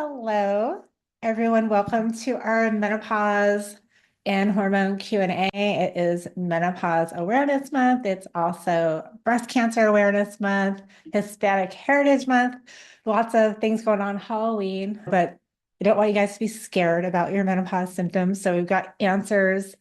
Hello, everyone. Welcome to our menopause and hormone Q&A. It is Menopause Awareness Month. It's also Breast Cancer Awareness Month, Hispanic Heritage Month. Lots of things going on Halloween, but I don't want you guys to be scared about your menopause symptoms. So we've got answers.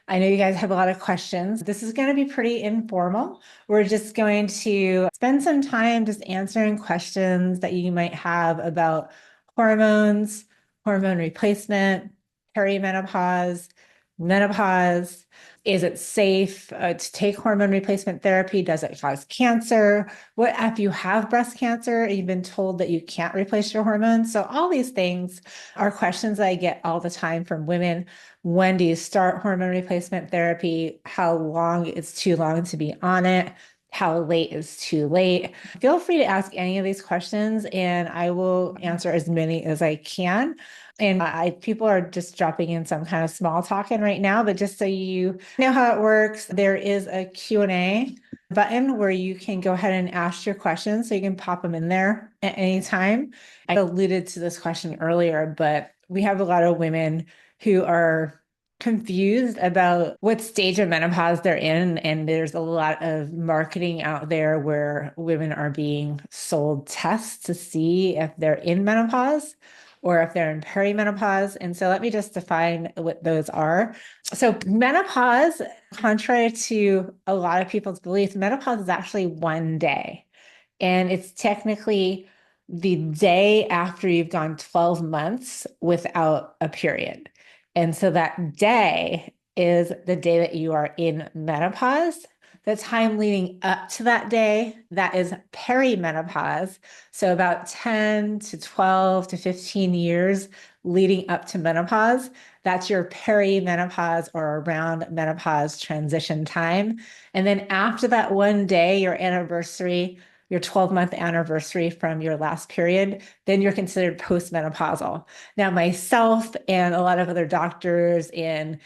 I know you guys have a lot of questions. This is going to be pretty informal. We're just going to spend some time just answering questions that you might have about hormones, hormone replacement, perimenopause, menopause. Is it safe to take hormone replacement therapy? Does it cause cancer? What if you have breast cancer and you've been told that you can't replace your hormones? So all these things are questions that I get all the time from women. When do you start hormone replacement therapy? How long is too long to be on it? How late is too late? Feel free to ask any of these questions and I will answer as many as I can. And people are just dropping in some kind of small talking right now, but just so you know how it works, there is a Q&A button where you can go ahead and ask your questions. So you can pop them in there at any time. I alluded to this question earlier, but we have a lot of women who are confused about what stage of menopause they're in. And there's a lot of marketing out there where women are being sold tests to see if they're in menopause or if they're in perimenopause. And so let me just define what those are. So menopause, contrary to a lot of people's beliefs, menopause is actually one day. And it's technically the day after you've gone 12 months without a period. And so that day is the day that you are in menopause. The time leading up to that day, that is perimenopause. So about 10 to 12 to 15 years leading up to menopause, that's your perimenopause or around menopause transition time. And then after that one day, your anniversary, your 12-month anniversary from your last period, then you're considered postmenopausal. Now, myself and a lot of other doctors and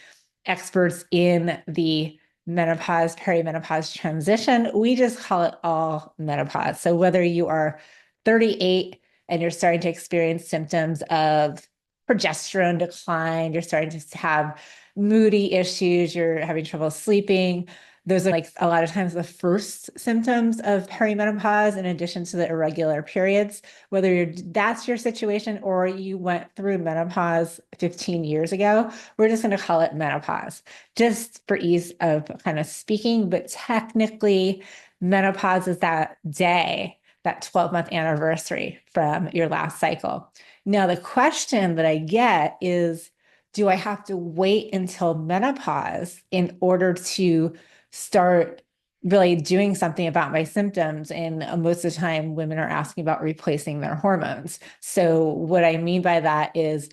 experts in the menopause, perimenopause transition, we just call it all menopause. So whether you are 38 and you're starting to experience symptoms of progesterone decline, you're starting to have moody issues, you're having trouble sleeping, those are like a lot of times the first symptoms of perimenopause, in addition to the irregular periods, whether that's your situation or you went through menopause 15 years ago, we're just going to call it menopause, just for ease of kind of speaking. But technically, menopause is that day, that 12-month anniversary from your last cycle. Now, the question that I get is, do I have to wait until menopause in order to start really doing something about my symptoms? And most of the time, women are asking about replacing their hormones. So what I mean by that is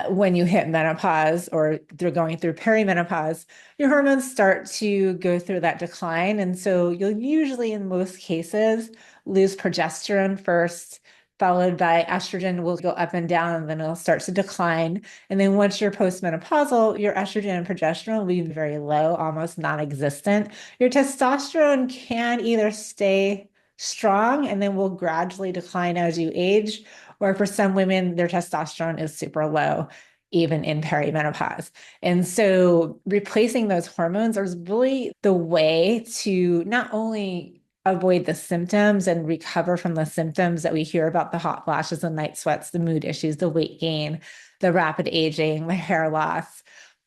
when you hit menopause or they're going through perimenopause, your hormones start to go through that decline. And so you'll usually, in most cases, lose progesterone first, followed by estrogen will go up and down, and then it'll start to decline. And then once you're postmenopausal, your estrogen and progesterone will be very low, almost non-existent. Your testosterone can either stay strong and then will gradually decline as you age, or for some women, their testosterone is super low, even in perimenopause. And so replacing those hormones is really the way to not only avoid the symptoms and recover from the symptoms that we hear about, the hot flashes, the night sweats, the mood issues, the weight gain, the rapid aging, the hair loss,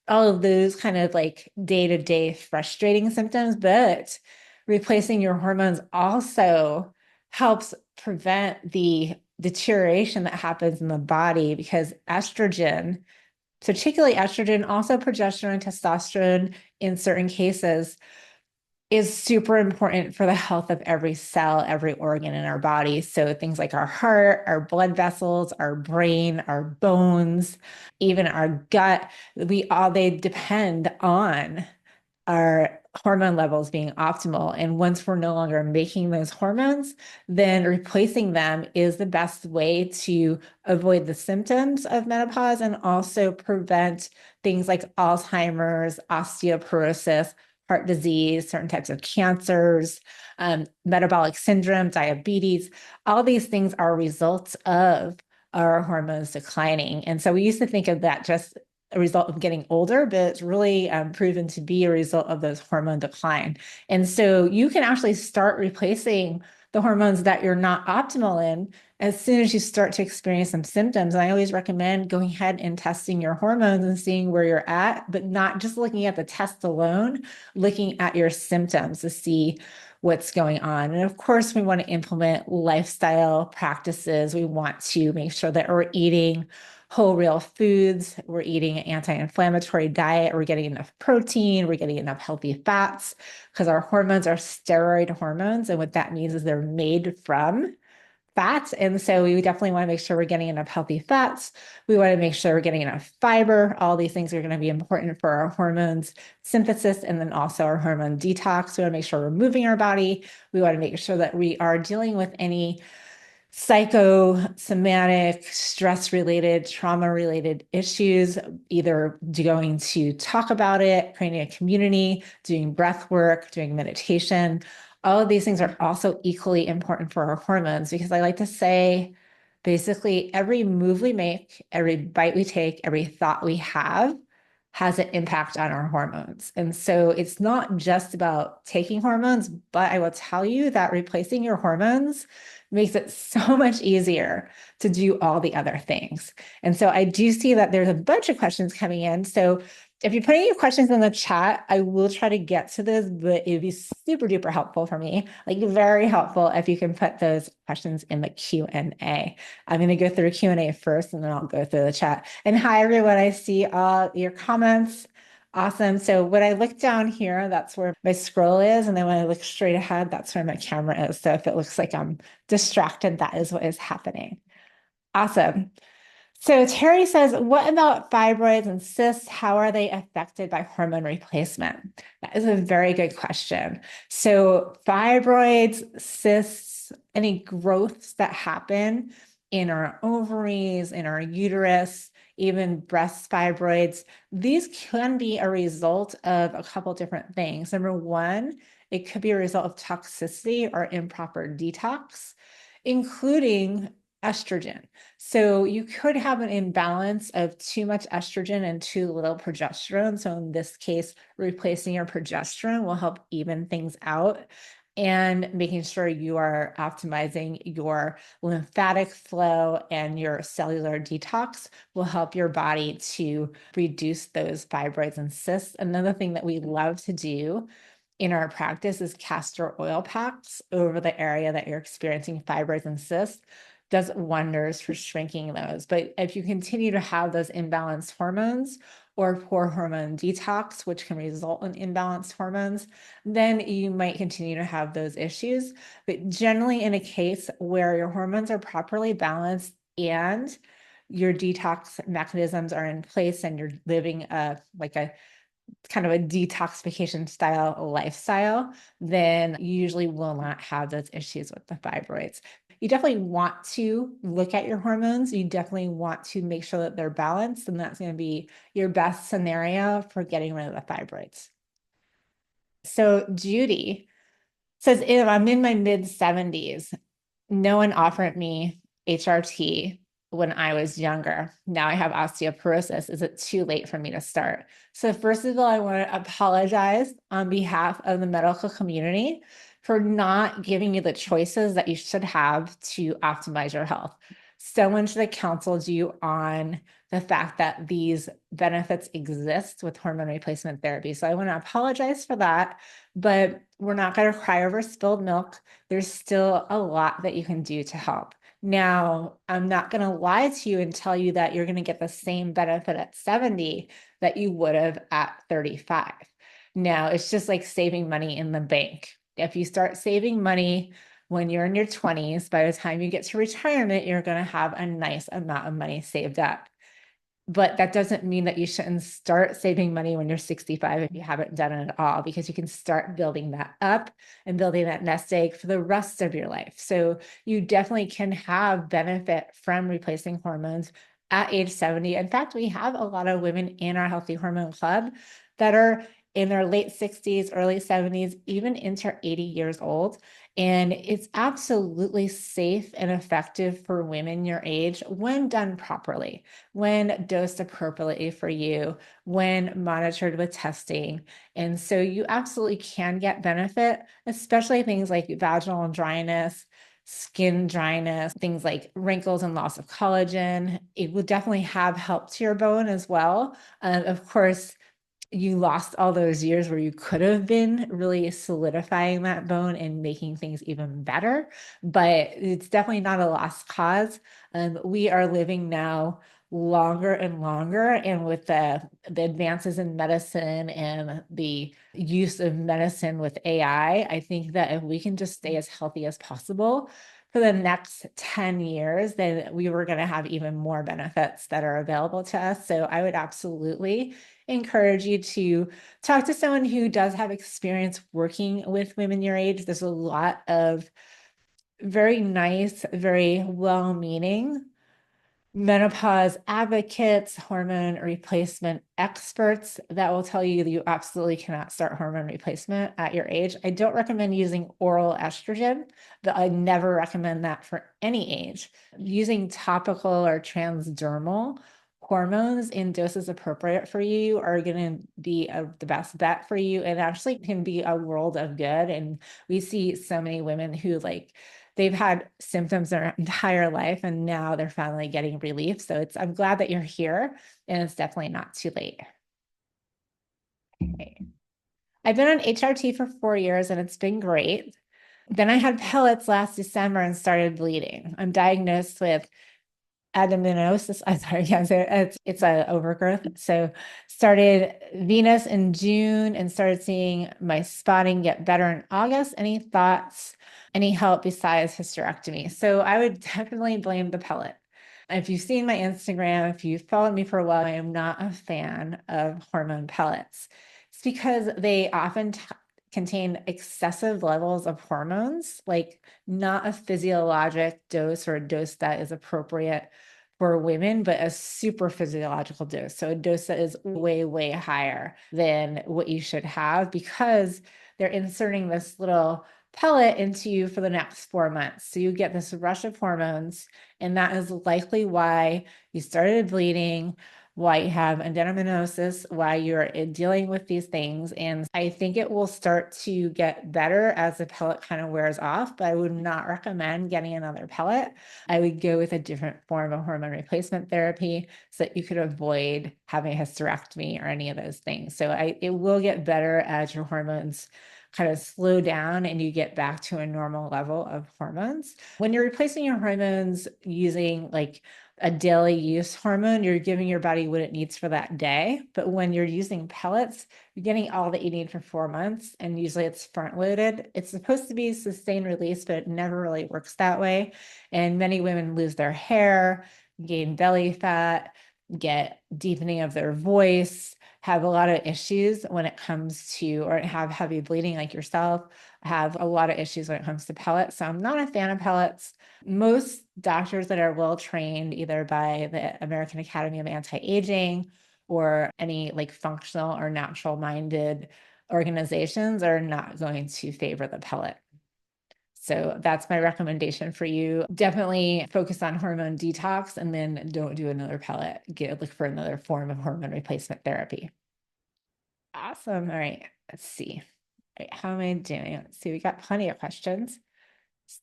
all of those kind of like day-to-day frustrating symptoms. But replacing your hormones also helps prevent the deterioration that happens in the body, because estrogen, particularly estrogen, also progesterone, testosterone in certain cases, is super important for the health of every cell, every organ in our body. So things like our heart, our blood vessels, our brain, our bones, even our gut, they depend on our hormone levels being optimal. And once we're no longer making those hormones, then replacing them is the best way to avoid the symptoms of menopause and also prevent things like Alzheimer's, osteoporosis, heart disease, certain types of cancers, metabolic syndrome, diabetes. All these things are results of our hormones declining. And so we used to think of that just a result of getting older, but it's really proven to be a result of those hormone decline. And so you can actually start replacing the hormones that you're not optimal in as soon as you start to experience some symptoms. And I always recommend going ahead and testing your hormones and seeing where you're at, but not just looking at the test alone, looking at your symptoms to see what's going on. And of course, we want to implement lifestyle practices. We want to make sure that we're eating whole real foods, we're eating an anti-inflammatory diet, we're getting enough protein, we're getting enough healthy fats, because our hormones are steroid hormones. And what that means is they're made from fats. And so we definitely want to make sure we're getting enough healthy fats. We want to make sure we're getting enough fiber. All these things are going to be important for our hormones synthesis and then also our hormone detox. We want to make sure we're moving our body. We want to make sure that we are dealing with any psychosomatic, stress-related, trauma-related issues, either going to talk about it, creating a community, doing breath work, doing meditation. All of these things are also equally important for our hormones, because I like to say, basically, every move we make, every bite we take, every thought we have has an impact on our hormones. And so it's not just about taking hormones, but I will tell you that replacing your hormones makes it so much easier to do all the other things. And so I do see that there's a bunch of questions coming in. So if you put any questions in the chat, I will try to get to this, but it'd be super duper helpful for me, like very helpful if you can put those questions in the Q&A. I'm going to go through Q&A first, and then I'll go through the chat. And hi, everyone. I see all your comments. Awesome. So when I look down here, that's where my scroll is. And then when I look straight ahead, that's where my camera is. So if it looks like I'm distracted, that is what is happening. Awesome. So Terry says, what about fibroids and cysts? How are they affected by hormone replacement? That is a very good question. So fibroids, cysts, any growths that happen in our ovaries, in our uterus, even breast fibroids, these can be a result of a couple different things. Number one, it could be a result of toxicity or improper detox, including estrogen. So you could have an imbalance of too much estrogen and too little progesterone. So in this case, replacing your progesterone will help even things out, and making sure you are optimizing your lymphatic flow and your cellular detox will help your body to reduce those fibroids and cysts. Another thing that we love to do in our practice is castor oil packs over the area that you're experiencing fibroids and cysts. Does wonders for shrinking those. But if you continue to have those imbalanced hormones or poor hormone detox, which can result in imbalanced hormones, then you might continue to have those issues. But generally, in a case where your hormones are properly balanced and your detox mechanisms are in place and you're living a kind of a detoxification style lifestyle, then you usually will not have those issues with the fibroids. You definitely want to look at your hormones. You definitely want to make sure that they're balanced, and that's going to be your best scenario for getting rid of the fibroids. So Judy says, if I'm in my mid 70s, no one offered me HRT when I was younger. Now I have osteoporosis. Is it too late for me to start? So first of all, I want to apologize on behalf of the medical community for not giving you the choices that you should have to optimize your health. Someone should have counseled you on the fact that these benefits exist with hormone replacement therapy. So I want to apologize for that, but we're not going to cry over spilled milk. There's still a lot that you can do to help. Now, I'm not going to lie to you and tell you that you're going to get the same benefit at 70 that you would have at 35. Now, it's just like saving money in the bank. If you start saving money when you're in your 20s, by the time you get to retirement, you're going to have a nice amount of money saved up. But that doesn't mean that you shouldn't start saving money when you're 65 if you haven't done it at all, because you can start building that up and building that nest egg for the rest of your life. So you definitely can have benefit from replacing hormones at age 70. In fact, we have a lot of women in our Healthy Hormone Club that are in their late 60s, early 70s, even into 80 years old. And it's absolutely safe and effective for women your age when done properly, when dosed appropriately for you, when monitored with testing. And so you absolutely can get benefit, especially things like vaginal dryness, skin dryness, things like wrinkles and loss of collagen. It will definitely have help to your bone as well. Of course, you lost all those years where you could have been really solidifying that bone and making things even better, but it's definitely not a lost cause. We are living now longer and longer, and with the advances in medicine and the use of medicine with AI, I think that if we can just stay as healthy as possible for the next 10 years, then we were going to have even more benefits that are available to us. So I would absolutely encourage you to talk to someone who does have experience working with women your age. There's a lot of very nice, very well-meaning menopause advocates, hormone replacement experts that will tell you that you absolutely cannot start hormone replacement at your age. I don't recommend using oral estrogen, but I never recommend that for any age. Using topical or transdermal hormones in doses appropriate for you are going to be the best bet for you, and actually can be a world of good. And we see so many women who they've had symptoms their entire life and now they're finally getting relief. So I'm glad that you're here, and it's definitely not too late. Okay. I've been on HRT for 4 years and it's been great. Then I had pellets last December and started bleeding. I'm diagnosed with adenomyosis. I'm sorry, yes, it's a overgrowth. So started venous in June and started seeing my spotting get better in August. Any thoughts, any help besides hysterectomy? So I would definitely blame the pellet. If you've seen my Instagram, if you've followed me for a while, I am not a fan of hormone pellets. It's because they often contain excessive levels of hormones, like not a physiologic dose or a dose that is appropriate for women, but a super physiological dose. So a dose that is way, way higher than what you should have, because they're inserting this little pellet into you for the next 4 months. So you get this rush of hormones, and that is likely why you started bleeding, why you have adenomyosis, why you're dealing with these things. And I think it will start to get better as the pellet kind of wears off, but I would not recommend getting another pellet. I would go with a different form of hormone replacement therapy so that you could avoid having a hysterectomy or any of those things. So it will get better as your hormones kind of slow down and you get back to a normal level of hormones. When you're replacing your hormones using like a daily use hormone, you're giving your body what it needs for that day. But when you're using pellets, you're getting all that you need for 4 months. And usually it's front loaded. It's supposed to be sustained release, but it never really works that way. And many women lose their hair, gain belly fat, get deepening of their voice, have a lot of issues when it comes to, or have heavy bleeding like yourself, have a lot of issues when it comes to pellets. So I'm not a fan of pellets. Most doctors that are well trained, either by the American Academy of Anti-Aging or any like functional or natural minded organizations, are not going to favor the pellet. So that's my recommendation for you. Definitely focus on hormone detox, and then don't do another pellet. Look for another form of hormone replacement therapy. Awesome. All right. Let's see. All right, how am I doing? Let's see. We got plenty of questions.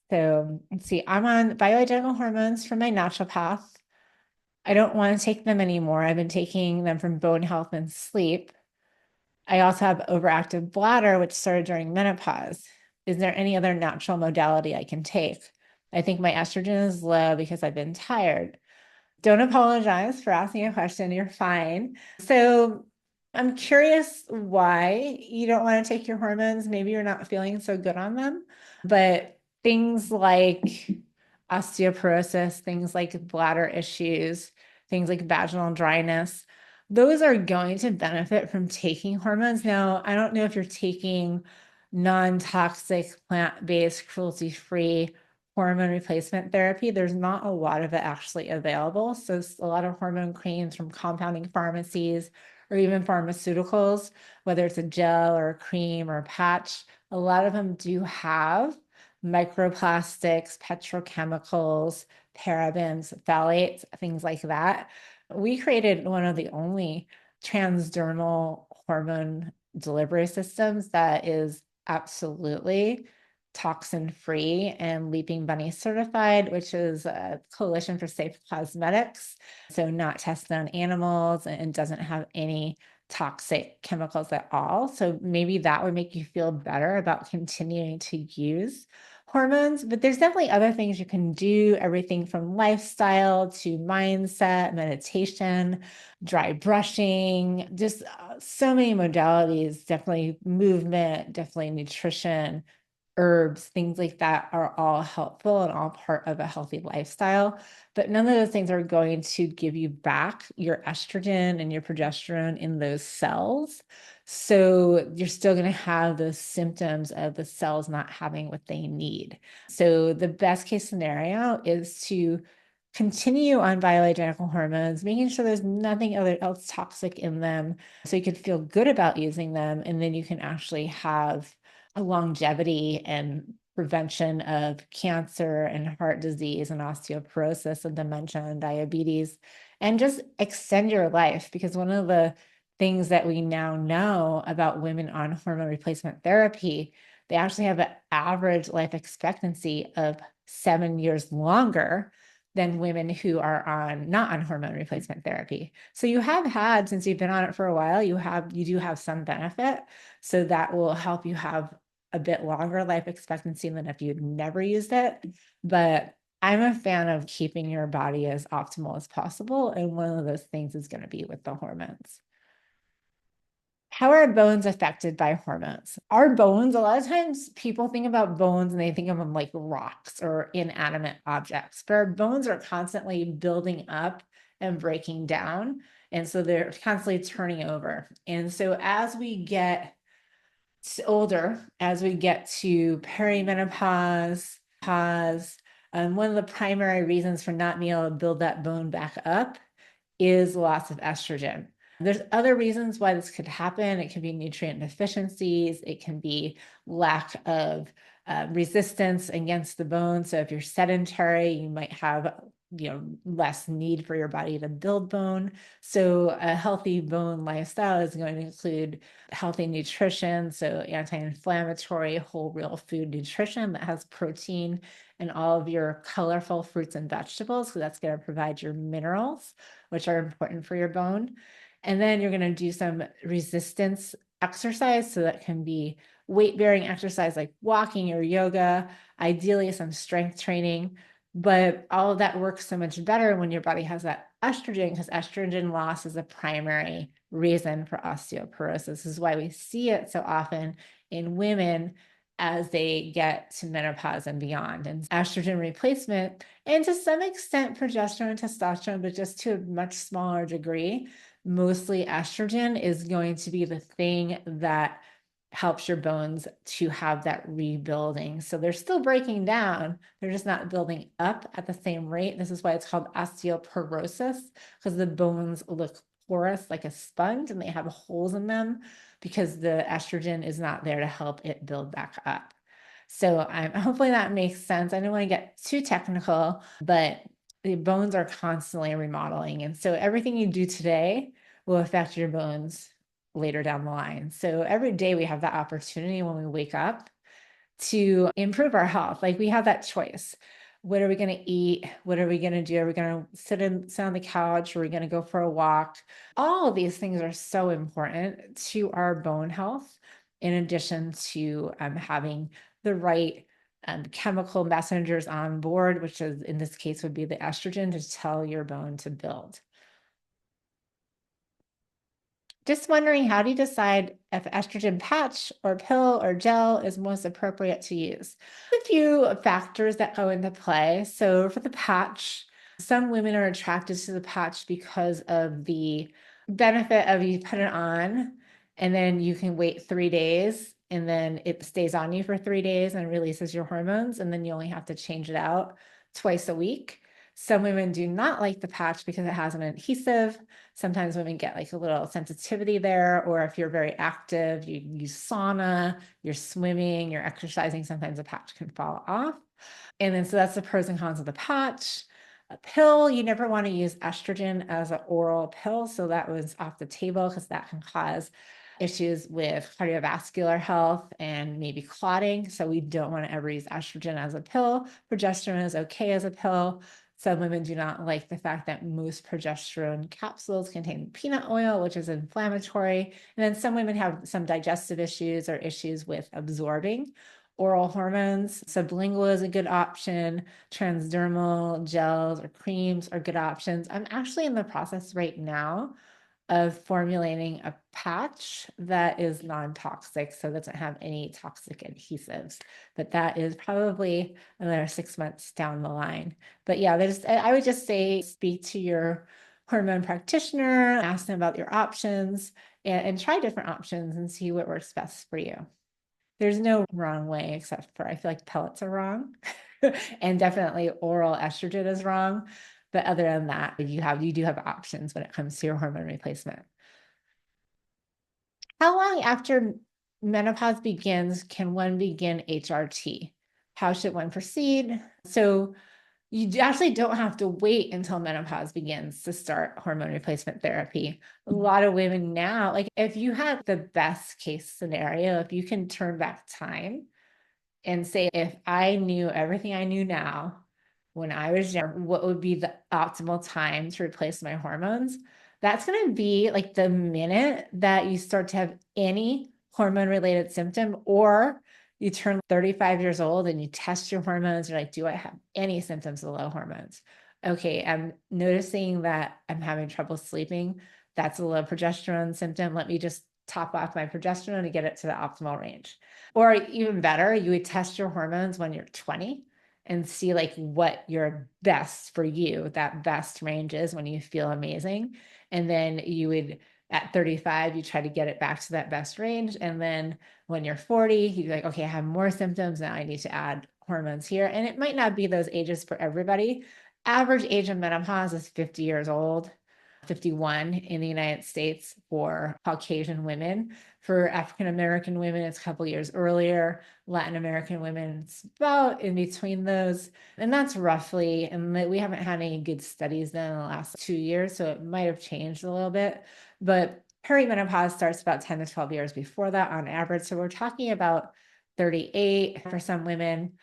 So let's see. I'm on bioidentical hormones from my naturopath. I don't want to take them anymore. I've been taking them from bone health and sleep. I also have overactive bladder, which started during menopause. Is there any other natural modality I can take? I think my estrogen is low because I've been tired. Don't apologize for asking a question. You're fine. So I'm curious why you don't want to take your hormones. Maybe you're not feeling so good on them, but things like osteoporosis, things like bladder issues, things like vaginal dryness, those are going to benefit from taking hormones. Now, I don't know if you're taking non-toxic, plant-based, cruelty-free hormone replacement therapy. There's not a lot of it actually available. So a lot of hormone creams from compounding pharmacies or even pharmaceuticals, whether it's a gel or a cream or a patch, a lot of them do have microplastics, petrochemicals, parabens, phthalates, things like that. We created one of the only transdermal hormone delivery systems that is absolutely toxin free and Leaping Bunny certified, which is a coalition for safe cosmetics. So, not tested on animals and doesn't have any toxic chemicals at all. So, maybe that would make you feel better about continuing to use hormones. But there's definitely other things you can do, everything from lifestyle to mindset, meditation, dry brushing, just so many modalities, definitely movement, definitely nutrition, herbs, things like that are all helpful and all part of a healthy lifestyle. But none of those things are going to give you back your estrogen and your progesterone in those cells. So you're still going to have those symptoms of the cells not having what they need. So the best case scenario is to continue on bioidentical hormones, making sure there's nothing else toxic in them so you can feel good about using them. And then you can actually have a longevity and prevention of cancer and heart disease and osteoporosis and dementia and diabetes, and just extend your life. Because one of the things that we now know about women on hormone replacement therapy, they actually have an average life expectancy of 7 years longer than women who are not on hormone replacement therapy. So you have had, since you've been on it for a while, you do have some benefit. So that will help you have a bit longer life expectancy than if you'd never used it. But I'm a fan of keeping your body as optimal as possible. And one of those things is going to be with the hormones. How are bones affected by hormones? Our bones, a lot of times people think about bones and they think of them like rocks or inanimate objects, but our bones are constantly building up and breaking down. And so they're constantly turning over. And so as we get older, as we get to perimenopause, one of the primary reasons for not being able to build that bone back up is loss of estrogen. There's other reasons why this could happen. It can be nutrient deficiencies. It can be lack of resistance against the bone. So if you're sedentary, you might have less need for your body to build bone. So a healthy bone lifestyle is going to include healthy nutrition, so anti-inflammatory, whole real food nutrition that has protein and all of your colorful fruits and vegetables, because that's going to provide your minerals, which are important for your bone. And then you're going to do some resistance exercise. So that can be weight-bearing exercise like walking or yoga, ideally some strength training. But all of that works so much better when your body has that estrogen, because estrogen loss is a primary reason for osteoporosis. This is why we see it so often in women as they get to menopause and beyond. And estrogen replacement, and to some extent progesterone and testosterone, but just to a much smaller degree, mostly estrogen is going to be the thing that helps your bones to have that rebuilding. So they're still breaking down. They're just not building up at the same rate. This is why it's called osteoporosis, because the bones look porous like a sponge and they have holes in them because the estrogen is not there to help it build back up. So hopefully that makes sense. I don't want to get too technical, but the bones are constantly remodeling. And so everything you do today will affect your bones later down the line. So every day we have that opportunity when we wake up to improve our health. Like we have that choice. What are we going to eat? What are we going to do? Are we going to sit on the couch? Are we going to go for a walk? All of these things are so important to our bone health, in addition to having the right chemical messengers on board, which is in this case would be the estrogen to tell your bone to build. Just wondering, how do you decide if estrogen patch or pill or gel is most appropriate to use? A few factors that go into play. So for the patch, some women are attracted to the patch because of the benefit of you put it on and then you can wait 3 days and then it stays on you for 3 days and releases your hormones, and then you only have to change it out twice a week. Some women do not like the patch because it has an adhesive. Sometimes women get like a little sensitivity there, or if you're very active, you use sauna, you're swimming, you're exercising, sometimes the patch can fall off. And then so that's the pros and cons of the patch. A pill, you never want to use estrogen as an oral pill. So that was off the table because that can cause issues with cardiovascular health and maybe clotting. So we don't want to ever use estrogen as a pill. Progesterone is okay as a pill. Some women do not like the fact that most progesterone capsules contain peanut oil, which is inflammatory. And then some women have some digestive issues or issues with absorbing oral hormones. Sublingual is a good option. Transdermal gels or creams are good options. I'm actually in the process right now of formulating a patch that is non-toxic, so doesn't have any toxic adhesives. But that is probably another 6 months down the line. But yeah, I would just say speak to your hormone practitioner, ask them about your options, and try different options and see what works best for you. There's no wrong way, except for I feel like pellets are wrong. And definitely oral estrogen is wrong. But other than that, you do have options when it comes to your hormone replacement. How long after menopause begins can one begin HRT? How should one proceed? So you actually don't have to wait until menopause begins to start hormone replacement therapy. A lot of women now, like if you have the best case scenario, if you can turn back time and say, if I knew everything I knew now when I was young, what would be the optimal time to replace my hormones? That's going to be like the minute that you start to have any hormone related symptom, or you turn 35 years old and you test your hormones. You're like, do I have any symptoms of low hormones? Okay, I'm noticing that I'm having trouble sleeping. That's a low progesterone symptom. Let me just top off my progesterone to get it to the optimal range. Or even better, you would test your hormones when you're 20 and see like what your best for you, that best range is when you feel amazing. And then you would, at 35, you try to get it back to that best range. And then when you're 40, you're like, okay, I have more symptoms. Now I need to add hormones here. And it might not be those ages for everybody. Average age of menopause is 50 years old. 51 in the United States for Caucasian women. For African American women, it's a couple years earlier. Latin American women, it's about in between those. And that's roughly, and we haven't had any good studies then in the last 2 years, so it might have changed a little bit. But perimenopause starts about 10 to 12 years before that on average. So we're talking about 38 for some women.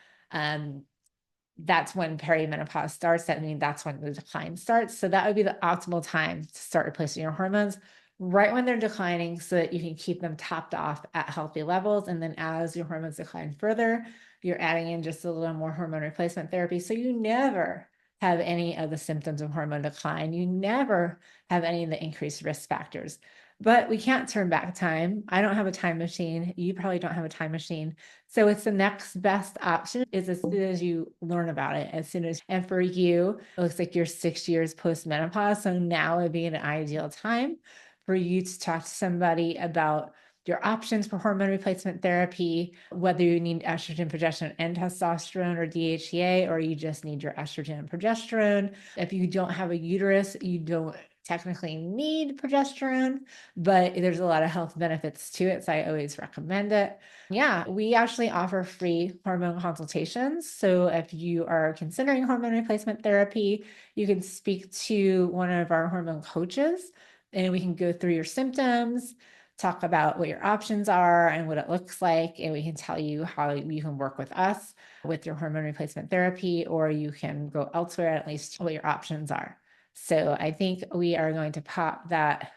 That's when perimenopause starts. That means that's when the decline starts. So that would be the optimal time to start replacing your hormones right when they're declining so that you can keep them topped off at healthy levels. And then as your hormones decline further, you're adding in just a little more hormone replacement therapy. So you never have any of the symptoms of hormone decline. You never have any of the increased risk factors. But we can't turn back time. I don't have a time machine. You probably don't have a time machine. So it's the next best option is as soon as you learn about it, and for you, it looks like you're 6 years post-menopause. So now would be an ideal time for you to talk to somebody about your options for hormone replacement therapy, whether you need estrogen, progesterone, and testosterone or DHEA, or you just need your estrogen and progesterone. If you don't have a uterus, you don't technically need progesterone, but there's a lot of health benefits to it. So I always recommend it. Yeah, we actually offer free hormone consultations. So if you are considering hormone replacement therapy, you can speak to one of our hormone coaches and we can go through your symptoms, talk about what your options are and what it looks like. And we can tell you how you can work with us with your hormone replacement therapy, or you can go elsewhere, at least what your options are. So I think we are going to pop that.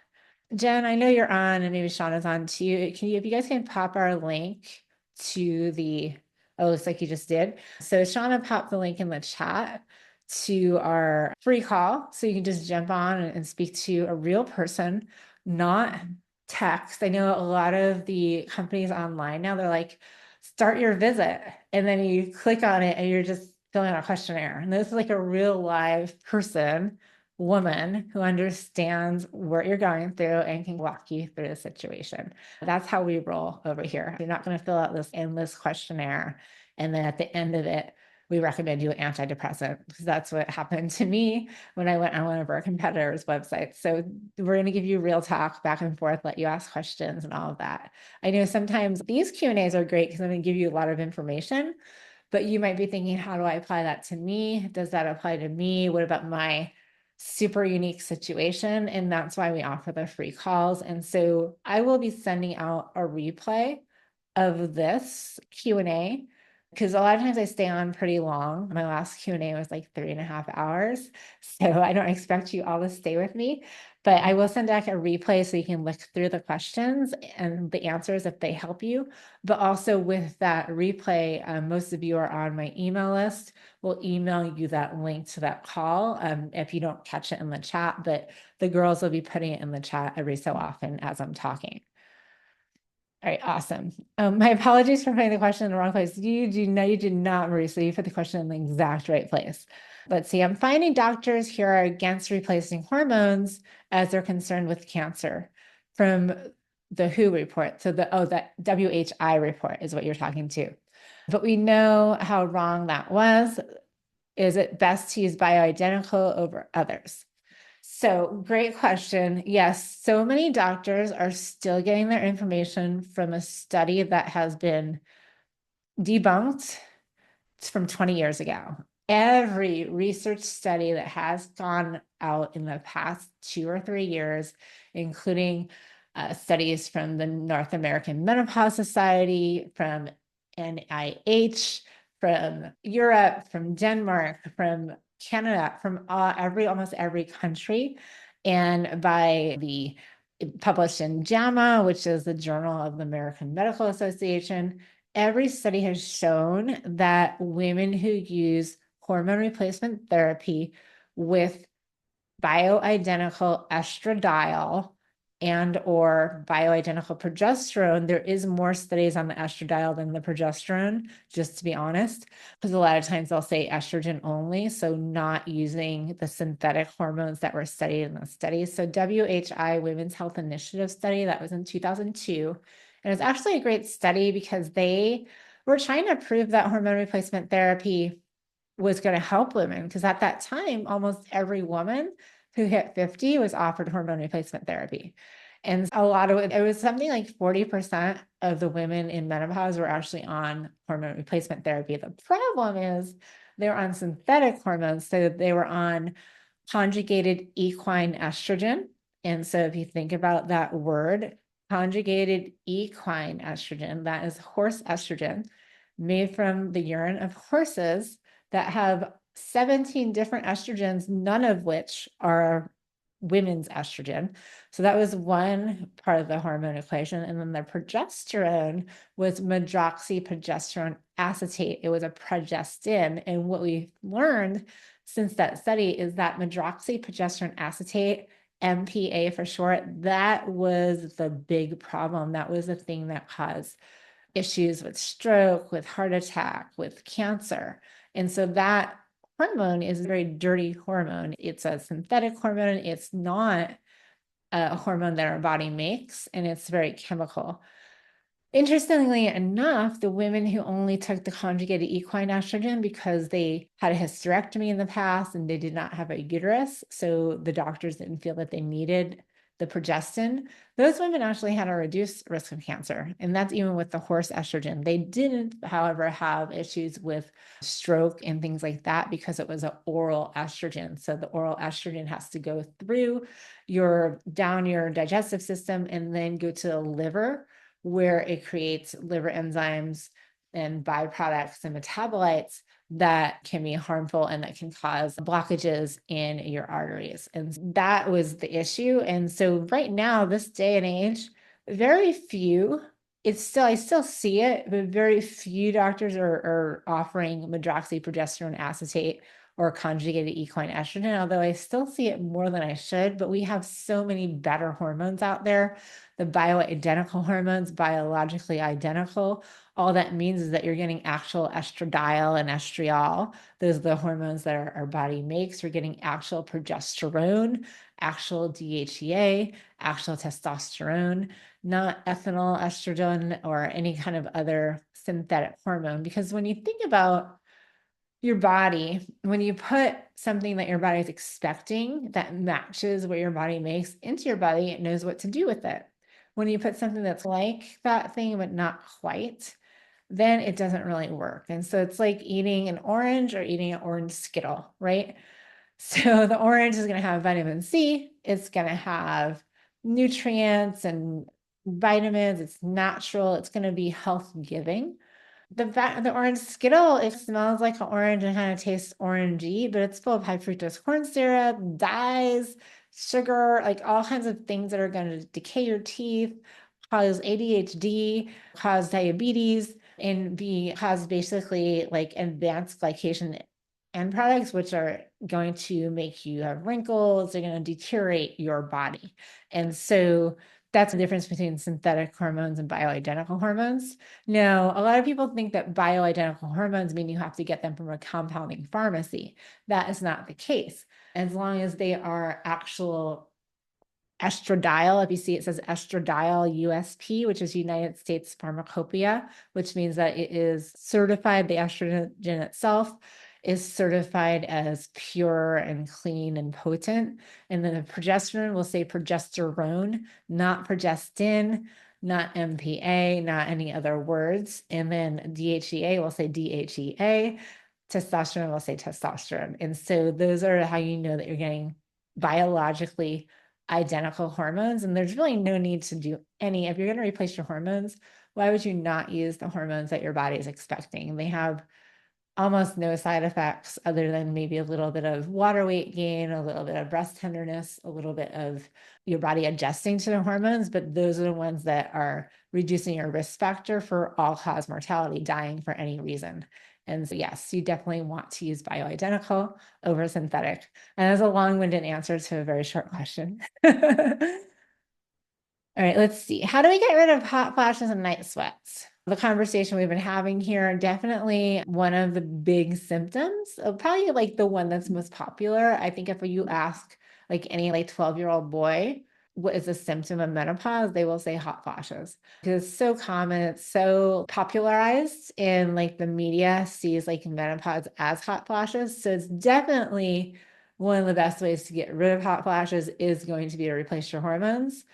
Jen, I know you're on and maybe Shauna's on too. If you guys can pop our link to oh, looks like you just did. So Shauna popped the link in the chat to our free call. So you can just jump on and speak to a real person, not text. I know a lot of the companies online now, they're like, start your visit. And then you click on it and you're just filling out a questionnaire. And this is like a real live person, woman who understands what you're going through and can walk you through the situation. That's how we roll over here. You're not going to fill out this endless questionnaire. And then at the end of it, we recommend you an antidepressant, because that's what happened to me when I went on one of our competitors' websites. So we're going to give you real talk back and forth, let you ask questions and all of that. I know sometimes these Q&As are great because I'm going to give you a lot of information, but you might be thinking, how do I apply that to me? Does that apply to me? What about my super unique situation? And that's why we offer the free calls. And so I will be sending out a replay of this Q&A, because a lot of times I stay on pretty long. My last Q&A was like 3.5 hours. So I don't expect you all to stay with me, but I will send back a replay so you can look through the questions and the answers if they help you. But also with that replay, most of you are on my email list. We'll email you that link to that call if you don't catch it in the chat, but the girls will be putting it in the chat every so often as I'm talking. All right, awesome. My apologies for putting the question in the wrong place. You did not, Marisa. You put the question in the exact right place. Let's see. I'm finding doctors here are against replacing hormones as they're concerned with cancer, from the WHO report. So that WHI report is what you're talking to. But we know how wrong that was. Is it best to use bioidentical over others? So great question. Yes, so many doctors are still getting their information from a study that has been debunked from 20 years ago. Every research study that has gone out in the past 2 or 3 years, including studies from the North American Menopause Society, from NIH, from Europe, from Denmark, from Canada, from almost every country, and by the published in JAMA, which is the Journal of the American Medical Association. Every study has shown that women who use hormone replacement therapy with bioidentical estradiol and or bioidentical progesterone, there is more studies on the estradiol than the progesterone, just to be honest, because a lot of times they'll say estrogen only, so not using the synthetic hormones that were studied in the studies. So WHI Women's Health Initiative study, that was in 2002. And it's actually a great study because they were trying to prove that hormone replacement therapy was going to help women, because at that time, almost every woman who hit 50 was offered hormone replacement therapy. And a lot of it was something like 40% of the women in menopause were actually on hormone replacement therapy. The problem is they were on synthetic hormones. So they were on conjugated equine estrogen. And so if you think about that word, conjugated equine estrogen, that is horse estrogen made from the urine of horses that have 17 different estrogens, none of which are women's estrogen. So that was one part of the hormone equation. And then the progesterone was medroxyprogesterone acetate. It was a progestin. And what we learned since that study is that medroxyprogesterone acetate, MPA for short, that was the big problem. That was the thing that caused issues with stroke, with heart attack, with cancer. And so that hormone is a very dirty hormone. It's a synthetic hormone. It's not a hormone that our body makes, and it's very chemical. Interestingly enough, the women who only took the conjugated equine estrogen because they had a hysterectomy in the past and they did not have a uterus, so the doctors didn't feel that they needed the progestin, those women actually had a reduced risk of cancer. And that's even with the horse estrogen. They didn't, however, have issues with stroke and things like that because it was an oral estrogen. So the oral estrogen has to go through down your digestive system and then go to the liver, where it creates liver enzymes and byproducts and metabolites that can be harmful and that can cause blockages in your arteries. And that was the issue. And so right now, this day and age, very few, I still see it, but very few doctors are offering medroxyprogesterone acetate or conjugated equine estrogen, although I still see it more than I should. But we have so many better hormones out there. The bioidentical hormones, biologically identical. All that means is that you're getting actual estradiol and estriol. Those are the hormones that our body makes. You're getting actual progesterone, actual DHEA, actual testosterone, not ethinyl estrogen or any kind of other synthetic hormone. Because when you think about your body, when you put something that your body is expecting that matches what your body makes into your body, it knows what to do with it. When you put something that's like that thing, but not quite, then it doesn't really work. And so it's like eating an orange or eating an orange Skittle, right? So the orange is going to have vitamin C, it's going to have nutrients and vitamins, it's natural, it's going to be health giving. The orange Skittle, it smells like an orange and kind of tastes orangey, but it's full of high fructose corn syrup, dyes, sugar, like all kinds of things that are going to decay your teeth, cause ADHD, cause diabetes, and cause basically like advanced glycation end products, which are going to make you have wrinkles, they're going to deteriorate your body. And so that's the difference between synthetic hormones and bioidentical hormones. No, a lot of people think that bioidentical hormones mean you have to get them from a compounding pharmacy. That is not the case. As long as they are actual estradiol, if you see it says estradiol USP, which is United States Pharmacopoeia, which means that it is certified, the estrogen itself is certified as pure and clean and potent. And then the progesterone will say progesterone, not progestin, not MPA, not any other words. And then DHEA will say DHEA, testosterone will say testosterone. And so those are how you know that you're getting biologically identical hormones. And there's really no need to do any, if you're going to replace your hormones, why would you not use the hormones that your body is expecting? They have almost no side effects other than maybe a little bit of water weight gain, a little bit of breast tenderness, a little bit of your body adjusting to the hormones, but those are the ones that are reducing your risk factor for all-cause mortality, dying for any reason. And so, yes, you definitely want to use bioidentical over synthetic. And that's a long-winded answer to a very short question. All right, let's see. How do we get rid of hot flashes and night sweats? The conversation we've been having here, definitely one of the big symptoms, probably like the one that's most popular. I think if you ask like any like 12-year-old boy, what is a symptom of menopause, they will say hot flashes because it's so common, it's so popularized, and like the media sees like menopause as hot flashes. So it's definitely one of the best ways to get rid of hot flashes is going to be to replace your hormones.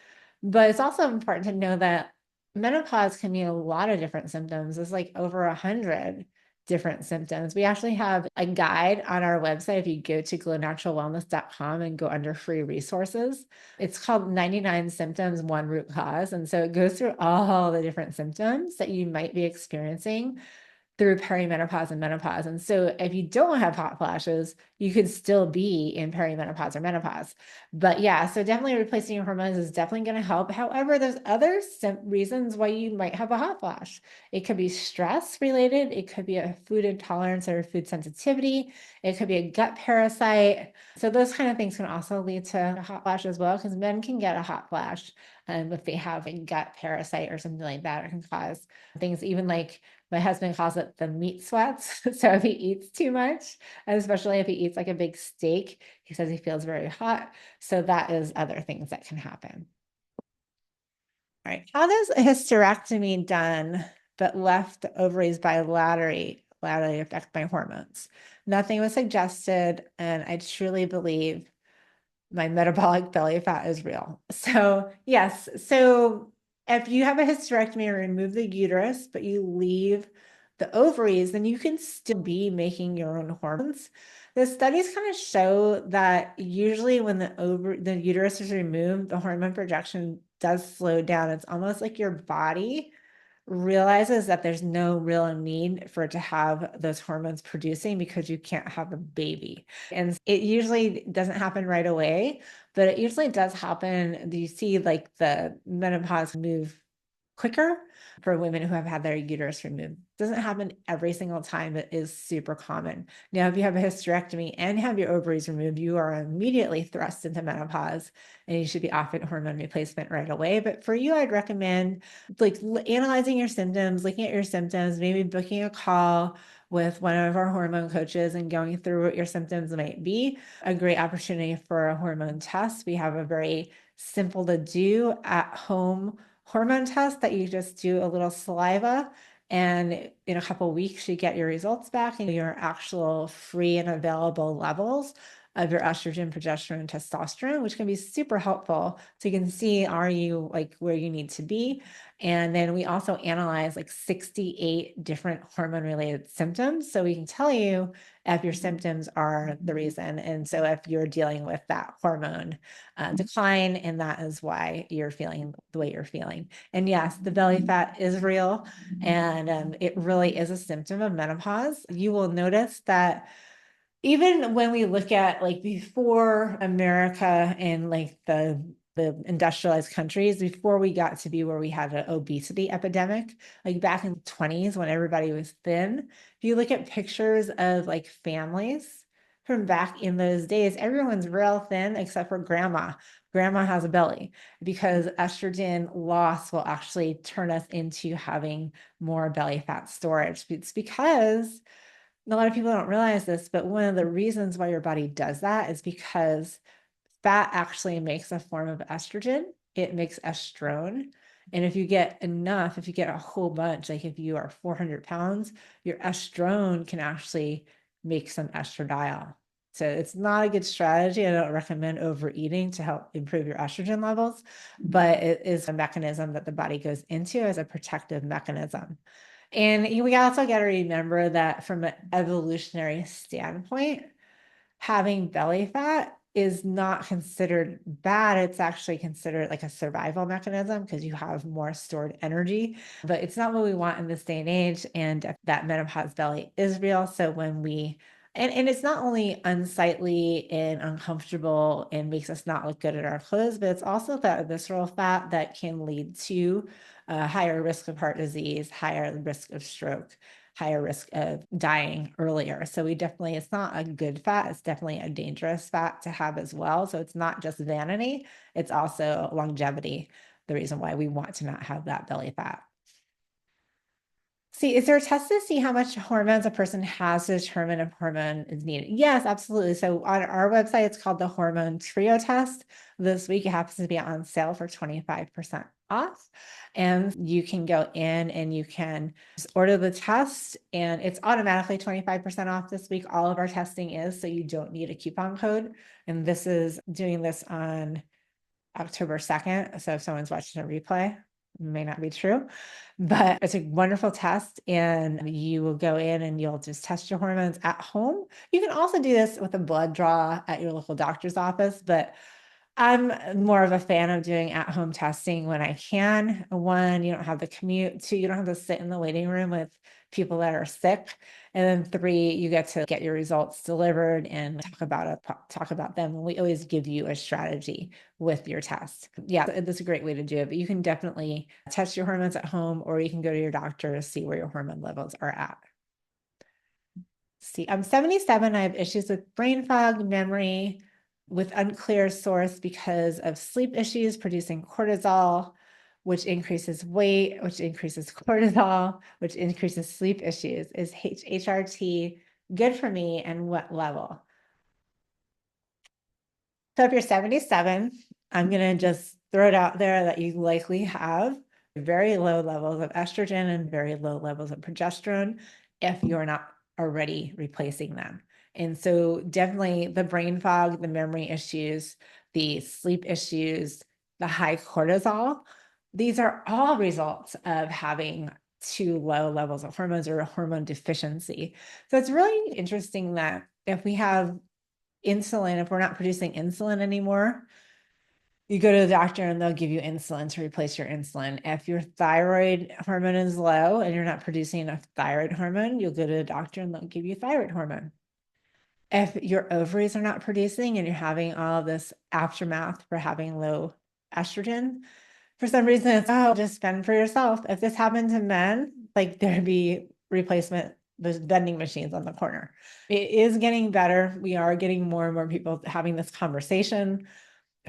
But it's also important to know that menopause can mean a lot of different symptoms. There's like over 100 different symptoms. We actually have a guide on our website. If you go to glownaturalwellness.com and go under free resources, it's called 99 Symptoms, One Root Cause. And so it goes through all the different symptoms that you might be experiencing through perimenopause and menopause. And so if you don't have hot flashes, you could still be in perimenopause or menopause. But yeah, so definitely replacing your hormones is definitely going to help. However, there's other reasons why you might have a hot flash. It could be stress related. It could be a food intolerance or food sensitivity. It could be a gut parasite. So those kind of things can also lead to a hot flash as well, because men can get a hot flash if they have a gut parasite or something like that. It can cause things even like my husband calls it the meat sweats. So if he eats too much, and especially if he eats like a big steak, he says he feels very hot. So that is other things that can happen. All right. How does a hysterectomy done but left the ovaries bilaterally affect my hormones? Nothing was suggested, and I truly believe my metabolic belly fat is real. So yes, so if you have a hysterectomy and remove the uterus, but you leave the ovaries, then you can still be making your own hormones. The studies kind of show that usually when the uterus is removed, the hormone production does slow down. It's almost like your body realizes that there's no real need for it to have those hormones producing because you can't have a baby. And it usually doesn't happen right away, but it usually does happen. You see like the menopause move quicker for women who have had their uterus removed. Doesn't happen every single time, but is super common. Now, if you have a hysterectomy and have your ovaries removed, you are immediately thrust into menopause and you should be offered hormone replacement right away. But for you, I'd recommend like analyzing your symptoms, looking at your symptoms, maybe booking a call with one of our hormone coaches and going through what your symptoms might be. A great opportunity for a hormone test. We have a very simple to do at home hormone test that you just do a little saliva And in a couple of weeks, you get your results back and your actual free and available levels of your estrogen, progesterone, and testosterone, which can be super helpful. So you can see, are you like where you need to be? And then we also analyze like 68 different hormone related symptoms. So we can tell you if your symptoms are the reason. And so if you're dealing with that hormone decline, and that is why you're feeling the way you're feeling. And yes, the belly fat is real, and it really is a symptom of menopause. You will notice that even when we look at like before America and like the industrialized countries, before we got to be where we had an obesity epidemic, like back in the 20s when everybody was thin, if you look at pictures of like families from back in those days, everyone's real thin except for grandma. Grandma has a belly because estrogen loss will actually turn us into having more belly fat storage. It's because a lot of people don't realize this, but one of the reasons why your body does that is because fat actually makes a form of estrogen. It makes estrone. And if you get enough, if you get a whole bunch, like if you are 400 pounds, your estrone can actually make some estradiol. So it's not a good strategy. I don't recommend overeating to help improve your estrogen levels, but it is a mechanism that the body goes into as a protective mechanism. And we also got to remember that from an evolutionary standpoint, having belly fat is not considered bad. It's actually considered like a survival mechanism because you have more stored energy, but it's not what we want in this day and age. And that menopause belly is real. So when and it's not only unsightly and uncomfortable and makes us not look good in our clothes, but it's also that visceral fat that can lead to a higher risk of heart disease, higher risk of stroke, higher risk of dying earlier. So it's not a good fat. It's definitely a dangerous fat to have as well. So it's not just vanity, it's also longevity, the reason why we want to not have that belly fat. See, is there a test to see how much hormones a person has to determine if hormone is needed? Yes, absolutely. So on our website, it's called the Hormone Trio Test. This week, it happens to be on sale for 25% off. And you can go in and you can just order the test, and it's automatically 25% off this week. All of our testing is, so you don't need a coupon code. And this is doing this on October 2nd. So if someone's watching a replay, it may not be true, but it's a wonderful test. And you will go in and you'll just test your hormones at home. You can also do this with a blood draw at your local doctor's office, but I'm more of a fan of doing at-home testing when I can. One, you don't have the commute. Two, you don't have to sit in the waiting room with people that are sick. And then three, you get to get your results delivered and talk about them. And we always give you a strategy with your test. Yeah, that's a great way to do it. But you can definitely test your hormones at home, or you can go to your doctor to see where your hormone levels are at. See, I'm 77. I have issues with brain fog, memory, with unclear source because of sleep issues producing cortisol, which increases weight, which increases cortisol, which increases sleep issues. Is HRT good for me, and what level? So if you're 77, I'm going to just throw it out there that you likely have very low levels of estrogen and very low levels of progesterone if you're not already replacing them. And so definitely the brain fog, the memory issues, the sleep issues, the high cortisol, these are all results of having too low levels of hormones or a hormone deficiency. So it's really interesting that if we have insulin, if we're not producing insulin anymore, you go to the doctor and they'll give you insulin to replace your insulin. If your thyroid hormone is low and you're not producing enough thyroid hormone, you'll go to the doctor and they'll give you thyroid hormone. If your ovaries are not producing and you're having all this aftermath for having low estrogen, for some reason it's, oh, just fend for yourself. If this happened to men, like there'd be replacement, there's vending machines on the corner. It is getting better. We are getting more and more people having this conversation.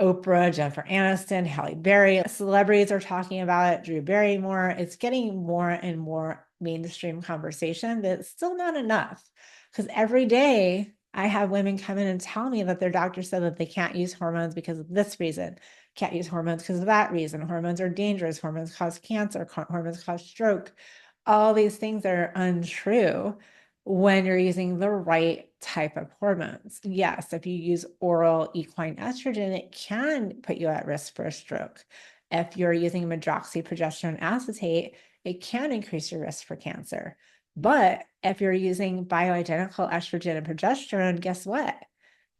Oprah, Jennifer Aniston, Halle Berry, celebrities are talking about it, Drew Barrymore. It's getting more and more mainstream conversation, but it's still not enough. Because every day I have women come in and tell me that their doctor said that they can't use hormones because of this reason, can't use hormones because of that reason. Hormones are dangerous. Hormones cause cancer. Hormones cause stroke. All these things are untrue when you're using the right type of hormones. Yes, if you use oral equine estrogen, it can put you at risk for a stroke. If you're using medroxyprogesterone acetate, it can increase your risk for cancer. But if you're using bioidentical estrogen and progesterone, guess what?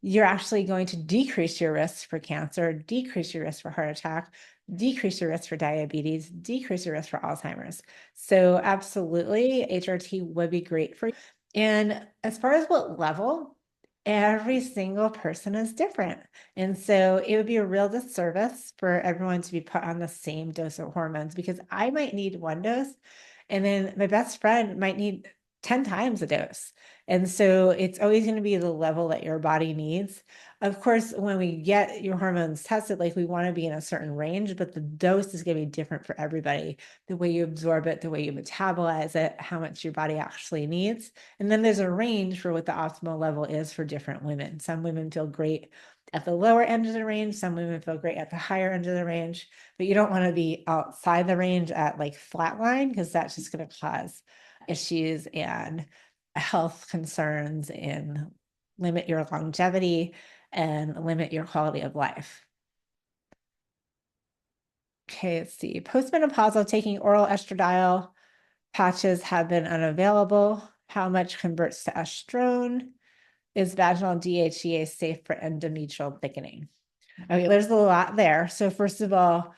You're actually going to decrease your risk for cancer, decrease your risk for heart attack, decrease your risk for diabetes, decrease your risk for Alzheimer's. So absolutely, HRT would be great for you. And as far as what level, every single person is different. And so it would be a real disservice for everyone to be put on the same dose of hormones, because I might need one dose and then my best friend might need 10 times a dose. And so it's always going to be the level that your body needs. Of course, when we get your hormones tested, like we want to be in a certain range, but the dose is going to be different for everybody. The way you absorb it, the way you metabolize it, how much your body actually needs. And then there's a range for what the optimal level is for different women. Some women feel great at the lower end of the range. Some women feel great at the higher end of the range, but you don't want to be outside the range at like flatline, because that's just going to cause issues and health concerns and limit your longevity and limit your quality of life. Okay, let's see. Postmenopausal, taking oral estradiol patches have been unavailable. How much converts to estrone? Is vaginal DHEA safe for endometrial thickening? Okay, there's a lot there. So first of all,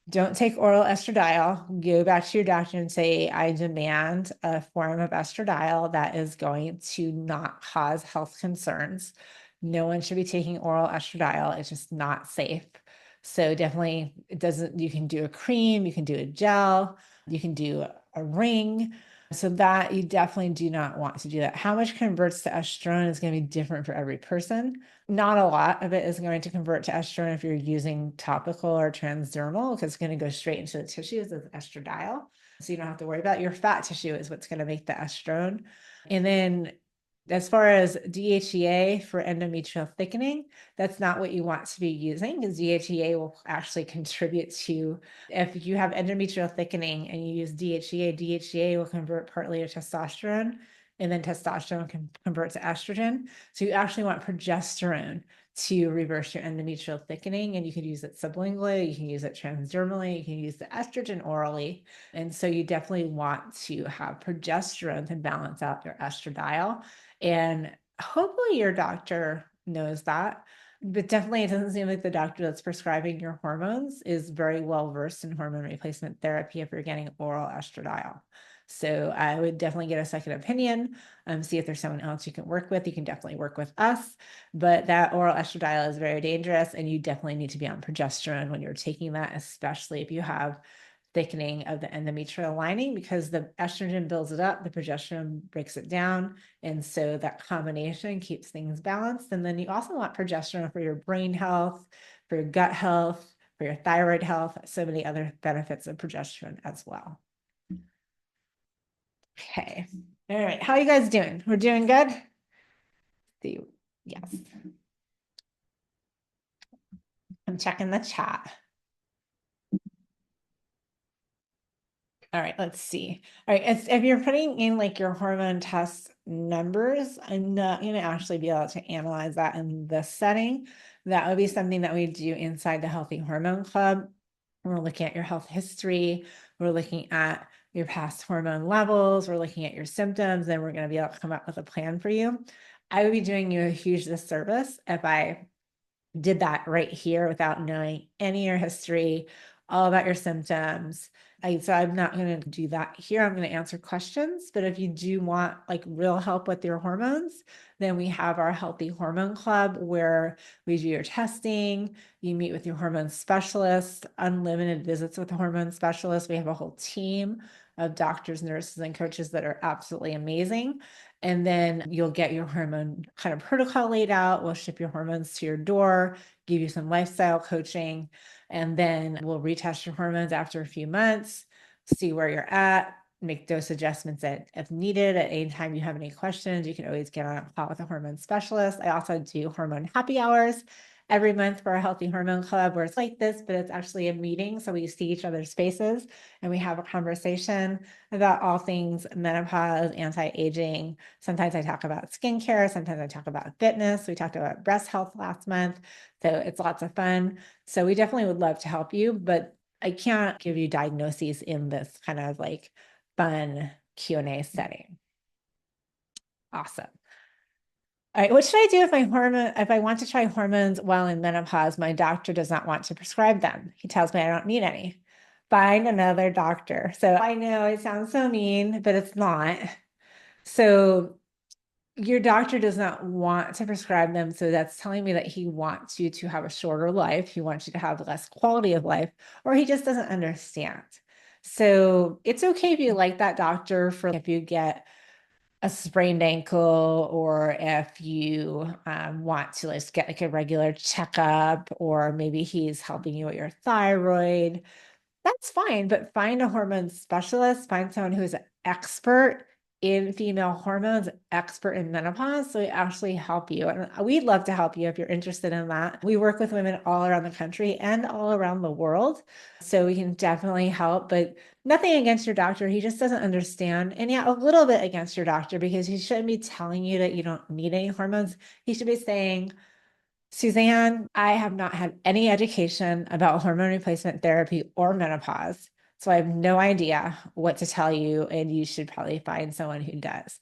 don't take oral estradiol. Go back to your doctor and say, I demand a form of estradiol that is going to not cause health concerns. No one should be taking oral estradiol. It's just not safe. So definitely it doesn't, you can do a cream, you can do a gel, you can do a ring. So that you definitely do not want to do that. How much converts to estrone is going to be different for every person. Not a lot of it is going to convert to estrone if you're using topical or transdermal, because it's going to go straight into the tissues as estradiol. So you don't have to worry about your fat tissue is what's going to make the estrone. And then as far as DHEA for endometrial thickening, that's not what you want to be using, because DHEA will actually contribute to, if you have endometrial thickening and you use DHEA, DHEA will convert partly to testosterone, and then testosterone can convert to estrogen. So you actually want progesterone to reverse your endometrial thickening, and you can use it sublingually, you can use it transdermally, you can use the estrogen orally. And so you definitely want to have progesterone to balance out your estradiol. And hopefully your doctor knows that. But definitely, it doesn't seem like the doctor that's prescribing your hormones is very well versed in hormone replacement therapy if you're getting oral estradiol. So I would definitely get a second opinion, see if there's someone else you can work with. You can definitely work with us, but that oral estradiol is very dangerous, and you definitely need to be on progesterone when you're taking that, especially if you have thickening of the endometrial lining, because the estrogen builds it up, the progesterone breaks it down. And so that combination keeps things balanced. And then you also want progesterone for your brain health, for your gut health, for your thyroid health, so many other benefits of progesterone as well. Okay. All right. How are you guys doing? We're doing good? See, yes. I'm checking the chat. All right, let's see. All right, if you're putting in like your hormone test numbers, I'm not going to actually be able to analyze that in this setting. That would be something that we do inside the Healthy Hormone Club. We're looking at your health history. We're looking at your past hormone levels. We're looking at your symptoms, and we're going to be able to come up with a plan for you. I would be doing you a huge disservice if I did that right here without knowing any of your history, all about your symptoms. So I'm not going to do that here. I'm going to answer questions. But if you do want like real help with your hormones, then we have our Healthy Hormone Club, where we do your testing. You meet with your hormone specialist, unlimited visits with the hormone specialist. We have a whole team of doctors, nurses, and coaches that are absolutely amazing. And then you'll get your hormone kind of protocol laid out. We'll ship your hormones to your door, give you some lifestyle coaching, and then we'll retest your hormones after a few months, see where you're at, make dose adjustments if needed. At any time you have any questions, you can always get on a call with a hormone specialist. I also do hormone happy hours every month for a Healthy Hormone Club where it's like this, but it's actually a meeting. So we see each other's faces and we have a conversation about all things menopause, anti-aging. Sometimes I talk about skincare. Sometimes I talk about fitness. We talked about breast health last month. So it's lots of fun. So we definitely would love to help you, but I can't give you diagnoses in this kind of like fun Q&A setting. Awesome. All right, what should I do if I want to try hormones while in menopause? My doctor does not want to prescribe them. He tells me I don't need any. Find another doctor. So I know it sounds so mean, but it's not. So your doctor does not want to prescribe them. So that's telling me that he wants you to have a shorter life. He wants you to have less quality of life, or he just doesn't understand. So it's okay if you like that doctor for if you get a sprained ankle, or if you want to just get like a regular checkup, or maybe he's helping you with your thyroid, that's fine. But find a hormone specialist, find someone who's an expert in female hormones, expert in menopause, so we actually help you. And we'd love to help you if you're interested in that. We work with women all around the country and all around the world, so we can definitely help, but nothing against your doctor. He just doesn't understand. And yeah, a little bit against your doctor, because he shouldn't be telling you that you don't need any hormones. He should be saying, Suzanne, I have not had any education about hormone replacement therapy or menopause, so I have no idea what to tell you, and you should probably find someone who does.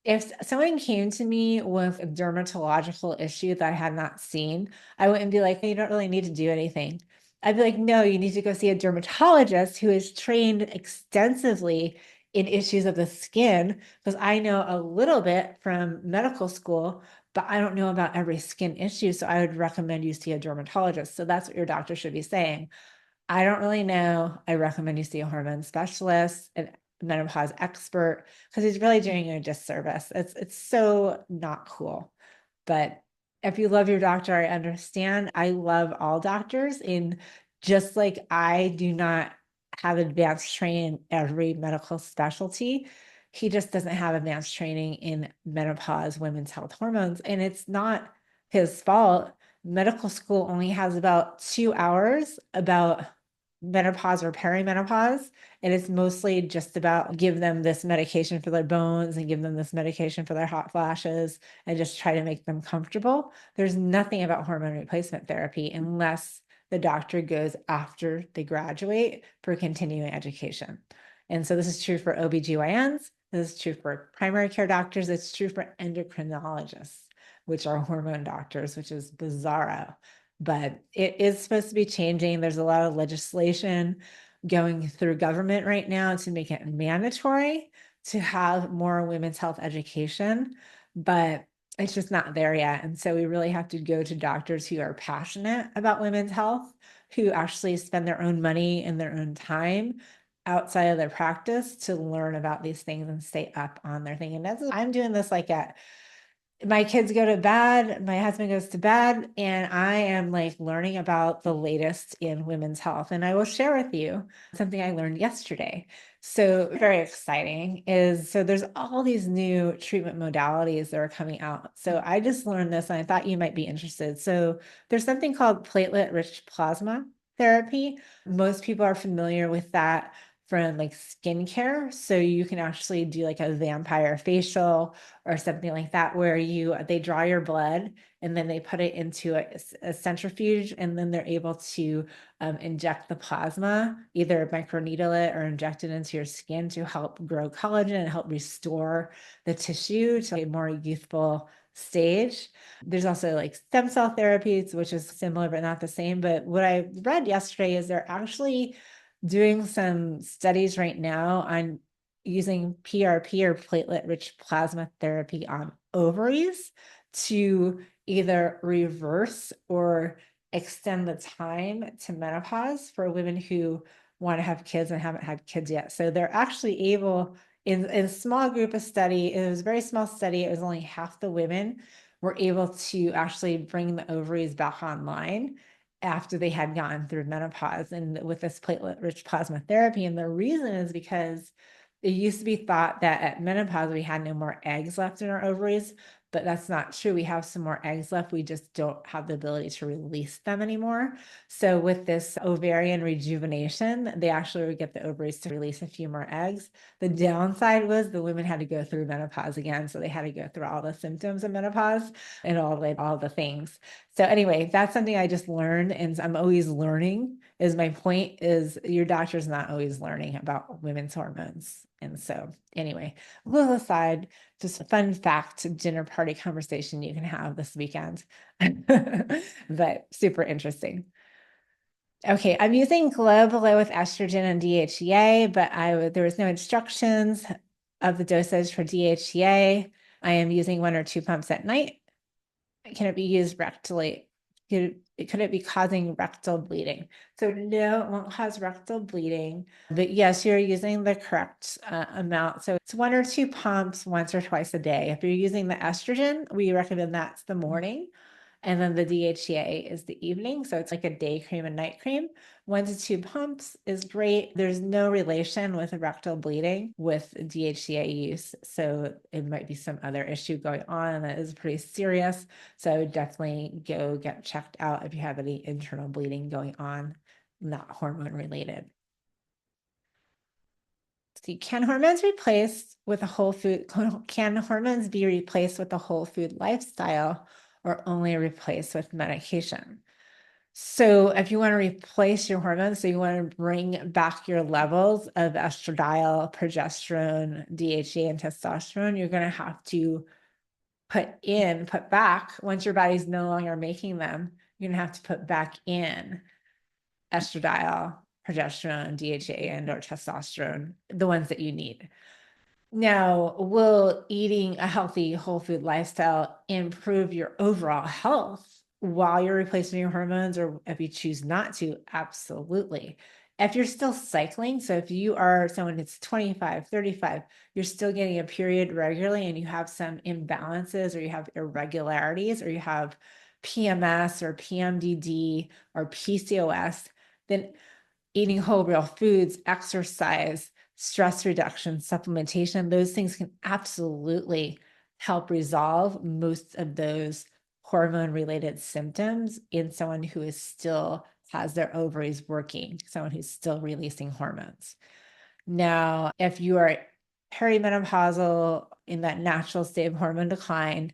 If someone came to me with a dermatological issue that I had not seen, I wouldn't be like, you don't really need to do anything. I'd be like, no, you need to go see a dermatologist who is trained extensively in issues of the skin, because I know a little bit from medical school, but I don't know about every skin issue. So I would recommend you see a dermatologist. So that's what your doctor should be saying. I don't really know. I recommend you see a hormone specialist, an menopause expert, because he's really doing you a disservice. It's so not cool. But if you love your doctor, I understand. I love all doctors. And just like I do not have advanced training in every medical specialty, he just doesn't have advanced training in menopause, women's health, hormones. And it's not his fault. Medical school only has about 2 hours about menopause or perimenopause, and it's mostly just about give them this medication for their bones and give them this medication for their hot flashes and just try to make them comfortable. There's nothing about hormone replacement therapy unless the doctor goes after they graduate for continuing education. And so this is true for OBGYNs, this is true for primary care doctors, it's true for endocrinologists, which are hormone doctors, which is bizarro. But it is supposed to be changing. There's a lot of legislation going through government right now to make it mandatory to have more women's health education, but it's just not there yet. And so we really have to go to doctors who are passionate about women's health, who actually spend their own money and their own time outside of their practice to learn about these things and stay up on their thing. And that's, I'm doing this like at my kids go to bed, my husband goes to bed, and I am like learning about the latest in women's health. And I will share with you something I learned yesterday. So very exciting is, so there's all these new treatment modalities that are coming out. So I just learned this and I thought you might be interested. So there's something called platelet-rich plasma therapy. Most people are familiar with that from like skincare. So you can actually do like a vampire facial or something like that, where they draw your blood and then they put it into a centrifuge, and then they're able to inject the plasma, either microneedle it or inject it into your skin to help grow collagen and help restore the tissue to a more youthful stage. There's also like stem cell therapies, which is similar but not the same. But what I read yesterday is they're actually doing some studies right now on using PRP or platelet-rich plasma therapy on ovaries to either reverse or extend the time to menopause for women who want to have kids and haven't had kids yet. So they're actually able, in a small group of study, it was a very small study, it was only half the women were able to actually bring the ovaries back online after they had gone through menopause and with this platelet-rich plasma therapy. And the reason is because it used to be thought that at menopause we had no more eggs left in our ovaries, but that's not true. We have some more eggs left. We just don't have the ability to release them anymore. So with this ovarian rejuvenation, they actually would get the ovaries to release a few more eggs. The downside was the women had to go through menopause again. So they had to go through all the symptoms of menopause and all the things. So anyway, that's something I just learned, and I'm always learning. Is my point is your doctor's not always learning about women's hormones. And so anyway, a little aside, just a fun fact, dinner party conversation you can have this weekend, but super interesting. Okay, I'm using Globalo with estrogen and DHEA, but there was no instructions of the dosage for DHEA. I am using 1 or 2 pumps at night. Can it be used rectally? Could it be causing rectal bleeding? So no, it won't cause rectal bleeding, but yes, you're using the correct amount. So it's 1 or 2 pumps once or twice a day. If you're using the estrogen, we recommend that's the morning. And then the DHEA is the evening. So it's like a day cream and night cream. 1 to 2 pumps is great. There's no relation with rectal bleeding with DHEA use. So it might be some other issue going on that is pretty serious. So definitely go get checked out if you have any internal bleeding going on, not hormone related. See, can hormones be replaced with a whole food lifestyle or only replaced with medication? So if you want to replace your hormones, so you want to bring back your levels of estradiol, progesterone, DHEA, and testosterone, you're going to have to put back, once your body's no longer making them, you're going to have to put back in estradiol, progesterone, DHEA, and or testosterone, the ones that you need. Now, will eating a healthy whole food lifestyle improve your overall health while you're replacing your hormones, or if you choose not to? Absolutely. If you're still cycling, so if you are someone that's 25, 35, you're still getting a period regularly and you have some imbalances or you have irregularities or you have PMS or PMDD or PCOS, then eating whole real foods, exercise, stress reduction, supplementation, those things can absolutely help resolve most of those hormone related symptoms in someone who is still has their ovaries working, someone who's still releasing hormones. Now, if you are perimenopausal in that natural state of hormone decline,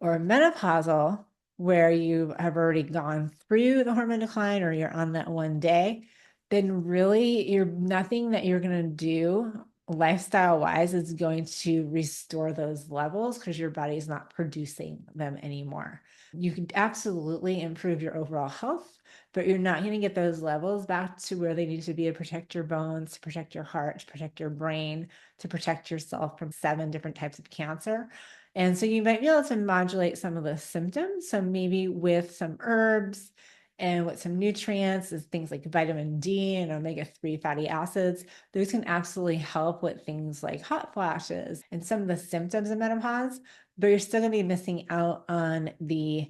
or menopausal where you have already gone through the hormone decline or you're on that one day, then really nothing that you're going to do lifestyle wise is going to restore those levels because your body is not producing them anymore. You can absolutely improve your overall health, but you're not going to get those levels back to where they need to be to protect your bones, to protect your heart, to protect your brain, to protect yourself from 7 different types of cancer. And so you might be able to modulate some of the symptoms. So maybe with some herbs and with some nutrients, things like vitamin D and omega-3 fatty acids, those can absolutely help with things like hot flashes and some of the symptoms of menopause, but you're still going to be missing out on the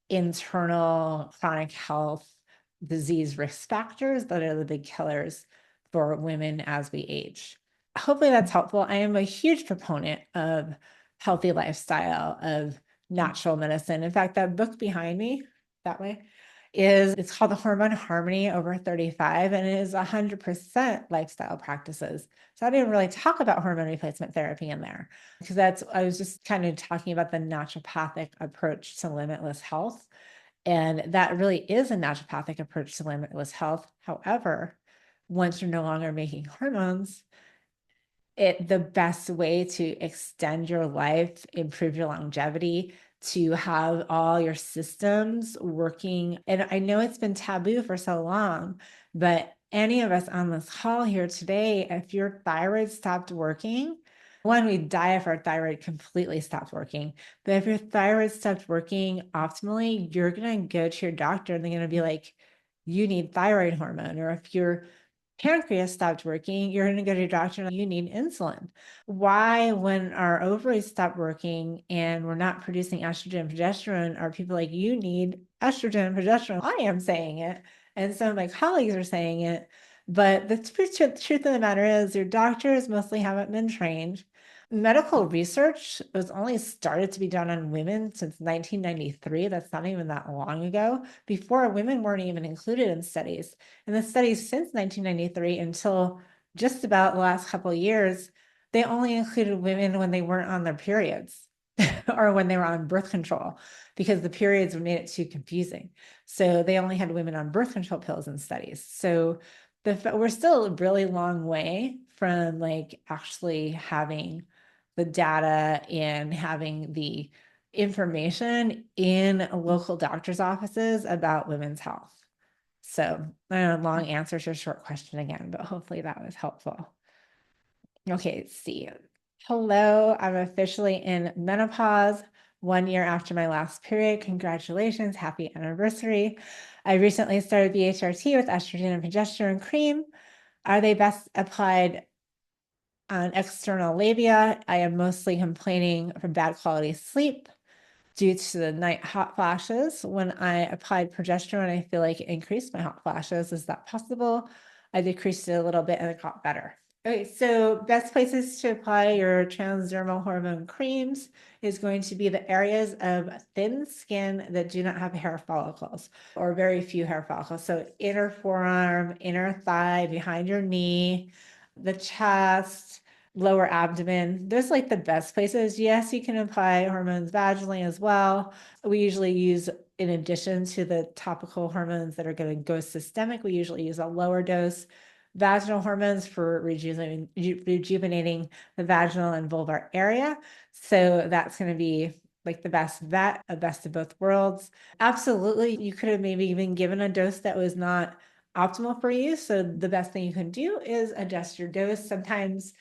internal chronic health disease risk factors that are the big killers for women as we age. Hopefully that's helpful. I am a huge proponent of healthy lifestyle, of natural medicine. In fact, that book behind me, that way, it's called The Hormone Harmony Over 35, and it is 100% lifestyle practices. So I didn't really talk about hormone replacement therapy in there because I was just kind of talking about the naturopathic approach to limitless health. And that really is a naturopathic approach to limitless health. However, once you're no longer making hormones, the best way to extend your life, improve your longevity, to have all your systems working. And I know it's been taboo for so long, but any of us on this call here today, if your thyroid stopped working, one, we'd die if our thyroid completely stopped working. But if your thyroid stopped working optimally, you're going to go to your doctor and they're going to be like, you need thyroid hormone. Or if your pancreas stopped working, you're going to go to your doctor and you need insulin. Why, when our ovaries stop working and we're not producing estrogen and progesterone, are people like, you need estrogen and progesterone? I am saying it. And some of my colleagues are saying it. But the truth of the matter is, your doctors mostly haven't been trained. Medical research was only started to be done on women since 1993. That's not even that long ago. Before, women weren't even included in studies. And the studies since 1993 until just about the last couple of years, they only included women when they weren't on their periods or when they were on birth control because the periods made it too confusing. So they only had women on birth control pills in studies. So we're still a really long way from like actually having the data and having the information in local doctor's offices about women's health. So, long answer to a short question again, but hopefully that was helpful. Okay, let's see. Hello, I'm officially in menopause 1 year after my last period. Congratulations, happy anniversary. I recently started BHRT with estrogen and progesterone cream. Are they best applied on external labia? I am mostly complaining from bad quality sleep due to the night hot flashes. When I applied progesterone, I feel like it increased my hot flashes. Is that possible? I decreased it a little bit and it got better. Okay, so best places to apply your transdermal hormone creams is going to be the areas of thin skin that do not have hair follicles or very few hair follicles. So inner forearm, inner thigh, behind your knee, the chest, lower abdomen. Those like the best places. Yes, you can apply hormones vaginally as well. We usually use, in addition to the topical hormones that are going to go systemic, we usually use a lower dose vaginal hormones for rejuvenating the vaginal and vulvar area. So that's going to be like the best bet, a best of both worlds. Absolutely, you could have maybe even given a dose that was not optimal for you. So the best thing you can do is adjust your dose. Sometimes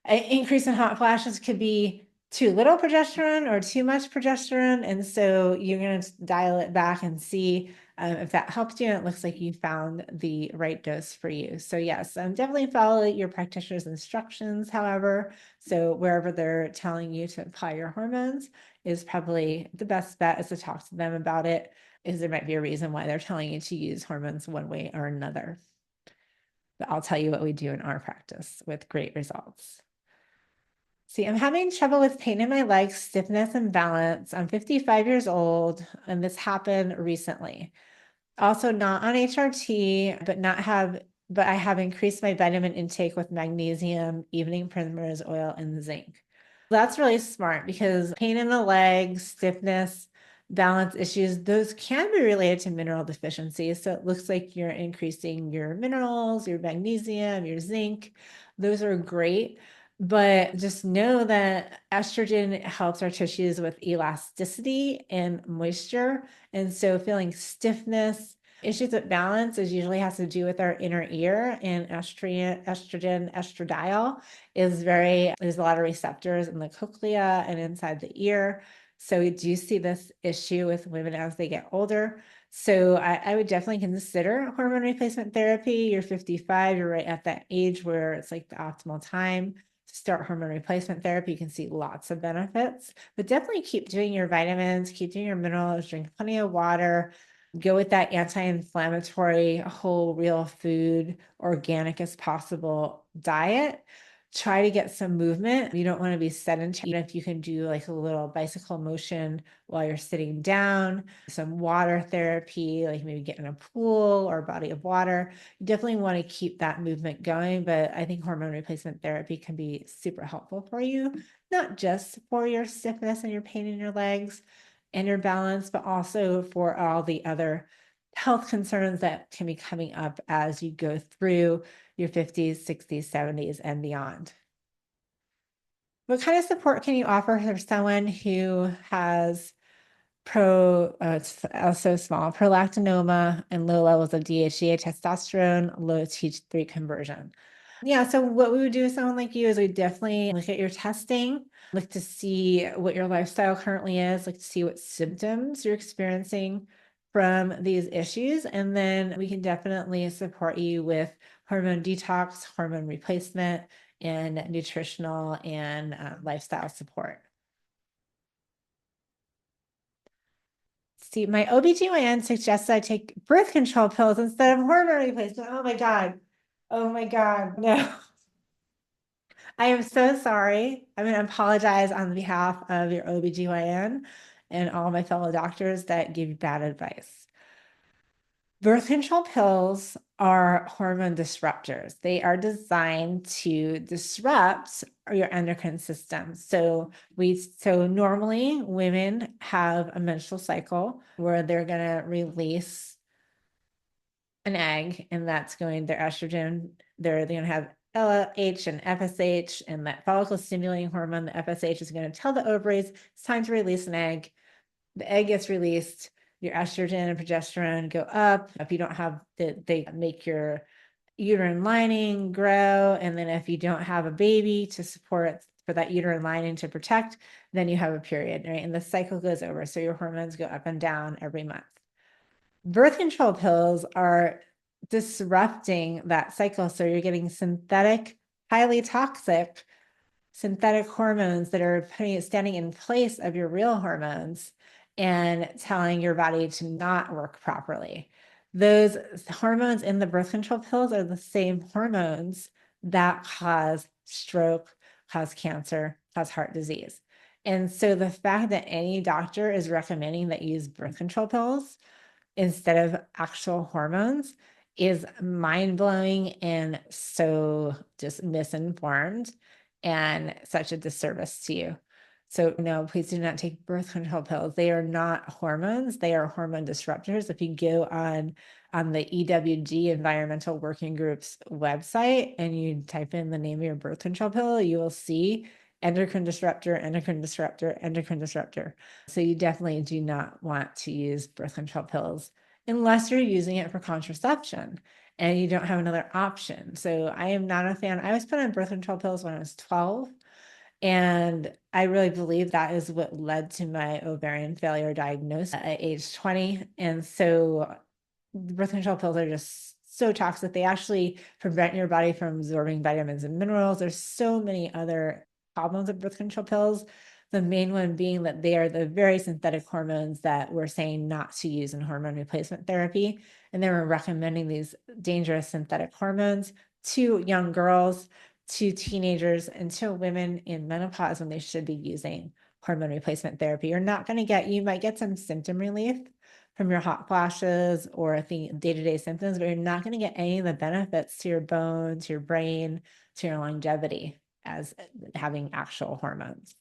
an increase in hot flashes could be too little progesterone or too much progesterone. And so you're going to dial it back and see if that helped you. And it looks like you found the right dose for you. So yes, definitely follow your practitioner's instructions, however. So wherever they're telling you to apply your hormones is probably the best bet is to talk to them about it, is there might be a reason why they're telling you to use hormones one way or another. But I'll tell you what we do in our practice with great results. See, I'm having trouble with pain in my legs, stiffness, and balance. I'm 55 years old, and this happened recently. Also not on HRT, but I have increased my vitamin intake with magnesium, evening primrose oil, and zinc. That's really smart because pain in the legs, stiffness, balance issues, those can be related to mineral deficiencies. So it looks like you're increasing your minerals, your magnesium, your zinc. Those are great. But just know that estrogen helps our tissues with elasticity and moisture. And so feeling stiffness, issues with balance is usually has to do with our inner ear, and estrogen, estradiol there's a lot of receptors in the cochlea and inside the ear. So we do see this issue with women as they get older. So I would definitely consider hormone replacement therapy. You're 55, you're right at that age where it's like the optimal time to start hormone replacement therapy. You can see lots of benefits, but definitely keep doing your vitamins, keep doing your minerals, drink plenty of water, go with that anti-inflammatory, whole real food, organic as possible diet. Try to get some movement. You don't want to be sedentary. Even if you can do like a little bicycle motion while you're sitting down, some water therapy, like maybe get in a pool or a body of water. You definitely want to keep that movement going, but I think hormone replacement therapy can be super helpful for you, not just for your stiffness and your pain in your legs and your balance, but also for all the other health concerns that can be coming up as you go through your 50s, 60s, 70s, and beyond. What kind of support can you offer for someone who has it's also small, prolactinoma and low levels of DHEA, testosterone, low T3 conversion? Yeah, so what we would do with someone like you is we definitely look at your testing, look to see what your lifestyle currently is, look to see what symptoms you're experiencing from these issues. And then we can definitely support you with hormone detox, hormone replacement, and nutritional and lifestyle support. See, my OBGYN suggests I take birth control pills instead of hormone replacement. Oh my God. Oh my God. No. I am so sorry. I'm going to apologize on behalf of your OBGYN and all my fellow doctors that give you bad advice. Birth control pills are hormone disruptors. They are designed to disrupt your endocrine system. So normally women have a menstrual cycle where they're going to release an egg, and that's going their estrogen. They're going to have LH and FSH, and that follicle stimulating hormone, the FSH, is going to tell the ovaries it's time to release an egg. The egg gets released, your estrogen and progesterone go up. If you don't have they make your uterine lining grow. And then if you don't have a baby to support for that uterine lining to protect, then you have a period, right? And the cycle goes over. So your hormones go up and down every month. Birth control pills are disrupting that cycle. So you're getting synthetic, highly toxic synthetic hormones that are standing in place of your real hormones and telling your body to not work properly. Those hormones in the birth control pills are the same hormones that cause stroke, cause cancer, cause heart disease. And so the fact that any doctor is recommending that you use birth control pills instead of actual hormones is mind-blowing and so just misinformed and such a disservice to you. So no, please do not take birth control pills. They are not hormones. They are hormone disruptors. If you go on the EWG Environmental Working Group's website and you type in the name of your birth control pill, you will see endocrine disruptor, endocrine disruptor, endocrine disruptor. So you definitely do not want to use birth control pills unless you're using it for contraception and you don't have another option. So I am not a fan. I was put on birth control pills when I was 12. And I really believe that is what led to my ovarian failure diagnosis at age 20. And so birth control pills are just so toxic. They actually prevent your body from absorbing vitamins and minerals. There's so many other problems with birth control pills. The main one being that they are the very synthetic hormones that we're saying not to use in hormone replacement therapy. And they were recommending these dangerous synthetic hormones to young girls, to teenagers, and to women in menopause when they should be using hormone replacement therapy. You might get some symptom relief from your hot flashes or the day-to-day symptoms, but you're not going to get any of the benefits to your bones, to your brain, to your longevity as having actual hormones.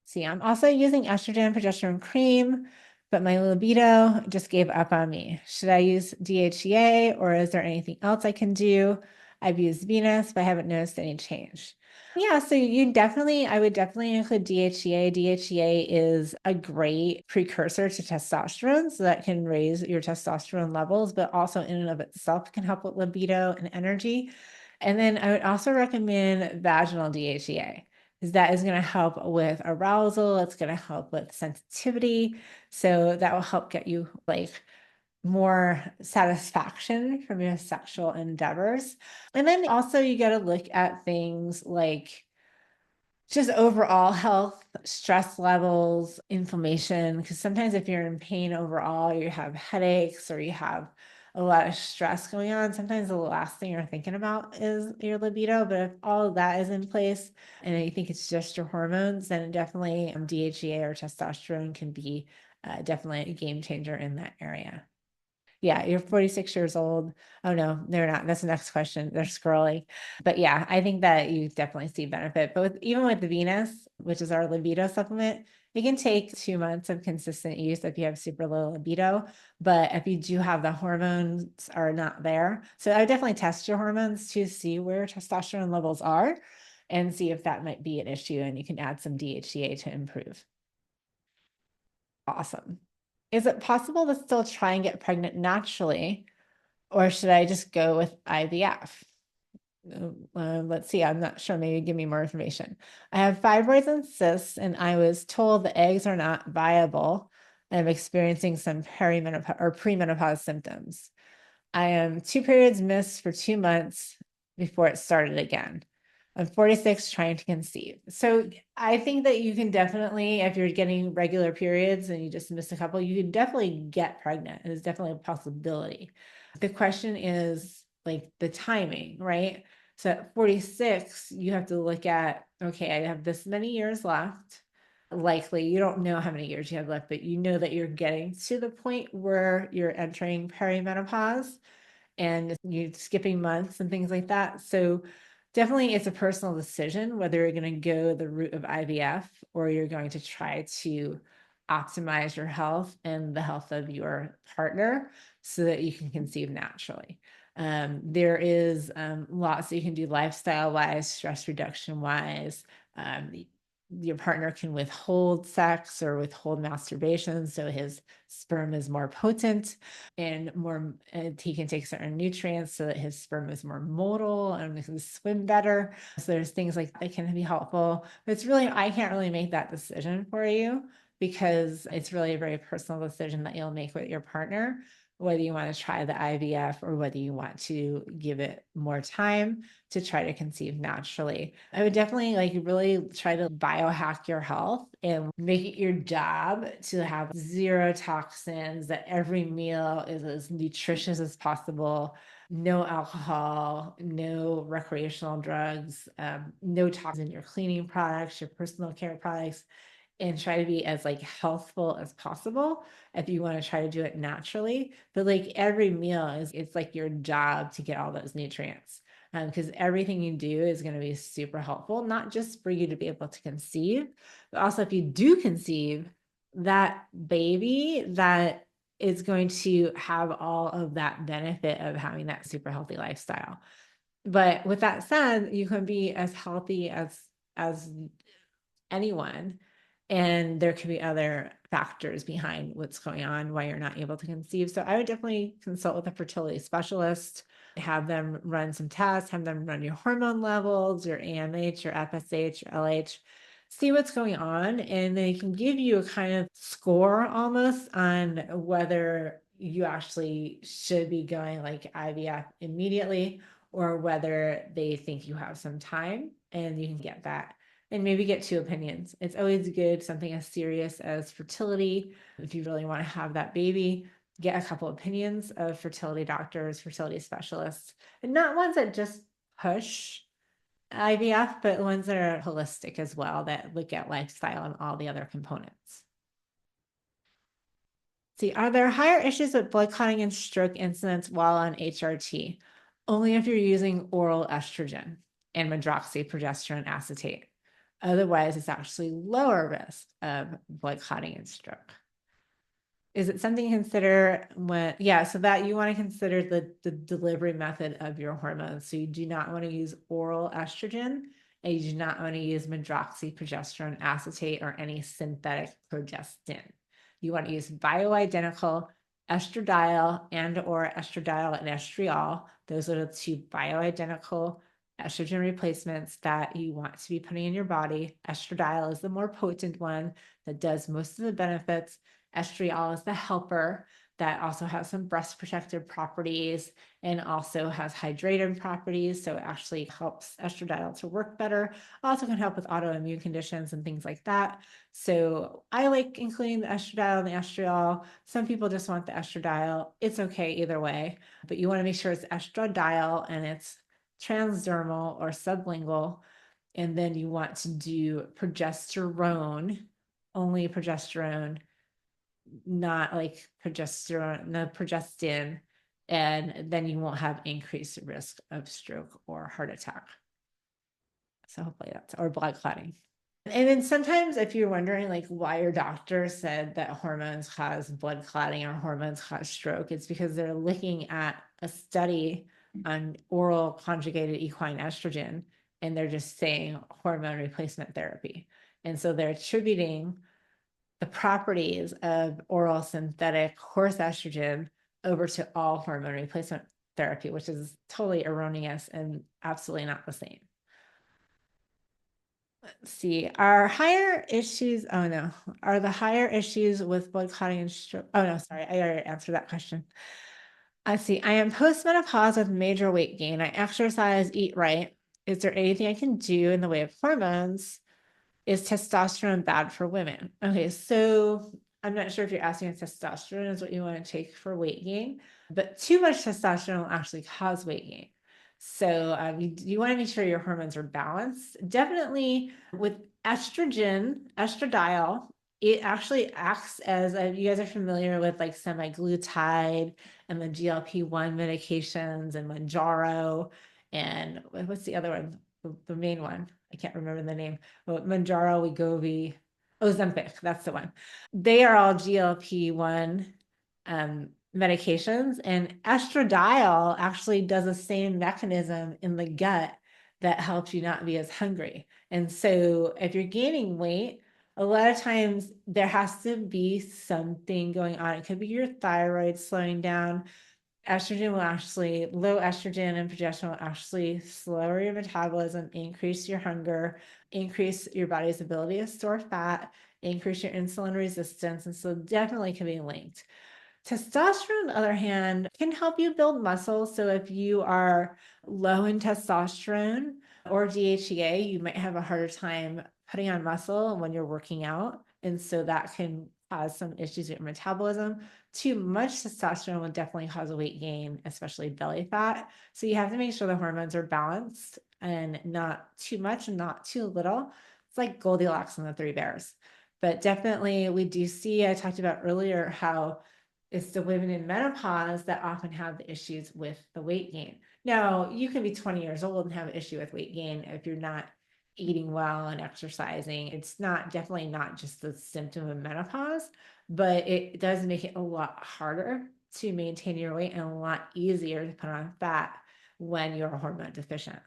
See, I'm also using estrogen progesterone cream, but my libido just gave up on me. Should I use DHEA or is there anything else I can do? I've used Venus, but I haven't noticed any change. Yeah, so I would definitely include DHEA. DHEA is a great precursor to testosterone, so that can raise your testosterone levels, but also in and of itself can help with libido and energy. And then I would also recommend vaginal DHEA, because that is going to help with arousal. It's going to help with sensitivity. So that will help get you like more satisfaction from your sexual endeavors. And then also you got to look at things like just overall health, stress levels, inflammation, because sometimes if you're in pain overall, you have headaches or you have a lot of stress going on, sometimes the last thing you're thinking about is your libido. But if all of that is in place and you think it's just your hormones, then definitely DHEA or testosterone can be definitely a game changer in that area. Yeah, you're 46 years old. Oh no, they're not. That's the next question. They're scrolling. But yeah, I think that you definitely see benefit. But even with the Venus, which is our libido supplement, it can take 2 months of consistent use if you have super low libido. But if you do have the hormones are not there. So I would definitely test your hormones to see where testosterone levels are and see if that might be an issue. And you can add some DHEA to improve. Awesome. Is it possible to still try and get pregnant naturally, or should I just go with IVF? Let's see. I'm not sure. Maybe give me more information. I have fibroids and cysts, and I was told the eggs are not viable. I'm experiencing some perimenopause or premenopause symptoms. I am 2 periods missed for 2 months before it started again. I'm 46 trying to conceive. So I think that you can definitely, if you're getting regular periods and you just missed a couple, you can definitely get pregnant. It is definitely a possibility. The question is like the timing, right? So at 46, you have to look at, okay, I have this many years left. Likely, you don't know how many years you have left, but you know that you're getting to the point where you're entering perimenopause and you're skipping months and things like that. So definitely it's a personal decision whether you're going to go the route of IVF or you're going to try to optimize your health and the health of your partner so that you can conceive naturally. There is lots that you can do lifestyle wise, stress reduction wise. Your partner can withhold sex or withhold masturbation so his sperm is more potent and more, he can take certain nutrients so that his sperm is more motile and can swim better. So there's things like that can be helpful. But it's really, I can't really make that decision for you because it's really a very personal decision that you'll make with your partner, whether you want to try the IVF or whether you want to give it more time to try to conceive naturally. I would definitely like really try to biohack your health and make it your job to have zero toxins, that every meal is as nutritious as possible, no alcohol, no recreational drugs, no toxins in your cleaning products, your personal care products, and try to be as like healthful as possible if you want to try to do it naturally. But like every meal is, it's like your job to get all those nutrients. Because everything you do is going to be super helpful, not just for you to be able to conceive, but also if you do conceive, that baby that is going to have all of that benefit of having that super healthy lifestyle. But with that said, you can be as healthy as anyone. And there could be other factors behind what's going on, why you're not able to conceive. So I would definitely consult with a fertility specialist, have them run some tests, have them run your hormone levels, your AMH, your FSH, your LH, see what's going on. And they can give you a kind of score almost on whether you actually should be going like IVF immediately or whether they think you have some time and you can get that and maybe get two opinions. It's always good, something as serious as fertility. If you really want to have that baby, get a couple opinions of fertility doctors, fertility specialists, and not ones that just push IVF, but ones that are holistic as well, that look at lifestyle and all the other components. See, are there higher issues with blood clotting and stroke incidence while on HRT? Only if you're using oral estrogen and medroxyprogesterone acetate. Otherwise, it's actually lower risk of blood clotting and stroke. Is it something you consider when, yeah, so that you want to consider the delivery method of your hormones. So you do not want to use oral estrogen and you do not want to use medroxyprogesterone acetate or any synthetic progestin. You want to use bioidentical estradiol and or estradiol and estriol. Those are the two bioidentical estrogen replacements that you want to be putting in your body. Estradiol is the more potent one that does most of the benefits. Estriol is the helper that also has some breast protective properties and also has hydrating properties. So it actually helps estradiol to work better. Also can help with autoimmune conditions and things like that. So I like including the estradiol and the estriol. Some people just want the estradiol. It's okay either way, but you want to make sure it's estradiol and it's transdermal or sublingual. And then you want to do progesterone, only progesterone, not like progesterone, no progestin, and then you won't have increased risk of stroke or heart attack. So hopefully that's, or blood clotting. And then sometimes if you're wondering like why your doctor said that hormones cause blood clotting or hormones cause stroke, it's because they're looking at a study on oral conjugated equine estrogen and they're just saying hormone replacement therapy. And so they're attributing the properties of oral synthetic horse estrogen over to all hormone replacement therapy, which is totally erroneous and absolutely not the same. Let's see, are higher issues, oh no, are the higher issues with blood clotting and stroke? Oh no, sorry, I already answered that question. Let's see, I am postmenopausal with major weight gain. I exercise, eat right. Is there anything I can do in the way of hormones? Is testosterone bad for women? Okay, so I'm not sure if you're asking if testosterone is what you want to take for weight gain, but too much testosterone will actually cause weight gain. So you want to make sure your hormones are balanced. Definitely with estrogen, estradiol, it actually acts as you guys are familiar with like semaglutide and the GLP-1 medications and Manjaro and what's the other one? The main one. I can't remember the name. But Manjaro, Wegovy, Ozempic, that's the one. They are all GLP-1 medications, and estradiol actually does the same mechanism in the gut that helps you not be as hungry. And so if you're gaining weight, a lot of times there has to be something going on. It could be your thyroid slowing down. Estrogen will actually, low estrogen and progesterone will actually slow your metabolism, increase your hunger, increase your body's ability to store fat, increase your insulin resistance. And so definitely can be linked. Testosterone, on the other hand, can help you build muscle. So if you are low in testosterone or DHEA, you might have a harder time putting on muscle when you're working out. And so that can cause some issues with your metabolism. Too much testosterone will definitely cause a weight gain, especially belly fat. So you have to make sure the hormones are balanced and not too much and not too little. It's like Goldilocks and the Three Bears. But definitely, we do see, I talked about earlier how it's the women in menopause that often have the issues with the weight gain. Now, you can be 20 years old and have an issue with weight gain if you're not eating well and exercising. It's not definitely not just the symptom of menopause, but it does make it a lot harder to maintain your weight and a lot easier to put on fat when you're hormone deficient.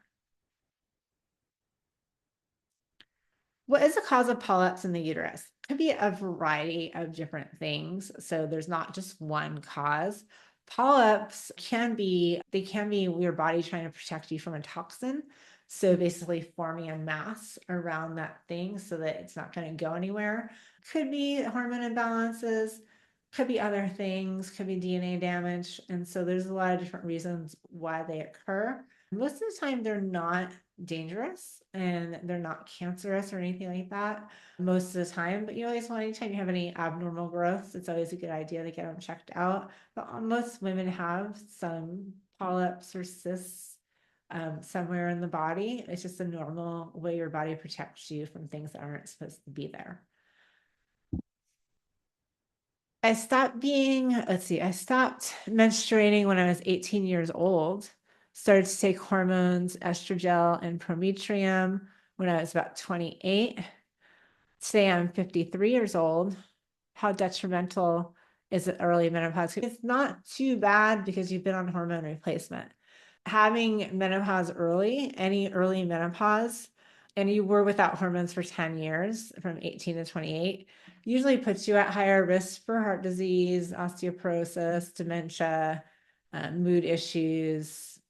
What is the cause of polyps in the uterus? It could be a variety of different things. So there's not just one cause. Polyps they can be your body trying to protect you from a toxin. So basically forming a mass around that thing so that it's not going to go anywhere. Could be hormone imbalances, could be other things, could be DNA damage. And so there's a lot of different reasons why they occur. Most of the time, they're not dangerous and they're not cancerous or anything like that most of the time. But you always want, anytime you have any abnormal growths, it's always a good idea to get them checked out. But most women have some polyps or cysts somewhere in the body. It's just a normal way your body protects you from things that aren't supposed to be there. I stopped menstruating when I was 18 years old, started to take hormones, estrogel and prometrium when I was about 28. Today I'm 53 years old. How detrimental is it early menopause? It's not too bad because you've been on hormone replacement. Having menopause early, any early menopause, and you were without hormones for 10 years from 18 to 28, usually puts you at higher risk for heart disease, osteoporosis, dementia, mood issues,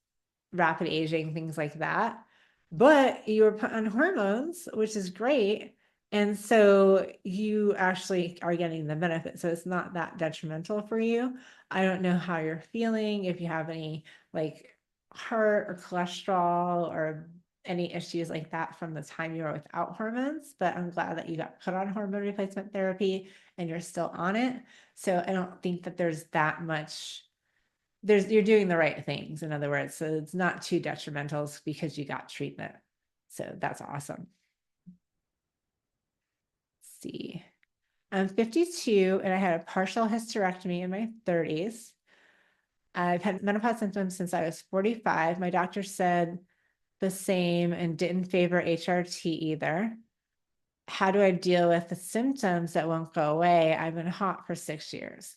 rapid aging, things like that. But you were put on hormones, which is great. And so you actually are getting the benefit. So it's not that detrimental for you. I don't know how you're feeling, if you have any like heart or cholesterol or any issues like that from the time you were without hormones, but I'm glad that you got put on hormone replacement therapy and you're still on it. So I don't think that there's that much, you're doing the right things, in other words. So it's not too detrimental because you got treatment. So that's awesome. Let's see. I'm 52 and I had a partial hysterectomy in my 30s. I've had menopause symptoms since I was 45. My doctor said the same and didn't favor HRT either. How do I deal with the symptoms that won't go away? I've been hot for 6 years.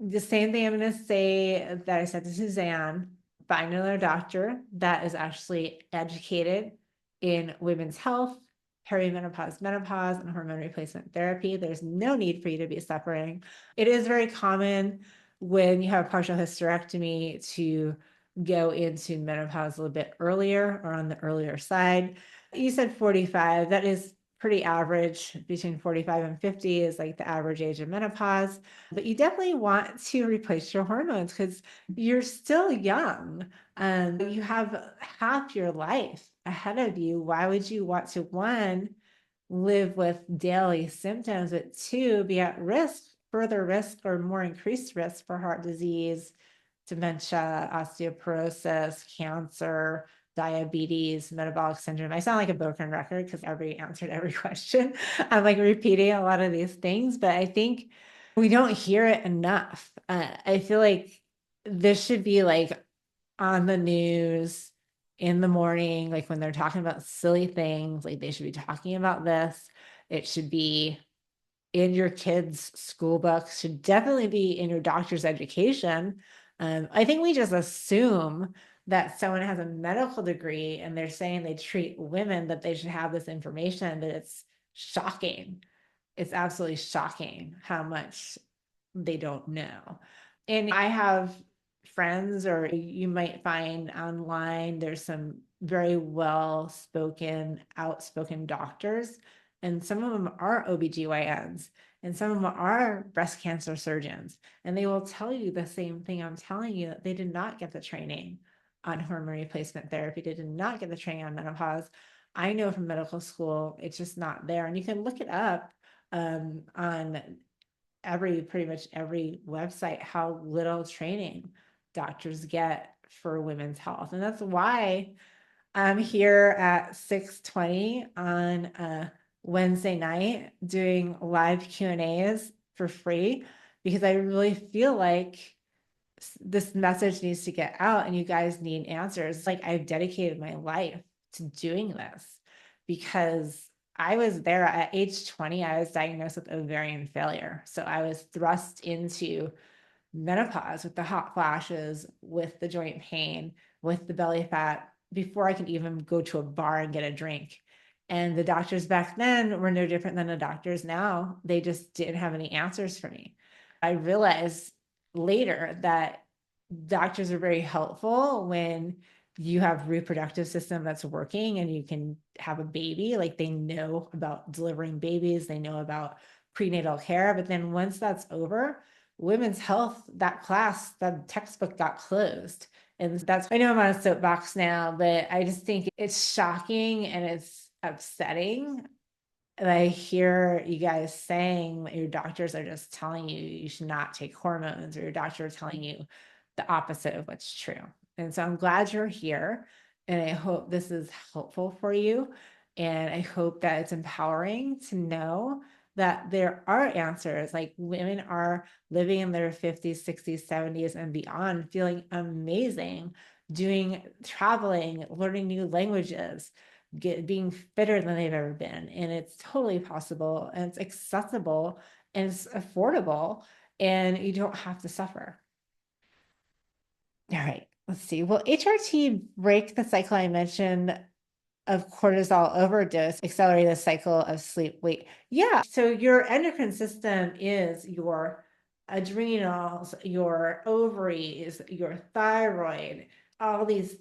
The same thing I'm going to say that I said to Suzanne, find another doctor that is actually educated in women's health, perimenopause, menopause, and hormone replacement therapy. There's no need for you to be suffering. It is very common when you have a partial hysterectomy to go into menopause a little bit earlier or on the earlier side. You said 45. That is pretty average. Between 45 and 50 is like the average age of menopause. But you definitely want to replace your hormones because you're still young and you have half your life ahead of you. Why would you want to, one, live with daily symptoms, but two, be at risk, further risk or more increased risk for heart disease, dementia, osteoporosis, cancer, diabetes, metabolic syndrome. I sound like a broken record because every answered every question. I'm like repeating a lot of these things, but I think we don't hear it enough. I feel like this should be like on the news in the morning, like when they're talking about silly things, like they should be talking about this. It should be in your kids' school books, should definitely be in your doctor's education. I think we just assume that someone has a medical degree and they're saying they treat women, that they should have this information, but it's shocking. It's absolutely shocking how much they don't know. And I have friends, or you might find online, there's some very well spoken, outspoken doctors, and some of them are OBGYNs, and some of them are breast cancer surgeons. And they will tell you the same thing I'm telling you, that they did not get the training on hormone replacement therapy, they did not get the training on menopause. I know from medical school, it's just not there. And you can look it up on pretty much every website, how little training doctors get for women's health. And that's why I'm here at 6:20 on a Wednesday night doing live Q&As for free, because I really feel like this message needs to get out and you guys need answers. Like, I've dedicated my life to doing this because I was there at age 20. I was diagnosed with ovarian failure. So I was thrust into menopause with the hot flashes, with the joint pain, with the belly fat, before I could even go to a bar and get a drink. And the doctors back then were no different than the doctors now. They just didn't have any answers for me. I realized later that doctors are very helpful when you have reproductive system that's working and you can have a baby. Like, they know about delivering babies, they know about prenatal care. But then once that's over, women's health, that class, the textbook got closed. And that's, I know I'm on a soapbox now, but I just think it's shocking and it's upsetting. And I hear you guys saying that your doctors are just telling you you should not take hormones, or your doctor is telling you the opposite of what's true. And so I'm glad you're here, and I hope this is helpful for you. And I hope that it's empowering to know that there are answers. Like, women are living in their 50s, 60s, 70s, and beyond, feeling amazing, doing traveling, learning new languages, being fitter than they've ever been. And it's totally possible, and it's accessible, and it's affordable, and you don't have to suffer. All right, let's see. Will HRT break the cycle I mentioned of cortisol overdose, accelerate the cycle of sleep? Wait, yeah. So your endocrine system is your adrenals, your ovaries, your thyroid, all these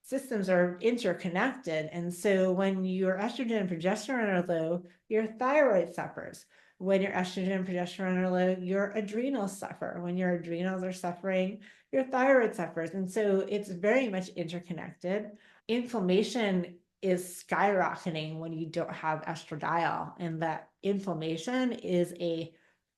systems are interconnected. And so when your estrogen and progesterone are low, your thyroid suffers. When your estrogen and progesterone are low, your adrenals suffer. When your adrenals are suffering, your thyroid suffers. And so it's very much interconnected. Inflammation is skyrocketing when you don't have estradiol, and that inflammation is a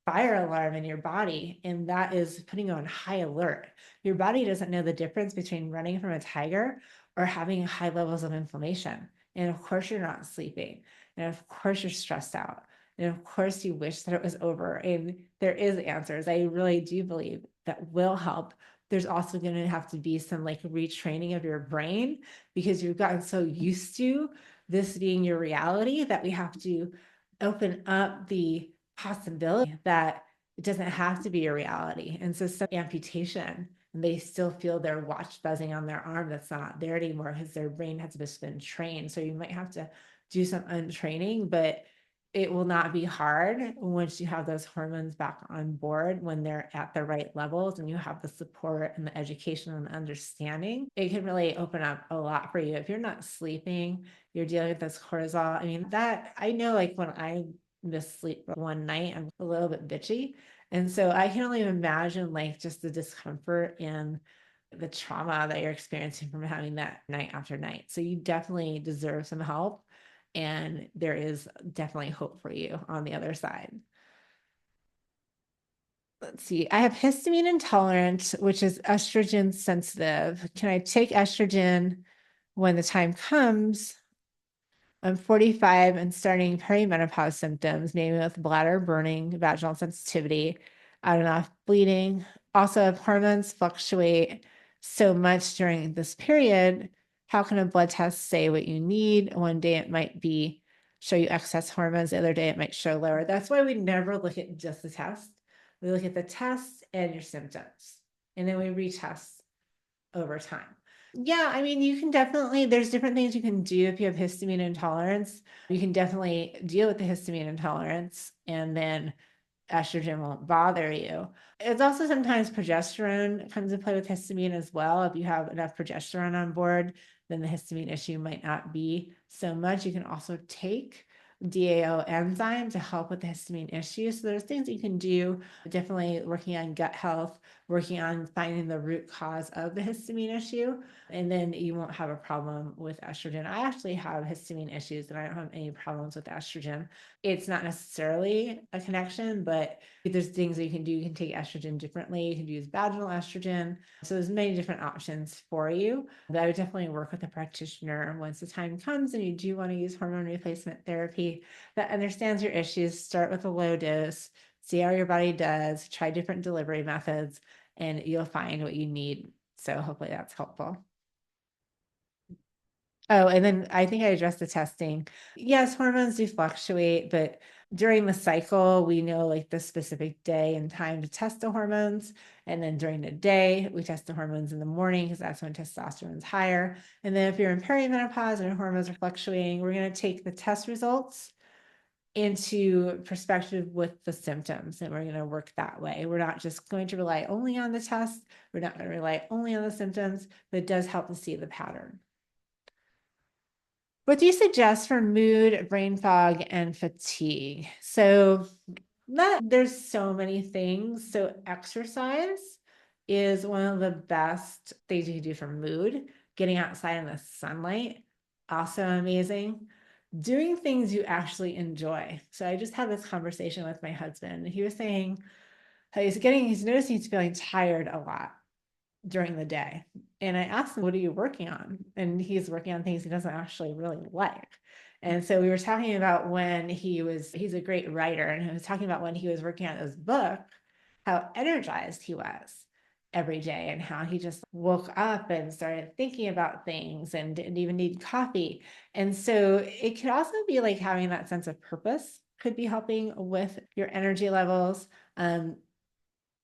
fire alarm in your body, and that is putting you on high alert. Your body doesn't know the difference between running from a tiger or having high levels of inflammation. And of course, you're not sleeping. And of course, you're stressed out. And of course, you wish that it was over. And there is answers. I really do believe that will help. There's also going to have to be some like retraining of your brain, because you've gotten so used to this being your reality that we have to open up the possibility that it doesn't have to be a reality. And so some amputation, and they still feel their watch buzzing on their arm that's not there anymore because their brain has just been trained. So you might have to do some untraining, but it will not be hard once you have those hormones back on board, when they're at the right levels and you have the support and the education and the understanding. It can really open up a lot for you. If you're not sleeping, you're dealing with this cortisol. I mean, that I know, like when I miss sleep one night, I'm a little bit bitchy. And so I can only imagine like just the discomfort and the trauma that you're experiencing from having that night after night. So you definitely deserve some help. And there is definitely hope for you on the other side. Let's see, I have histamine intolerant, which is estrogen sensitive. Can I take estrogen when the time comes? I'm 45 and starting perimenopause symptoms, maybe with bladder burning, vaginal sensitivity, on and off bleeding. Also, if hormones fluctuate so much during this period, how can a blood test say what you need? One day it might be show you excess hormones, the other day it might show lower. That's why we never look at just the test. We look at the test and your symptoms, and then we retest over time. Yeah, I mean, you can definitely, there's different things you can do if you have histamine intolerance. You can definitely deal with the histamine intolerance, and then estrogen won't bother you. It's also sometimes progesterone comes into play with histamine as well. If you have enough progesterone on board, then the histamine issue might not be so much. You can also take DAO enzyme to help with the histamine issue. So there's things you can do, definitely working on gut health, working on finding the root cause of the histamine issue, and then you won't have a problem with estrogen. I actually have histamine issues and I don't have any problems with estrogen. It's not necessarily a connection, but there's things that you can do. You can take estrogen differently. You can use vaginal estrogen. So there's many different options for you. But I would definitely work with a practitioner once the time comes and you do want to use hormone replacement therapy that understands your issues. Start with a low dose, see how your body does, try different delivery methods, and you'll find what you need. So hopefully that's helpful. Oh, and then I think I addressed the testing. Yes, hormones do fluctuate, but during the cycle, we know like the specific day and time to test the hormones. And then during the day, we test the hormones in the morning because that's when testosterone is higher. And then if you're in perimenopause and hormones are fluctuating, we're going to take the test results into perspective with the symptoms, and we're going to work that way. We're not just going to rely only on the test. We're not going to rely only on the symptoms, but it does help to see the pattern. What do you suggest for mood, brain fog, and fatigue? So there's so many things. So exercise is one of the best things you can do for mood. Getting outside in the sunlight, also amazing. Doing things you actually enjoy. So I just had this conversation with my husband. He was saying how he's noticing he's feeling tired a lot during the day. And I asked him, what are you working on? And he's working on things he doesn't actually really like. And so we were talking about when he's a great writer, and he was talking about when he was working on his book, how energized he was every day and how he just woke up and started thinking about things and didn't even need coffee. And so it could also be like having that sense of purpose could be helping with your energy levels.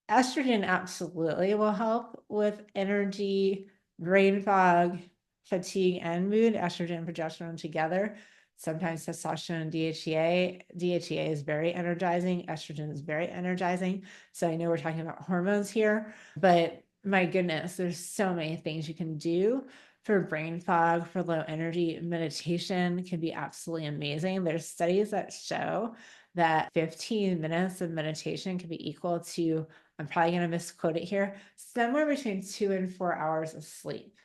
Estrogen absolutely will help with energy, brain fog, fatigue, and mood. Estrogen and progesterone together. Sometimes testosterone and DHEA. DHEA is very energizing. Estrogen is very energizing. So I know we're talking about hormones here, but my goodness, there's so many things you can do for brain fog, for low energy. Meditation can be absolutely amazing. There's studies that show that 15 minutes of meditation can be equal to, I'm probably going to misquote it here, somewhere between 2 and 4 hours of sleep.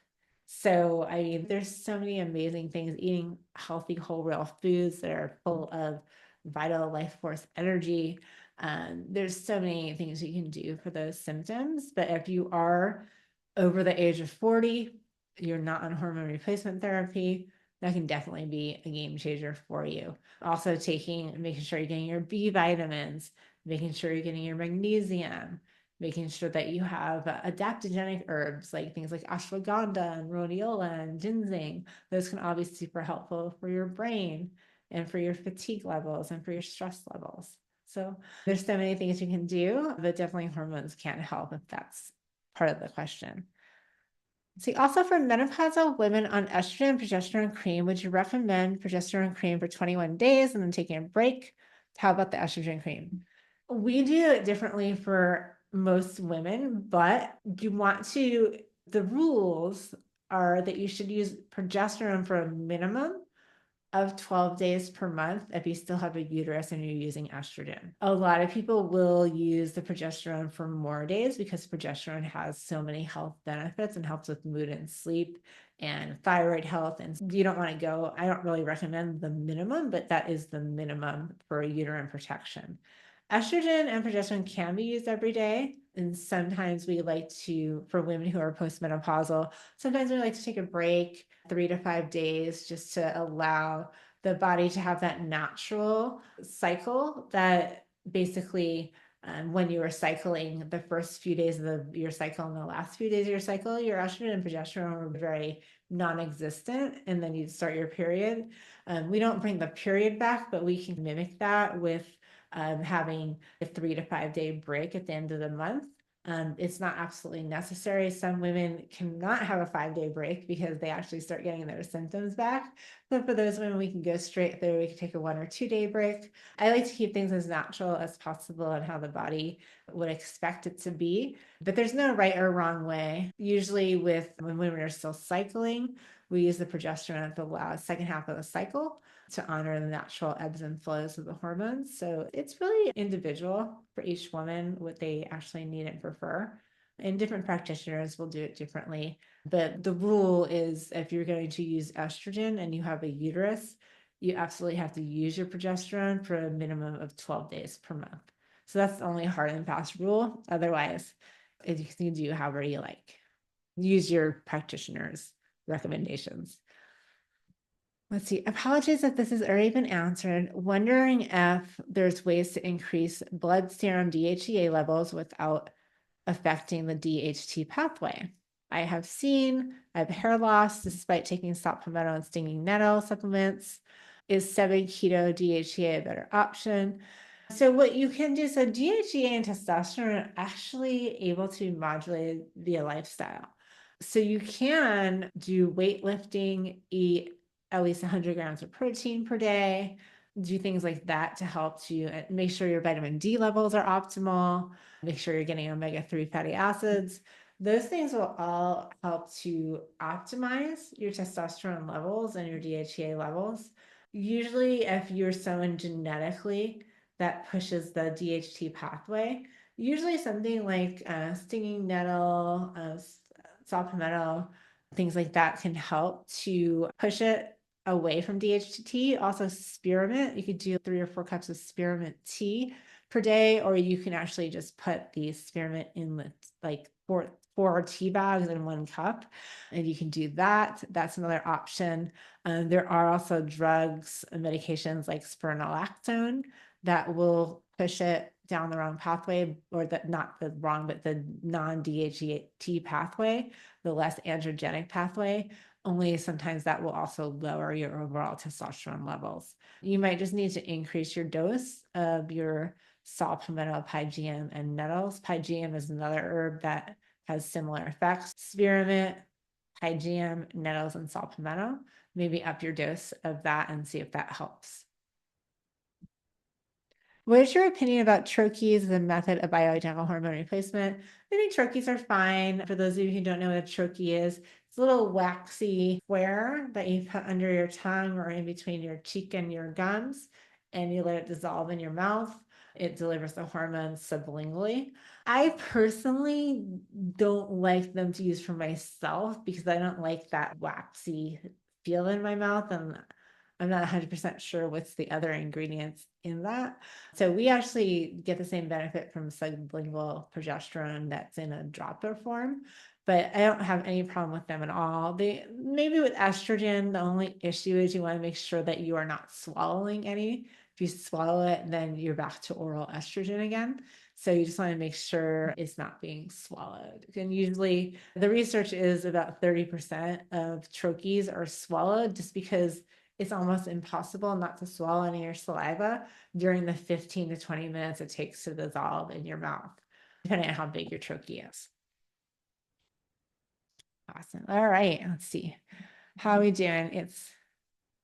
So, I mean, there's so many amazing things, eating healthy, whole, real foods that are full of vital life force energy. There's so many things you can do for those symptoms. But if you are over the age of 40, you're not on hormone replacement therapy, that can definitely be a game changer for you. Also making sure you're getting your B vitamins, making sure you're getting your magnesium, making sure that you have adaptogenic herbs like things like ashwagandha and rhodiola and ginseng. Those can all be super helpful for your brain and for your fatigue levels and for your stress levels. So there's so many things you can do, but definitely hormones can help if that's part of the question. See, also for menopausal women on estrogen and progesterone cream, would you recommend progesterone cream for 21 days and then taking a break? How about the estrogen cream? We do it differently for most women, but the rules are that you should use progesterone for a minimum of 12 days per month if you still have a uterus and you're using estrogen. A lot of people will use the progesterone for more days because progesterone has so many health benefits and helps with mood and sleep and thyroid health. And you don't want to I don't really recommend the minimum, but that is the minimum for uterine protection. Estrogen and progesterone can be used every day. And sometimes we like to, for women who are postmenopausal, sometimes we like to take a break 3 to 5 days just to allow the body to have that natural cycle that basically when you are cycling the first few days of your cycle and the last few days of your cycle, your estrogen and progesterone are very non-existent, and then you start your period. We don't bring the period back, but we can mimic that with having a 3 to 5 day break at the end of the month. It's not absolutely necessary. Some women cannot have a 5 day break because they actually start getting their symptoms back. But for those women, we can go straight through. We can take a 1 or 2 day break. I like to keep things as natural as possible and how the body would expect it to be. But there's no right or wrong way. Usually, when women are still cycling, we use the progesterone at the second half of the cycle to honor the natural ebbs and flows of the hormones. So it's really individual for each woman what they actually need and prefer. And different practitioners will do it differently. But the rule is if you're going to use estrogen and you have a uterus, you absolutely have to use your progesterone for a minimum of 12 days per month. So that's the only hard and fast rule. Otherwise, you can do however you like. Use your practitioner's recommendations. Let's see. Apologies if this has already been answered. Wondering if there's ways to increase blood serum DHEA levels without affecting the DHT pathway. I have hair loss despite taking salt palmetto and stinging nettle supplements. Is 7-keto DHEA a better option? So what you can do, so DHEA and testosterone are actually able to be modulated via lifestyle. So you can do weightlifting, eat at least 100 grams of protein per day, do things like that to help you make sure your vitamin D levels are optimal, make sure you're getting omega-3 fatty acids. Those things will all help to optimize your testosterone levels and your DHEA levels. Usually, if you're someone genetically that pushes the DHT pathway, usually something like stinging nettle, saw palmetto, things like that can help to push it away from DHT. Also, spearmint, you could do 3 or 4 cups of spearmint tea per day, or you can actually just put the spearmint in the like four tea bags in 1 cup, and you can do that. That's another option. There are also drugs and medications like spironolactone that will push it down the wrong pathway, or not the wrong, but the non-DHT pathway, the less androgenic pathway. Only sometimes that will also lower your overall testosterone levels. You might just need to increase your dose of your saw palmetto, pygeum, and nettles. Pygeum is another herb that has similar effects. Spearmint, pygeum, nettles, and saw palmetto. Maybe up your dose of that and see if that helps. What is your opinion about troches as a method of bioidentical hormone replacement? I think troches are fine. For those of you who don't know what a troche is, it's a little waxy square that you put under your tongue or in between your cheek and your gums, and you let it dissolve in your mouth. It delivers the hormones sublingually. I personally don't like them to use for myself because I don't like that waxy feel in my mouth, and I'm not 100% sure what's the other ingredients in that. So we actually get the same benefit from sublingual progesterone that's in a dropper form, but I don't have any problem with them at all. Maybe with estrogen, the only issue is you want to make sure that you are not swallowing any. If you swallow it, then you're back to oral estrogen again. So you just want to make sure it's not being swallowed. And usually the research is about 30% of troches are swallowed just because it's almost impossible not to swallow any of your saliva during the 15 to 20 minutes it takes to dissolve in your mouth, depending on how big your troche is. Awesome. All right, let's see. How are we doing?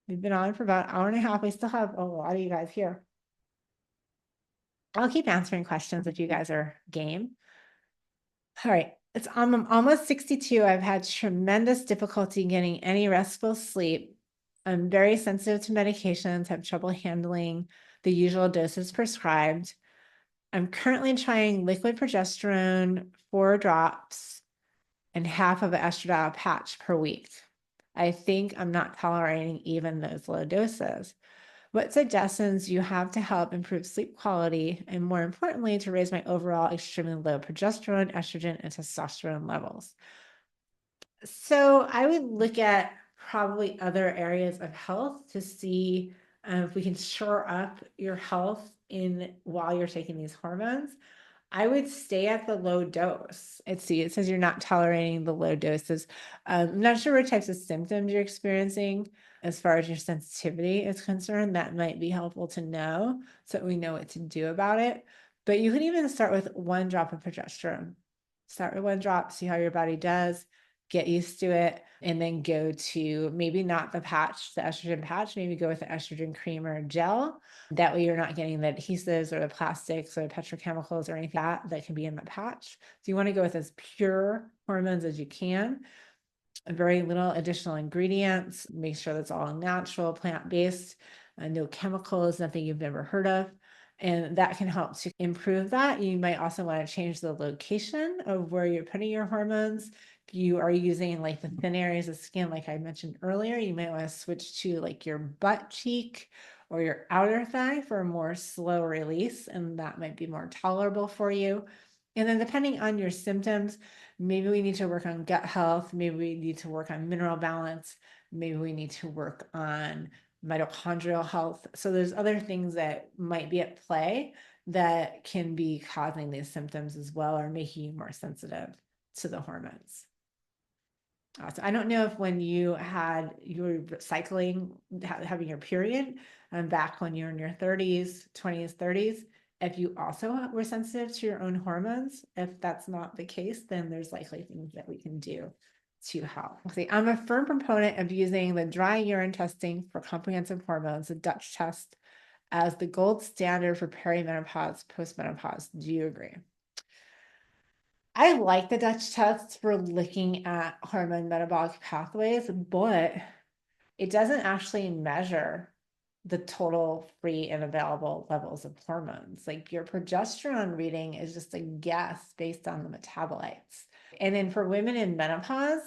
We've been on for about an hour and a half. We still have a lot of you guys here. I'll keep answering questions if you guys are game. All right. I'm almost 62. I've had tremendous difficulty getting any restful sleep. I'm very sensitive to medications, have trouble handling the usual doses prescribed. I'm currently trying liquid progesterone, 4 drops, and half of an estradiol patch per week. I think I'm not tolerating even those low doses. What suggestions do you have to help improve sleep quality and, more importantly, to raise my overall extremely low progesterone, estrogen, and testosterone levels? So I would look at probably other areas of health to see if we can shore up your health in while you're taking these hormones. I would stay at the low dose. It says you're not tolerating the low doses. I'm not sure what types of symptoms you're experiencing as far as your sensitivity is concerned. That might be helpful to know so that we know what to do about it. But you can even start with 1 drop of progesterone. Start with 1 drop, see how your body does, get used to it, and then go to maybe not the patch, the estrogen patch, maybe go with the estrogen cream or gel. That way you're not getting the adhesives or the plastics or the petrochemicals or anything that can be in the patch. So you want to go with as pure hormones as you can, very little additional ingredients, make sure that's all natural, plant-based, no chemicals, nothing you've never heard of. And that can help to improve that. You might also want to change the location of where you're putting your hormones. If you are using like the thin areas of skin, like I mentioned earlier, you might want to switch to like your butt cheek or your outer thigh for a more slow release, and that might be more tolerable for you. And then depending on your symptoms, maybe we need to work on gut health, maybe we need to work on mineral balance, maybe we need to work on mitochondrial health. So there's other things that might be at play that can be causing these symptoms as well, or making you more sensitive to the hormones. So I don't know if when you were cycling, having your period, back when you're in your 30s, 20s, 30s, if you also were sensitive to your own hormones. If that's not the case, then there's likely things that we can do to help. See, I'm a firm proponent of using the dry urine testing for comprehensive hormones, the Dutch test, as the gold standard for perimenopause, postmenopause. Do you agree? I like the Dutch test for looking at hormone metabolic pathways, but it doesn't actually measure the total free and available levels of hormones. Like your progesterone reading is just a guess based on the metabolites. And then for women in menopause,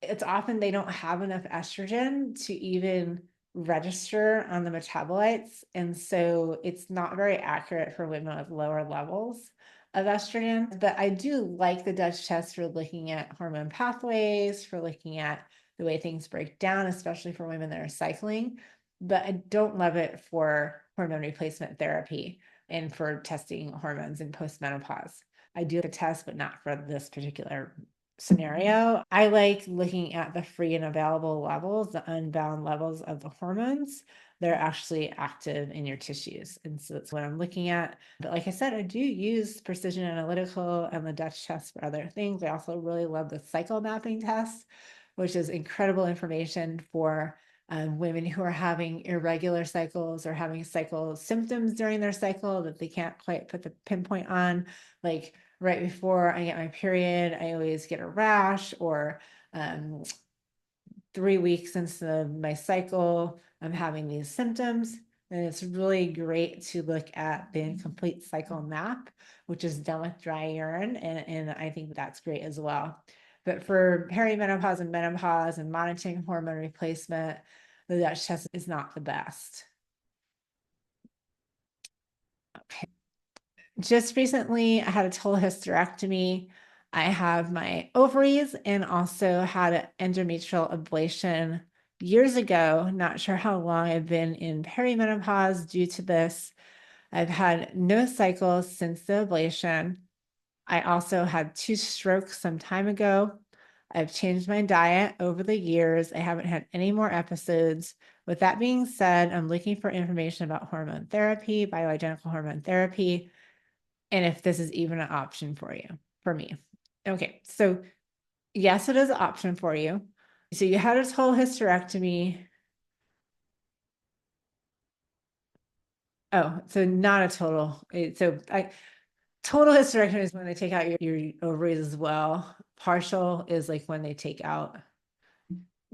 it's often they don't have enough estrogen to even register on the metabolites. And so it's not very accurate for women with lower levels of estrogen. But I do like the Dutch test for looking at hormone pathways, for looking at the way things break down, especially for women that are cycling. But I don't love it for hormone replacement therapy and for testing hormones in postmenopause. I do the test, but not for this particular scenario. I like looking at the free and available levels, the unbound levels of the hormones. They're actually active in your tissues. And so that's what I'm looking at. But like I said, I do use Precision Analytical and the Dutch test for other things. I also really love the cycle mapping test, which is incredible information for women who are having irregular cycles or having cycle symptoms during their cycle that they can't quite put the pinpoint on. Like right before I get my period, I always get a rash, or 3 weeks into my cycle, I'm having these symptoms. And it's really great to look at the incomplete cycle map, which is done with dry urine. And I think that's great as well. But for perimenopause and menopause and monitoring hormone replacement, the Dutch test is not the best. Okay. Just recently, I had a total hysterectomy. I have my ovaries and also had an endometrial ablation years ago. Not sure how long I've been in perimenopause due to this. I've had no cycles since the ablation. I also had 2 strokes some time ago. I've changed my diet over the years. I haven't had any more episodes. With that being said, I'm looking for information about hormone therapy, bioidentical hormone therapy, and if this is even an option for me. Okay, so yes, it is an option for you. So you had a total hysterectomy. Oh, so not a total. Total hysterectomy is when they take out your ovaries as well. Partial is like when they take out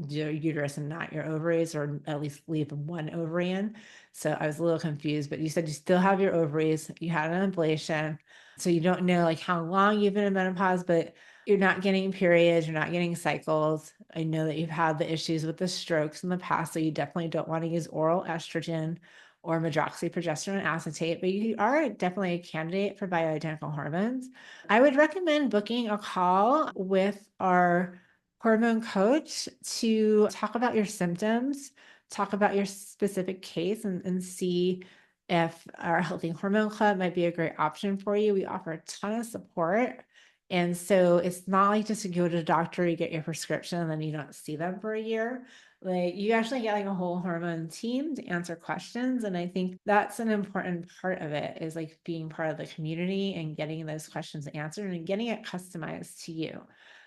your uterus and not your ovaries, or at least leave one ovary in. So I was a little confused, but you said you still have your ovaries, you had an ablation. So you don't know like how long you've been in menopause, but You're not getting periods, you're not getting cycles. I know that you've had the issues with the strokes in the past, so you definitely don't want to use oral estrogen or medroxyprogesterone acetate, but you are definitely a candidate for bioidentical hormones. I would recommend booking a call with our hormone coach to talk about your symptoms, talk about your specific case, and see if our Healthy Hormone Club might be a great option for you. We offer a ton of support. And so it's not like just to go to the doctor, you get your prescription, and then you don't see them for a year. Like you actually get like a whole hormone team to answer questions. And I think that's an important part of it, is like being part of the community and getting those questions answered and getting it customized to you.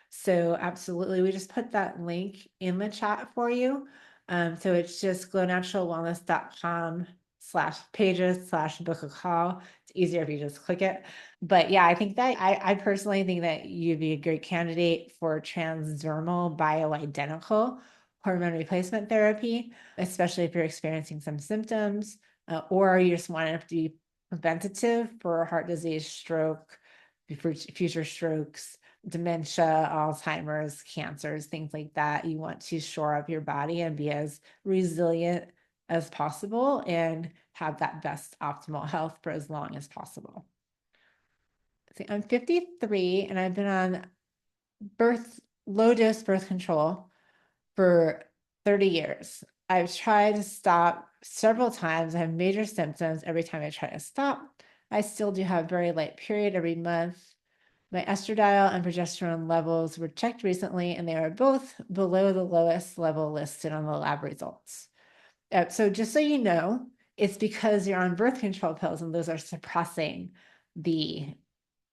So absolutely, we just put that link in the chat for you. So it's just glownaturalwellness.com/pages/book a call. It's easier if you just click it. But yeah, I think that I personally think that you'd be a great candidate for transdermal bioidentical hormone replacement therapy, especially if you're experiencing some symptoms, or you just want it to be preventative for heart disease, stroke, future strokes, dementia, Alzheimer's, cancers, things like that. You want to shore up your body and be as resilient as possible and have that best optimal health for as long as possible. See, I'm 53 and I've been on low dose birth control for 30 years. I've tried to stop several times. I have major symptoms every time I try to stop. I still do have very light period every month. My estradiol and progesterone levels were checked recently, and they are both below the lowest level listed on the lab results. So just so you know, it's because you're on birth control pills, and those are suppressing the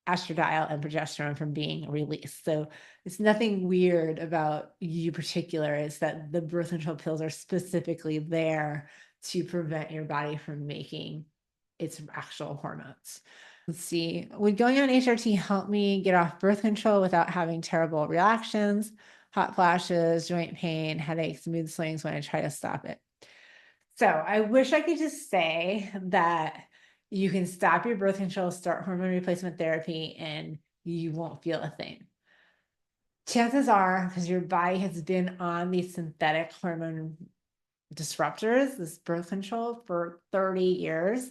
estradiol and progesterone from being released. So it's nothing weird about you particular. It's that the birth control pills are specifically there to prevent your body from making its actual hormones. Let's see. Would going on HRT help me get off birth control without having terrible reactions, hot flashes, joint pain, headaches, mood swings when I try to stop it? So I wish I could just say that you can stop your birth control, start hormone replacement therapy, and you won't feel a thing. Chances are, because your body has been on these synthetic hormone disruptors, this birth control for 30 years,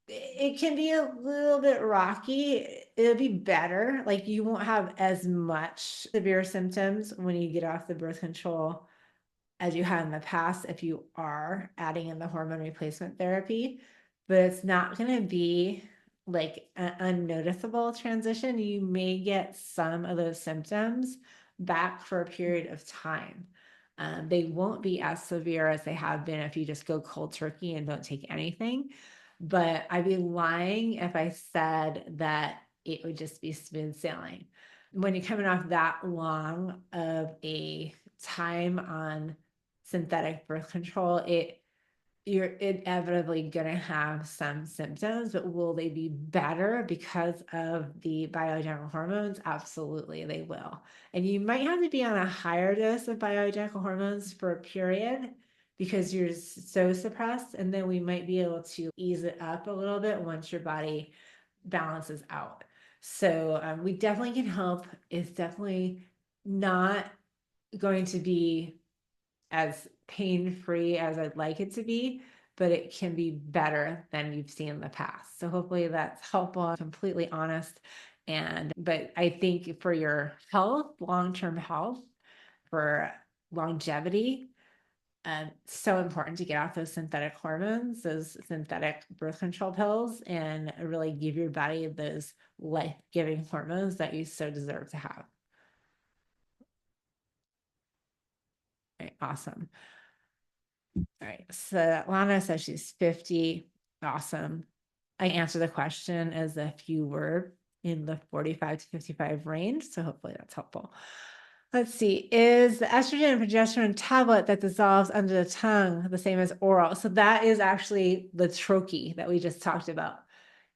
it can be a little bit rocky. It'll be better. Like you won't have as much severe symptoms when you get off the birth control as you had in the past if you are adding in the hormone replacement therapy, but it's not going to be like an unnoticeable transition. You may get some of those symptoms back for a period of time. They won't be as severe as they have been if you just go cold turkey and don't take anything. But I'd be lying if I said that it would just be smooth sailing. When you're coming off that long of a time on synthetic birth control, you're inevitably going to have some symptoms, but will they be better because of the bioidentical hormones? Absolutely, they will. And you might have to be on a higher dose of bioidentical hormones for a period because you're so suppressed, and then we might be able to ease it up a little bit once your body balances out. So we definitely can help. It's definitely not going to be as pain-free as I'd like it to be, but it can be better than you've seen in the past. So hopefully that's helpful. I'm completely honest. But I think for your health, long-term health, for longevity, so important to get off those synthetic hormones, those synthetic birth control pills, and really give your body those life-giving hormones that you so deserve to have. Right, awesome. All right, so Lana says she's 50. Awesome. I answered the question as if you were in the 45 to 55 range, so hopefully that's helpful. Let's see, is the estrogen and progesterone tablet that dissolves under the tongue the same as oral? So that is actually the troche that we just talked about.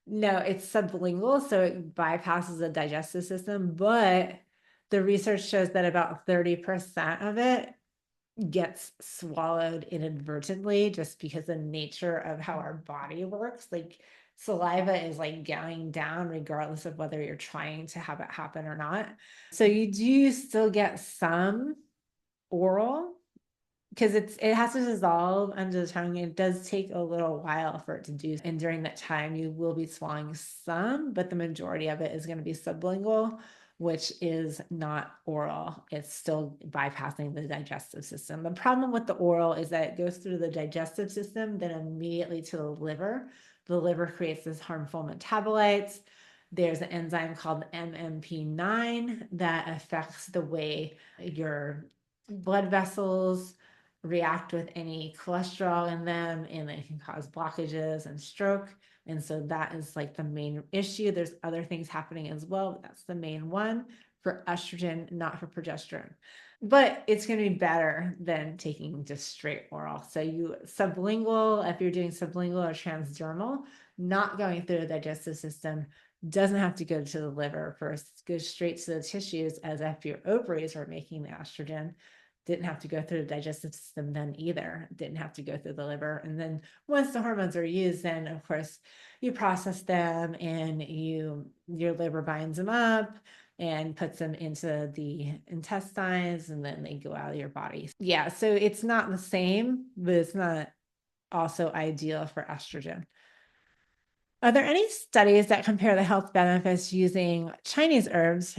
No, it's sublingual, so it bypasses the digestive system, but the research shows that about 30% of it gets swallowed inadvertently just because the nature of how our body works. Like saliva is like going down regardless of whether you're trying to have it happen or not. So you do still get some oral because it has to dissolve under the tongue. It does take a little while for it to do. And during that time, you will be swallowing some, but the majority of it is going to be sublingual, which is not oral. It's still bypassing the digestive system. The problem with the oral is that it goes through the digestive system, then immediately to the liver. The liver creates this harmful metabolites. There's an enzyme called MMP9 that affects the way your blood vessels react with any cholesterol in them, and it can cause blockages and stroke. And so that is like the main issue. There's other things happening as well, but that's the main one for estrogen, not for progesterone. But it's going to be better than taking just straight oral. So you sublingual, if you're doing sublingual or transdermal, not going through the digestive system, doesn't have to go to the liver first, goes straight to the tissues, as if your ovaries are making the estrogen. Didn't have to go through the digestive system then either. Didn't have to go through the liver. And then once the hormones are used, then of course you process them and your liver binds them up and puts them into the intestines, and then they go out of your body. Yeah, so it's not the same, but it's not also ideal for estrogen. Are there any studies that compare the health benefits using Chinese herbs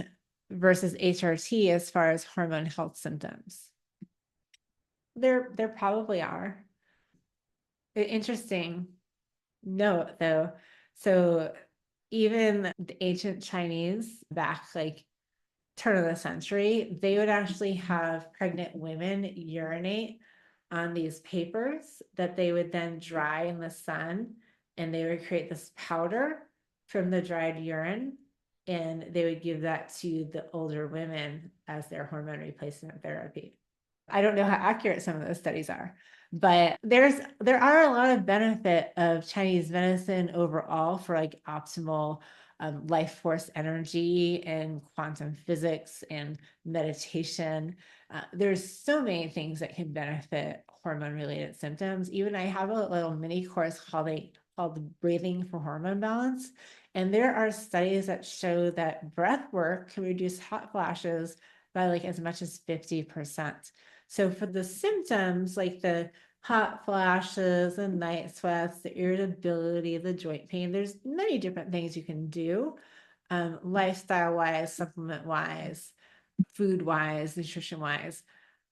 versus HRT as far as hormone health symptoms? There probably are. Interesting note though. So even the ancient Chinese back like turn of the century, they would actually have pregnant women urinate on these papers that they would then dry in the sun, and they would create this powder from the dried urine, and they would give that to the older women as their hormone replacement therapy. I don't know how accurate some of those studies are, but there are a lot of benefit of Chinese medicine overall for like optimal life force energy and quantum physics and meditation. There's so many things that can benefit hormone related symptoms. Even I have a little mini course called Breathing for Hormone Balance. And there are studies that show that breath work can reduce hot flashes by like as much as 50%. So for the symptoms, like the hot flashes, the night sweats, the irritability, the joint pain, there's many different things you can do, lifestyle wise, supplement wise, food wise, nutrition wise.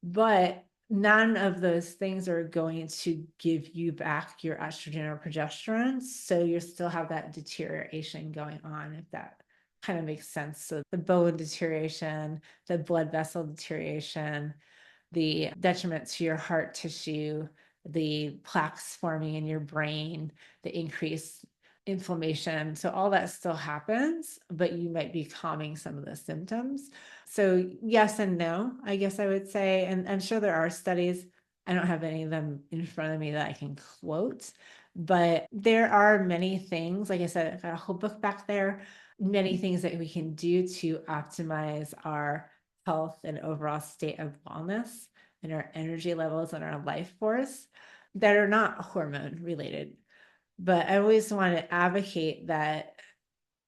But none of those things are going to give you back your estrogen or progesterone. So you still have that deterioration going on, if that kind of makes sense. So the bone deterioration, the blood vessel deterioration, the detriment to your heart tissue, the plaques forming in your brain, the increased inflammation. So all that still happens, but you might be calming some of the symptoms. So yes and no, I guess I would say, and I'm sure there are studies. I don't have any of them in front of me that I can quote, but there are many things. Like I said, I've got a whole book back there, many things that we can do to optimize our health and overall state of wellness and our energy levels and our life force that are not hormone related. But I always want to advocate that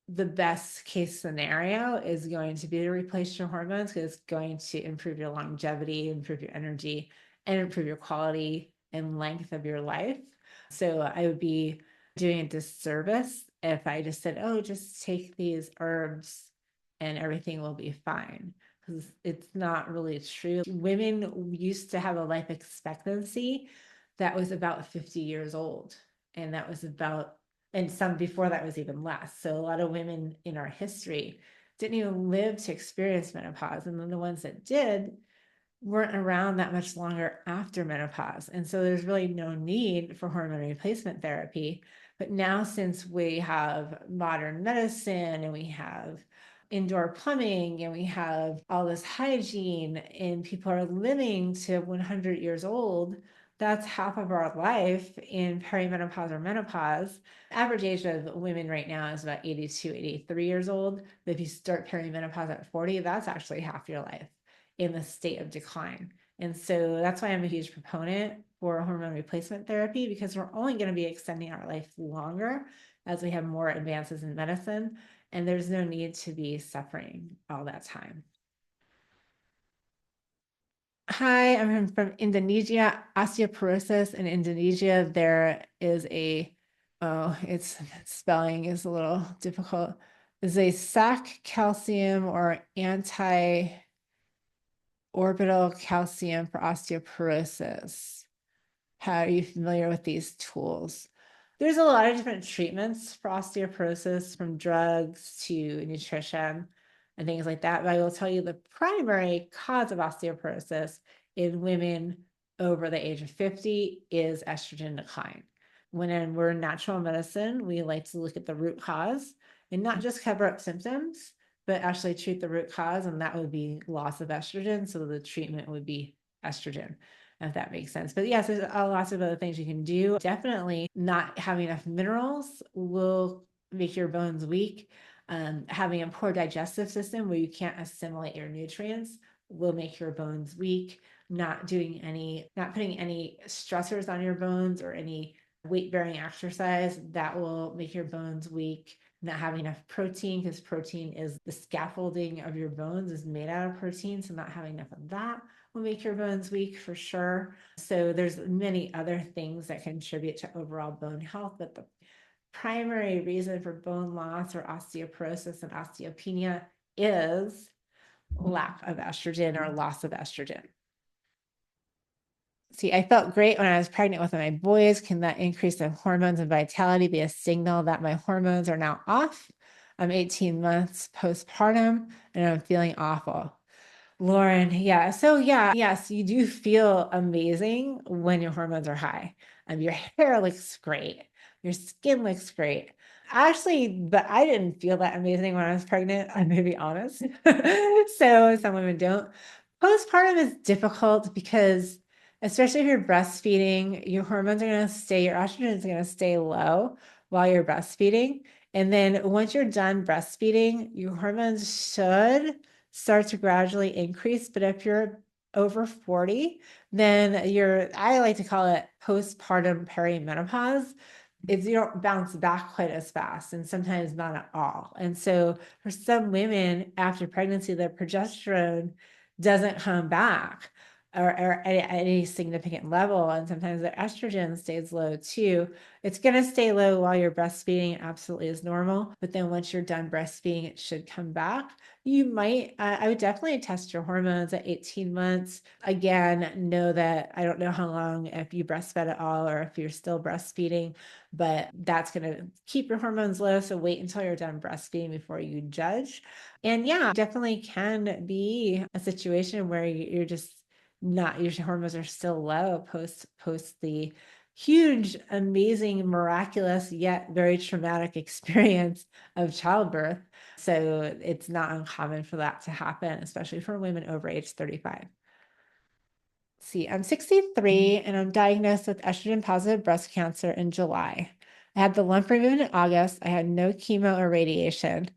the best case scenario is going to be to replace your hormones, because it's going to improve your longevity, improve your energy, and improve your quality and length of your life. So I would be doing a disservice if I just said, oh, just take these herbs and everything will be fine, because it's not really true. Women used to have a life expectancy that was about 50 years old, and that was about, and some before that was even less. So a lot of women in our history didn't even live to experience menopause. And then the ones that did weren't around that much longer after menopause. And so there's really no need for hormone replacement therapy. But now, since we have modern medicine and we have indoor plumbing and we have all this hygiene and people are living to 100 years old, that's half of our life in perimenopause or menopause. Average age of women right now is about 82, 83 years old. But if you start perimenopause at 40, that's actually half your life in the state of decline. And so that's why I'm a huge proponent for hormone replacement therapy, because we're only going to be extending our life longer as we have more advances in medicine, and there's no need to be suffering all that time. Hi, I'm from Indonesia. Osteoporosis in Indonesia, there is its spelling is a little difficult. Is a SAC calcium or anti-orbital calcium for osteoporosis. How are you familiar with these tools? There's a lot of different treatments for osteoporosis, from drugs to nutrition and things like that. But I will tell you the primary cause of osteoporosis in women over the age of 50 is estrogen decline. When we're in natural medicine, we like to look at the root cause and not just cover up symptoms, but actually treat the root cause, and that would be loss of estrogen. So the treatment would be estrogen, if that makes sense. But yes, there's lots of other things you can do. Definitely not having enough minerals will make your bones weak. Having a poor digestive system where you can't assimilate your nutrients will make your bones weak. Not putting any stressors on your bones or any weight-bearing exercise, that will make your bones weak. Not having enough protein, because protein is the scaffolding of your bones, is made out of protein. So not having enough of that will make your bones weak for sure. So there's many other things that contribute to overall bone health, but the primary reason for bone loss or osteoporosis and osteopenia is lack of estrogen or loss of estrogen. See, I felt great when I was pregnant with my boys. Can that increase in hormones and vitality be a signal that my hormones are now off? I'm 18 months postpartum and I'm feeling awful. Lauren, yeah. So yeah, yes, you do feel amazing when your hormones are high. Your hair looks great. Your skin looks great. Actually, but I didn't feel that amazing when I was pregnant, I'm gonna be honest. So some women don't. Postpartum is difficult because, especially if you're breastfeeding, your hormones are gonna stay, your estrogen is gonna stay low while you're breastfeeding. And then once you're done breastfeeding, your hormones should start to gradually increase. But if you're over 40, then I like to call it postpartum perimenopause. You don't bounce back quite as fast, and sometimes not at all. And so for some women after pregnancy, their progesterone doesn't come back or at any significant level. And sometimes their estrogen stays low too. It's going to stay low while you're breastfeeding, absolutely is normal. But then once you're done breastfeeding, it should come back. I would definitely test your hormones at 18 months. Again, know that I don't know how long, if you breastfed at all or if you're still breastfeeding, but that's going to keep your hormones low. So wait until you're done breastfeeding before you judge. And yeah, definitely can be a situation where you're just not, your hormones are still low post the huge, amazing, miraculous, yet very traumatic experience of childbirth. So it's not uncommon for that to happen, especially for women over age 35. See, I'm 63 and I'm diagnosed with estrogen positive breast cancer in July. I had the lump removed in August. I had no chemo or radiation.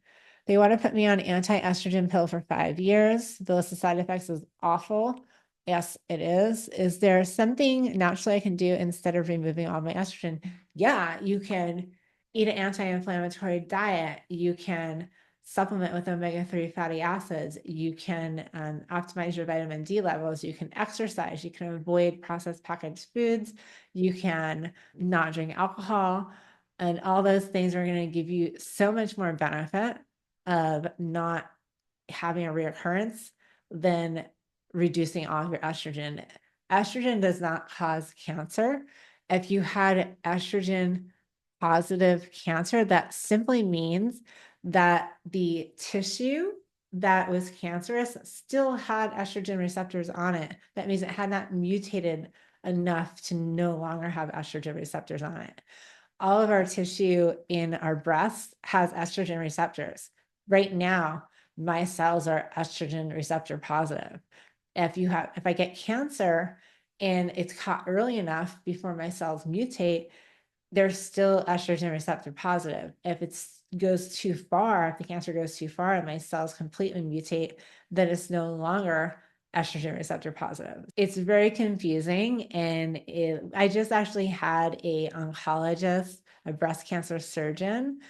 They want to put me on anti-estrogen pill for 5 years. The list of side effects is awful. Yes, it is. Is there something naturally I can do instead of removing all my estrogen? Yeah, you can eat an anti-inflammatory diet. You can supplement with omega-3 fatty acids. You can optimize your vitamin D levels. You can exercise. You can avoid processed packaged foods. You can not drink alcohol. And all those things are going to give you so much more benefit of not having a reoccurrence than reducing all of your estrogen. Estrogen does not cause cancer. If you had estrogen positive cancer, that simply means that the tissue that was cancerous still had estrogen receptors on it. That means it had not mutated enough to no longer have estrogen receptors on it. All of our tissue in our breasts has estrogen receptors. Right now, my cells are estrogen receptor positive. If I get cancer and it's caught early enough before my cells mutate, they're still estrogen receptor positive. If it goes too far, if the cancer goes too far and my cells completely mutate, then it's no longer estrogen receptor positive. It's very confusing. And I just actually had a oncologist, a breast cancer surgeon,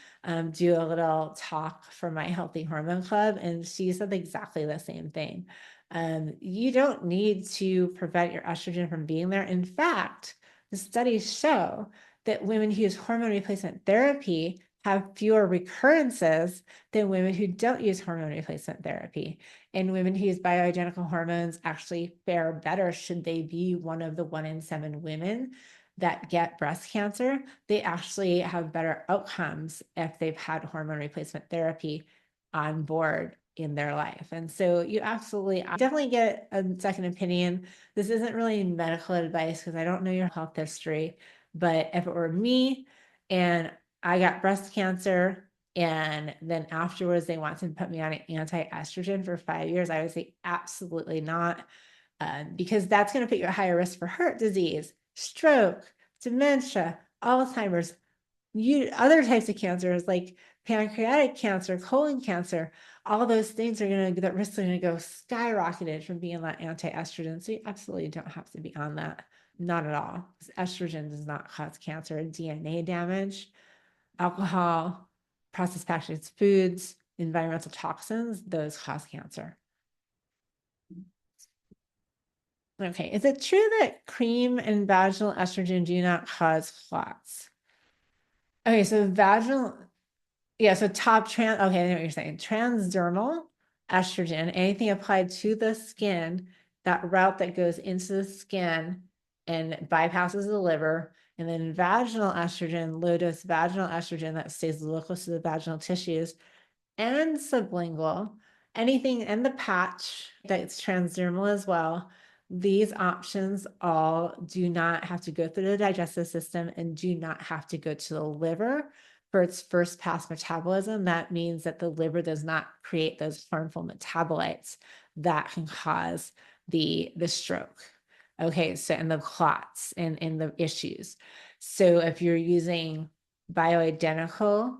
do a little talk for my Healthy Hormone Club, and she said exactly the same thing. You don't need to prevent your estrogen from being there. In fact, the studies show that women who use hormone replacement therapy have fewer recurrences than women who don't use hormone replacement therapy. And women who use bioidentical hormones actually fare better should they be one of the 1 in 7 women that get breast cancer. They actually have better outcomes if they've had hormone replacement therapy on board in their life. And so you absolutely definitely get a second opinion. This isn't really medical advice because I don't know your health history, but if it were me and I got breast cancer and then afterwards they want to put me on an anti-estrogen for 5 years, I would say absolutely not, because that's going to put you at higher risk for heart disease, stroke, dementia, Alzheimer's, other types of cancers like pancreatic cancer, colon cancer. All those things are going to, that risk are going to go skyrocketed from being on anti-estrogen. So you absolutely don't have to be on that. Not at all. Estrogen does not cause cancer. DNA damage, alcohol, processed packaged foods, environmental toxins, those cause cancer. Okay, is it true that cream and vaginal estrogen do not cause clots? Okay, so vaginal, yeah, so okay, I know what you're saying. Transdermal estrogen, anything applied to the skin, that route that goes into the skin and bypasses the liver. And then vaginal estrogen, low dose vaginal estrogen that stays close to the vaginal tissues, and sublingual, anything in the patch that's transdermal as well. These options all do not have to go through the digestive system and do not have to go to the liver for its first pass metabolism. That means that the liver does not create those harmful metabolites that can cause the stroke. Okay, so and the clots and the issues. So if you're using bioidentical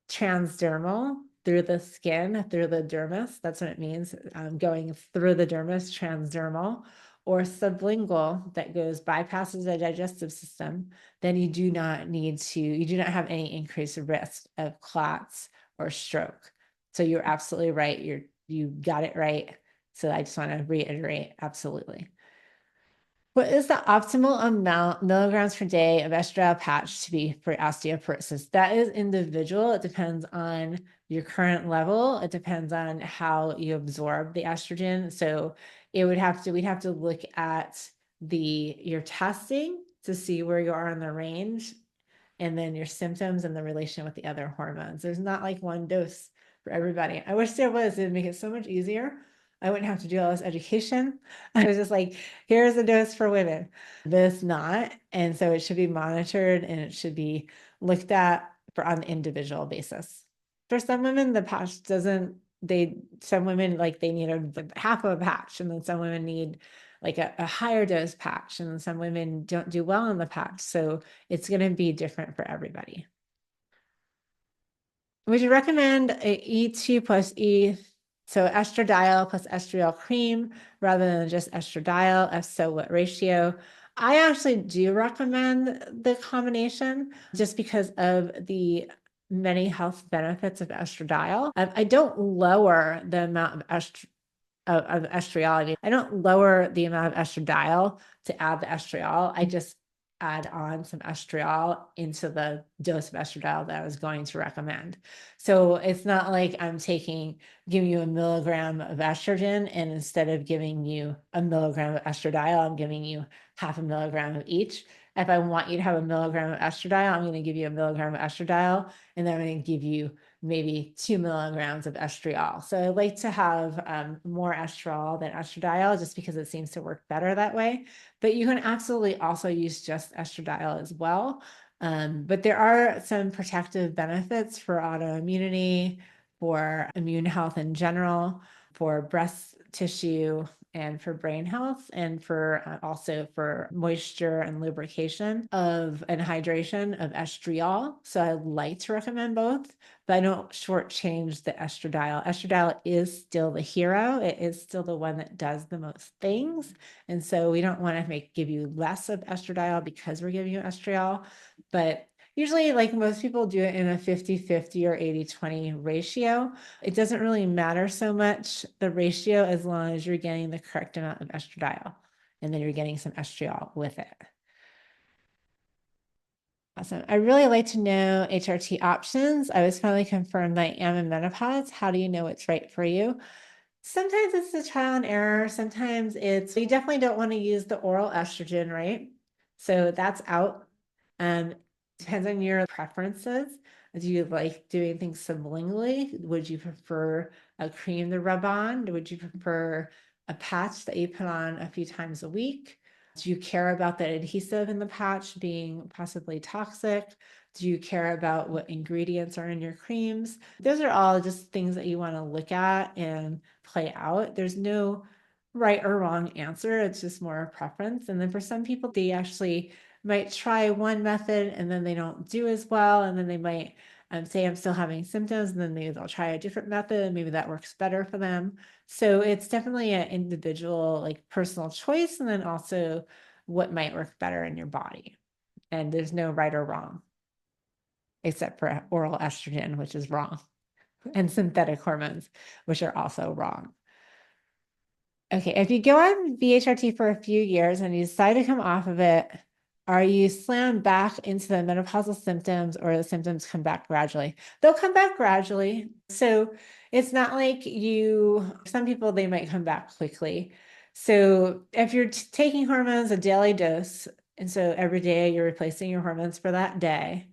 transdermal through the skin, through the dermis, that's what it means, going through the dermis, transdermal, or sublingual that goes bypasses the digestive system, then you do not have any increased risk of clots or stroke. So you're absolutely right. You got it right. So I just want to reiterate, absolutely. What is the optimal amount, milligrams per day, of estradiol patch to be for osteoporosis? That is individual. It depends on your current level. It depends on how you absorb the estrogen. So we'd have to look at your testing to see where you are in the range, and then your symptoms and the relation with the other hormones. There's not like one dose for everybody. I wish there was. It'd make it so much easier. I wouldn't have to do all this education. I was just like, here's the dose for women. This not. And so it should be monitored and it should be looked at on an individual basis. For some women, the patch doesn't, some women like they need half of a patch, and then some women need like a higher dose patch, and then some women don't do well on the patch. So it's going to be different for everybody. Would you recommend a E2 plus E, so estradiol plus estriol cream rather than just estradiol? If so, what ratio? I actually do recommend the combination just because of the many health benefits of estradiol. I don't lower the amount of estriol. I don't lower the amount of estradiol to add the estriol. I just add on some estriol into the dose of estradiol that I was going to recommend. So it's not like I'm giving you a milligram of estrogen, and instead of giving you a milligram of estradiol, I'm giving you half a milligram of each. If I want you to have a milligram of estradiol, I'm going to give you a milligram of estradiol, and then I'm going to give you maybe 2 milligrams of estriol. So I like to have more estriol than estradiol just because it seems to work better that way. But you can absolutely also use just estradiol as well. But there are some protective benefits for autoimmunity, for immune health in general, for breast tissue and for brain health, and for also for moisture and lubrication and hydration of estriol. So I like to recommend both, but I don't shortchange the estradiol. Estradiol is still the hero. It is still the one that does the most things. And so we don't want to give you less of estradiol because we're giving you estriol, but usually, like most people do it in a 50-50 or 80-20 ratio. It doesn't really matter so much the ratio as long as you're getting the correct amount of estradiol and then you're getting some estriol with it. Awesome. I really like to know HRT options. I was finally confirmed that I am in menopause. How do you know what's right for you? Sometimes it's a trial and error. Sometimes you definitely don't want to use the oral estrogen, right? So that's out. Depends on your preferences. Do you like doing things sublingually? Would you prefer a cream to rub on? Would you prefer a patch that you put on a few times a week? Do you care about the adhesive in the patch being possibly toxic? Do you care about what ingredients are in your creams? Those are all just things that you want to look at and play out. There's no right or wrong answer. It's just more a preference. And then for some people, they actually might try one method and then they don't do as well. And then they might say, I'm still having symptoms, and then maybe they'll try a different method and maybe that works better for them. So it's definitely an individual, like personal choice, and then also what might work better in your body. And there's no right or wrong, except for oral estrogen, which is wrong, and synthetic hormones, which are also wrong. Okay, if you go on BHRT for a few years and you decide to come off of it, are you slammed back into the menopausal symptoms, or the symptoms come back gradually? They'll come back gradually. So it's not like some people, they might come back quickly. So if you're taking hormones a daily dose, and so every day you're replacing your hormones for that day,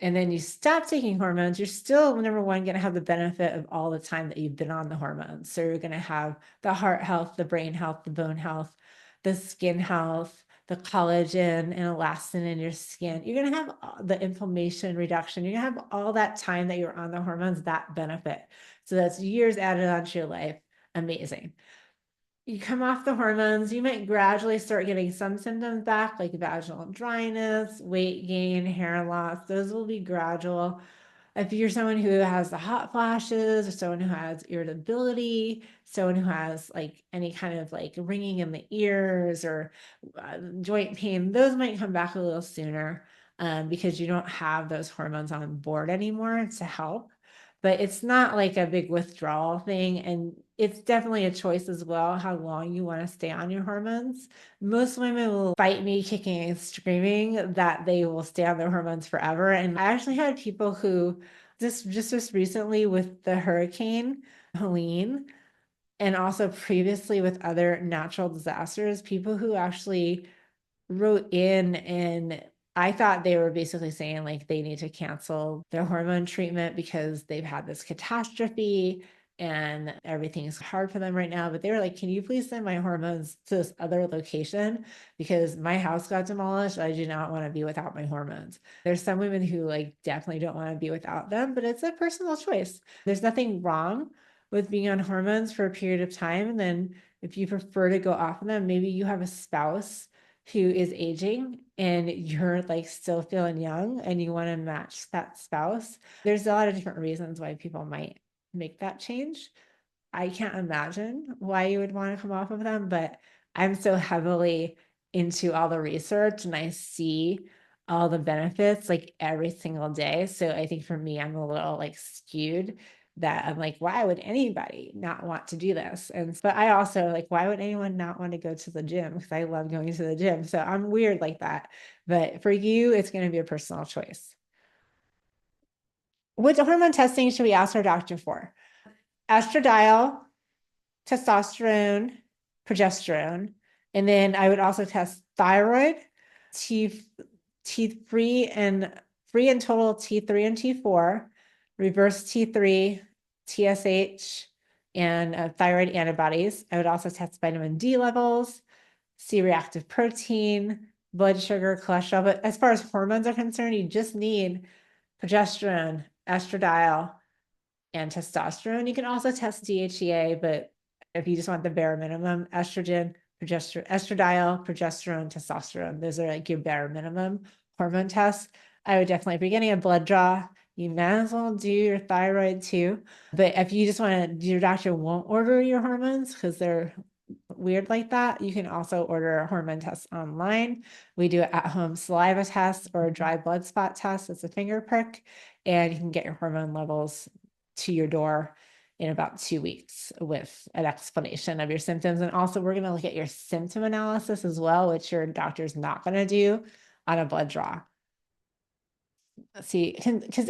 and then you stop taking hormones, you're still, number one, going to have the benefit of all the time that you've been on the hormones. So you're going to have the heart health, the brain health, the bone health, the skin health, the collagen and elastin in your skin. You're going to have the inflammation reduction. You're going to have all that time that you're on the hormones, that benefit. So that's years added onto your life. Amazing. You come off the hormones, you might gradually start getting some symptoms back, like vaginal dryness, weight gain, hair loss. Those will be gradual. If you're someone who has the hot flashes, or someone who has irritability, someone who has like any kind of like ringing in the ears or joint pain, those might come back a little sooner because you don't have those hormones on board anymore to help. But it's not like a big withdrawal thing. And it's definitely a choice as well, how long you want to stay on your hormones. Most women will fight me kicking and screaming that they will stay on their hormones forever. And I actually had people who just recently with the hurricane Helene, and also previously with other natural disasters, people who actually wrote in, and I thought they were basically saying like they need to cancel their hormone treatment because they've had this catastrophe and everything's hard for them right now. But they were like, can you please send my hormones to this other location because my house got demolished. I do not want to be without my hormones. There's some women who like definitely don't want to be without them, but it's a personal choice. There's nothing wrong with being on hormones for a period of time. And then if you prefer to go off of them, maybe you have a spouse who is aging and you're like still feeling young and you want to match that spouse. There's a lot of different reasons why people might make that change. I can't imagine why you would want to come off of them, but I'm so heavily into all the research and I see all the benefits like every single day. So I think for me, I'm a little like skewed that I'm like, why would anybody not want to do this? But I also like, why would anyone not want to go to the gym? Because I love going to the gym. So I'm weird like that. But for you, it's going to be a personal choice. What hormone testing should we ask our doctor for? Estradiol, testosterone, progesterone. And then I would also test thyroid, T, T3 and free and total T3 and T4, reverse T3, TSH, and thyroid antibodies. I would also test vitamin D levels, C-reactive protein, blood sugar, cholesterol. But as far as hormones are concerned, you just need progesterone, estradiol, and testosterone. You can also test DHEA, but If you just want the bare minimum, estrogen, estradiol, progesterone, testosterone, those are like your bare minimum hormone tests. I would definitely, if you're getting a blood draw, you might as well do your thyroid too. But if you just want to, your doctor won't order your hormones because they're weird like that, you can also order hormone tests online. We do an at-home saliva test or a dry blood spot test. It's a finger prick, and you can get your hormone levels to your door in about 2 weeks with an explanation of your symptoms. And also, we're going to look at your symptom analysis as well, which your doctor's not going to do on a blood draw. Let's see, because does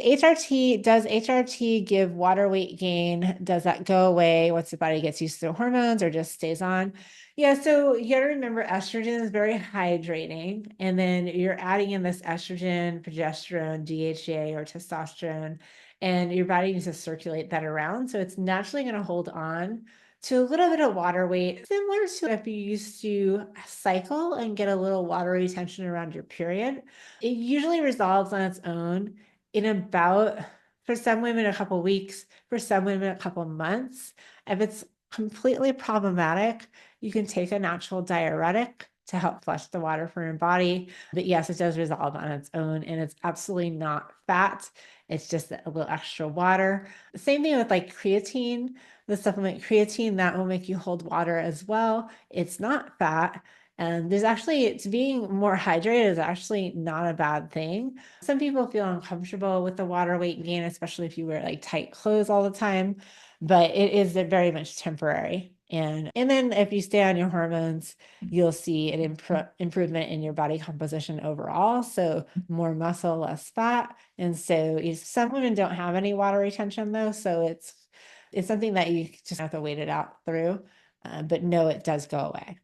HRT give water weight gain? Does that go away once the body gets used to the hormones or just stays on? Yeah, so you got to remember estrogen is very hydrating, and then you're adding in this estrogen, progesterone, DHEA, or testosterone, and your body needs to circulate that around. So it's naturally going to hold on to a little bit of water weight, similar to if you used to cycle and get a little water retention around your period. It usually resolves on its own in about, for some women, a couple weeks, for some women, a couple months. If it's completely problematic, you can take a natural diuretic to help flush the water from your body. But yes, it does resolve on its own, and it's absolutely not fat. It's just a little extra water. Same thing with like creatine, the supplement creatine, that will make you hold water as well. It's not fat. And there's actually, it's being more hydrated is actually not a bad thing. Some people feel uncomfortable with the water weight gain, especially if you wear like tight clothes all the time, but it is very much temporary. And then if you stay on your hormones, you'll see an improvement in your body composition overall. So more muscle, less fat. And so some women don't have any water retention though. So it's something that you just have to wait it out through. But no, it does go away.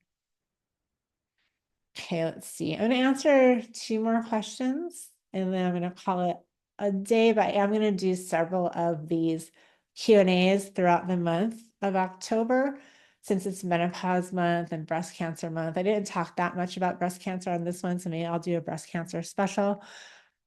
Okay, let's see. I'm going to answer 2 more questions and then I'm going to call it a day, but I'm going to do several of these Q&As throughout the month of October since it's menopause month and breast cancer month. I didn't talk that much about breast cancer on this one, so maybe I'll do a breast cancer special.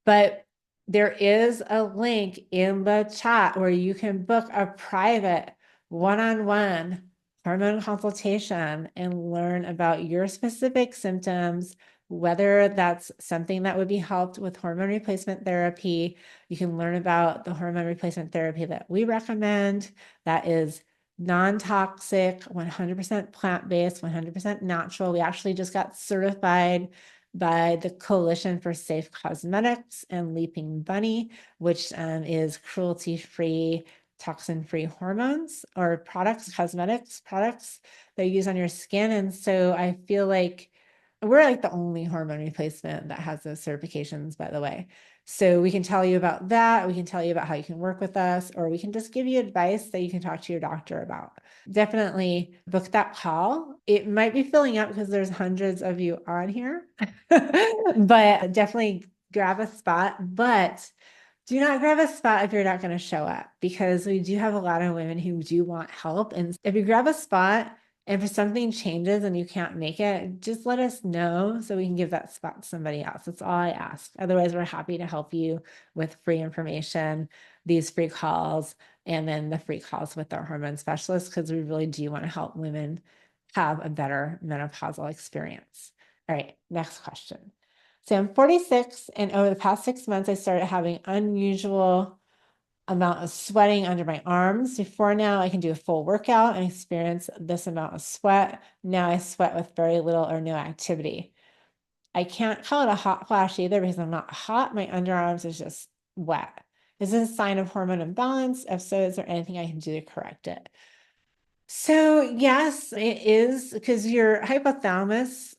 But there is a link in the chat where you can book a private one-on-one hormone consultation and learn about your specific symptoms, whether that's something that would be helped with hormone replacement therapy. You can learn about the hormone replacement therapy that we recommend that is non-toxic, 100% plant-based, 100% natural. We actually just got certified by the Coalition for Safe Cosmetics and Leaping Bunny, which is cruelty-free, toxin-free hormones or products, cosmetics products that you use on your skin. And so I feel like we're like the only hormone replacement that has those certifications, by the way. So we can tell you about that. We can tell you about how you can work with us, or we can just give you advice that you can talk to your doctor about. Definitely book that call. It might be filling up because there's hundreds of you on here, but definitely grab a spot. But do not grab a spot if you're not going to show up, because we do have a lot of women who do want help. And if you grab a spot and if something changes and you can't make it, just let us know so we can give that spot to somebody else. That's all I ask. Otherwise, we're happy to help you with free information, these free calls, and then the free calls with our hormone specialist, because we really do want to help women have a better menopausal experience. All right, next question. So I'm 46, and over the past 6 months, I started having unusual amount of sweating under my arms. Before now, I can do a full workout and experience this amount of sweat. Now I sweat with very little or no activity. I can't call it a hot flash either because I'm not hot. My underarms is just wet. Is this a sign of hormone imbalance? If so, is there anything I can do to correct it? So yes, it is, because your hypothalamus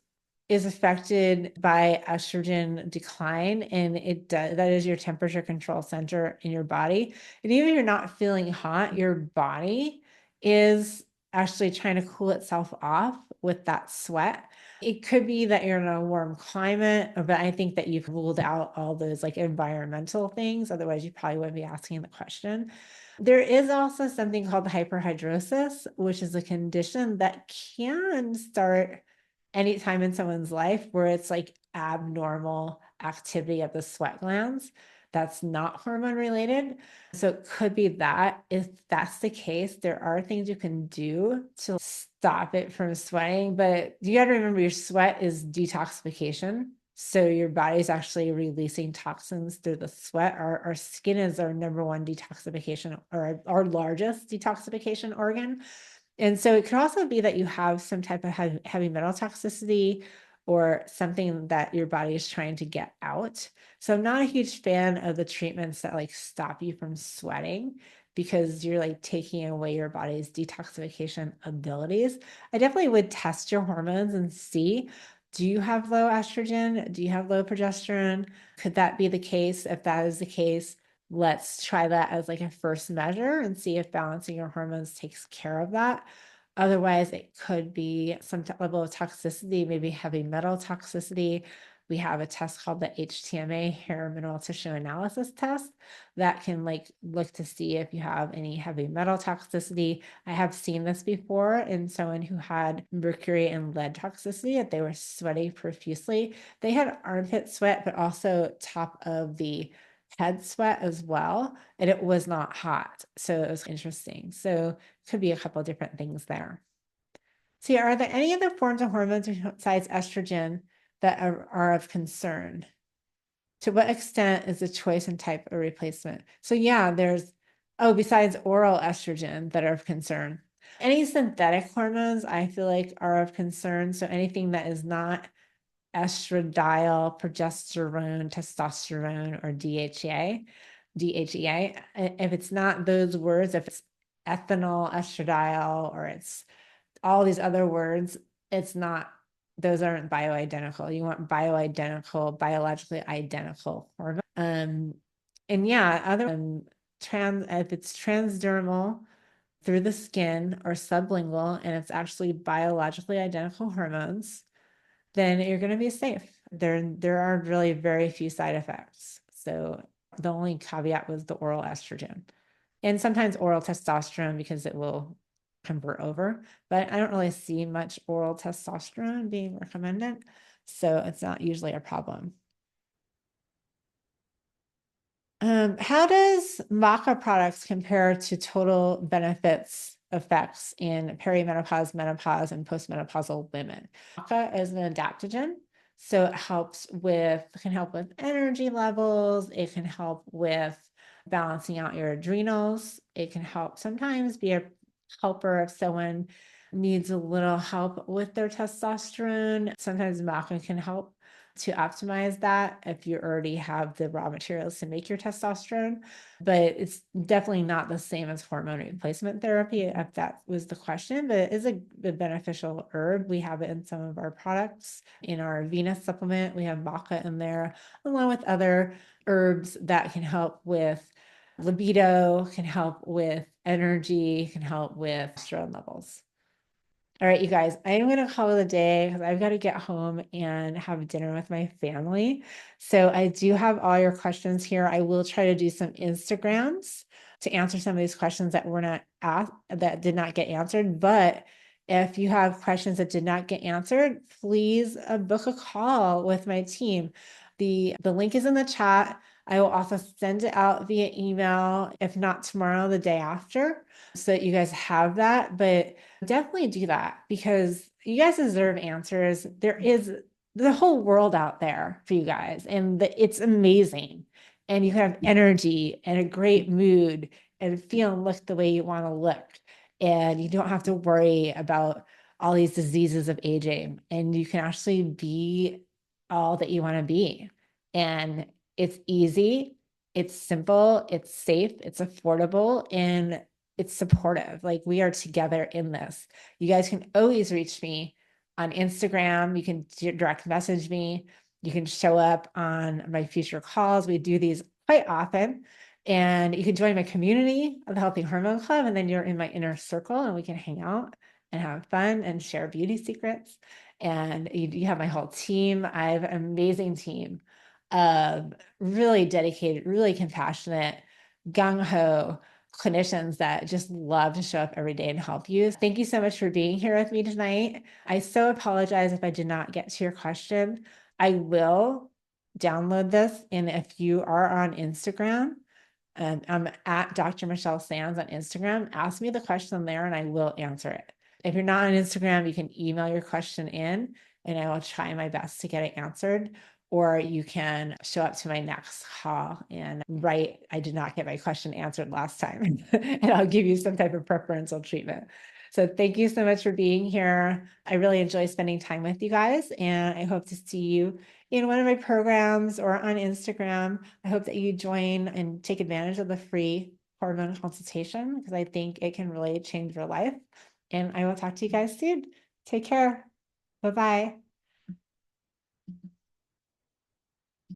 is affected by estrogen decline, and that is your temperature control center in your body. And even if you're not feeling hot, your body is actually trying to cool itself off with that sweat. It could be that you're in a warm climate, but I think that you've ruled out all those like environmental things. Otherwise, you probably wouldn't be asking the question. There is also something called hyperhidrosis, which is a condition that can start anytime in someone's life where it's like abnormal activity of the sweat glands. that's not hormone related. So it could be that. If that's the case, there are things you can do to stop it from sweating. But you got to remember your sweat is detoxification. So your body's actually releasing toxins through the sweat. Our skin is our number one detoxification, or our largest detoxification organ. And so it could also be that you have some type of heavy metal toxicity or something that your body is trying to get out. So I'm not a huge fan of the treatments that like stop you from sweating because you're like taking away your body's detoxification abilities. I definitely would test your hormones and see, do you have low estrogen? Do you have low progesterone? Could that be the case? If that is the case, let's try that as like a first measure and see if balancing your hormones takes care of that. Otherwise, it could be some level of toxicity, maybe heavy metal toxicity. We have a test called the HTMA, hair mineral tissue analysis test, that can like look to see if you have any heavy metal toxicity. I have seen this before in someone who had mercury and lead toxicity, that they were sweating profusely. They had armpit sweat, but also top of the head sweat as well, and it was not hot. So it was interesting. So could be a couple different things there. So are there any other forms of hormones besides estrogen that are of concern? To what extent is the choice and type a replacement? So yeah, there's, oh, besides oral estrogen that are of concern. Any synthetic hormones I feel like are of concern. So anything that is not estradiol, progesterone, testosterone, or DHEA. If it's not those words, if it's ethanol, estradiol, or it's all these other words, it's not, those aren't bioidentical. You want bioidentical, biologically identical hormone. And yeah, other if it's transdermal through the skin or sublingual, and it's actually biologically identical hormones, then you're going to be safe. There are really very few side effects. So the only caveat was the oral estrogen and sometimes oral testosterone because it will convert over, but I don't really see much oral testosterone being recommended. So it's not usually a problem. How does maca products compare to total benefits effects in perimenopause, menopause, and postmenopausal women? Maca is an adaptogen, so it can help with energy levels. It can help with balancing out your adrenals. It can help sometimes be a helper if someone needs a little help with their testosterone. Sometimes maca can help to optimize that if you already have the raw materials to make your testosterone, but it's definitely not the same as hormone replacement therapy, if that was the question. But it is a beneficial herb. We have it in some of our products. In our Venus supplement, we have maca in there, along with other herbs that can help with libido, can help with energy, can help with estrogen levels. All right, you guys, I'm going to call it a day because I've got to get home and have dinner with my family. So I do have all your questions here. I will try to do some Instagrams to answer some of these questions that were not asked, that did not get answered. But if you have questions that did not get answered, please book a call with my team. The link is in the chat. I will also send it out via email, if not tomorrow, the day after, so that you guys have that. But definitely do that because you guys deserve answers. There is the whole world out there for you guys, and it's amazing. And you have energy and a great mood and feel and look the way you want to look. And you don't have to worry about all these diseases of aging. And you can actually be all that you want to be. And it's easy, it's simple, it's safe, it's affordable, and it's supportive. Like we are together in this. You guys can always reach me on Instagram. You can direct message me. You can show up on my future calls. We do these quite often. And you can join my community of the Healthy Hormone Club. And then you're in my inner circle and we can hang out and have fun and share beauty secrets. And you have my whole team. I have an amazing team of really dedicated, really compassionate, gung-ho clinicians that just love to show up every day and help you. Thank you so much for being here with me tonight. I so apologize if I did not get to your question. I will download this. And if you are on Instagram, and I'm at Dr. Michelle Sands on Instagram, ask me the question there and I will answer it. If you're not on Instagram, you can email your question in and I will try my best to get it answered. Or you can show up to my next call and write, I did not get my question answered last time, and I'll give you some type of preferential treatment. So thank you so much for being here. I really enjoy spending time with you guys, and I hope to see you in one of my programs or on Instagram. I hope that you join and take advantage of the free hormone consultation because I think it can really change your life. And I will talk to you guys soon. Take care. Bye-bye.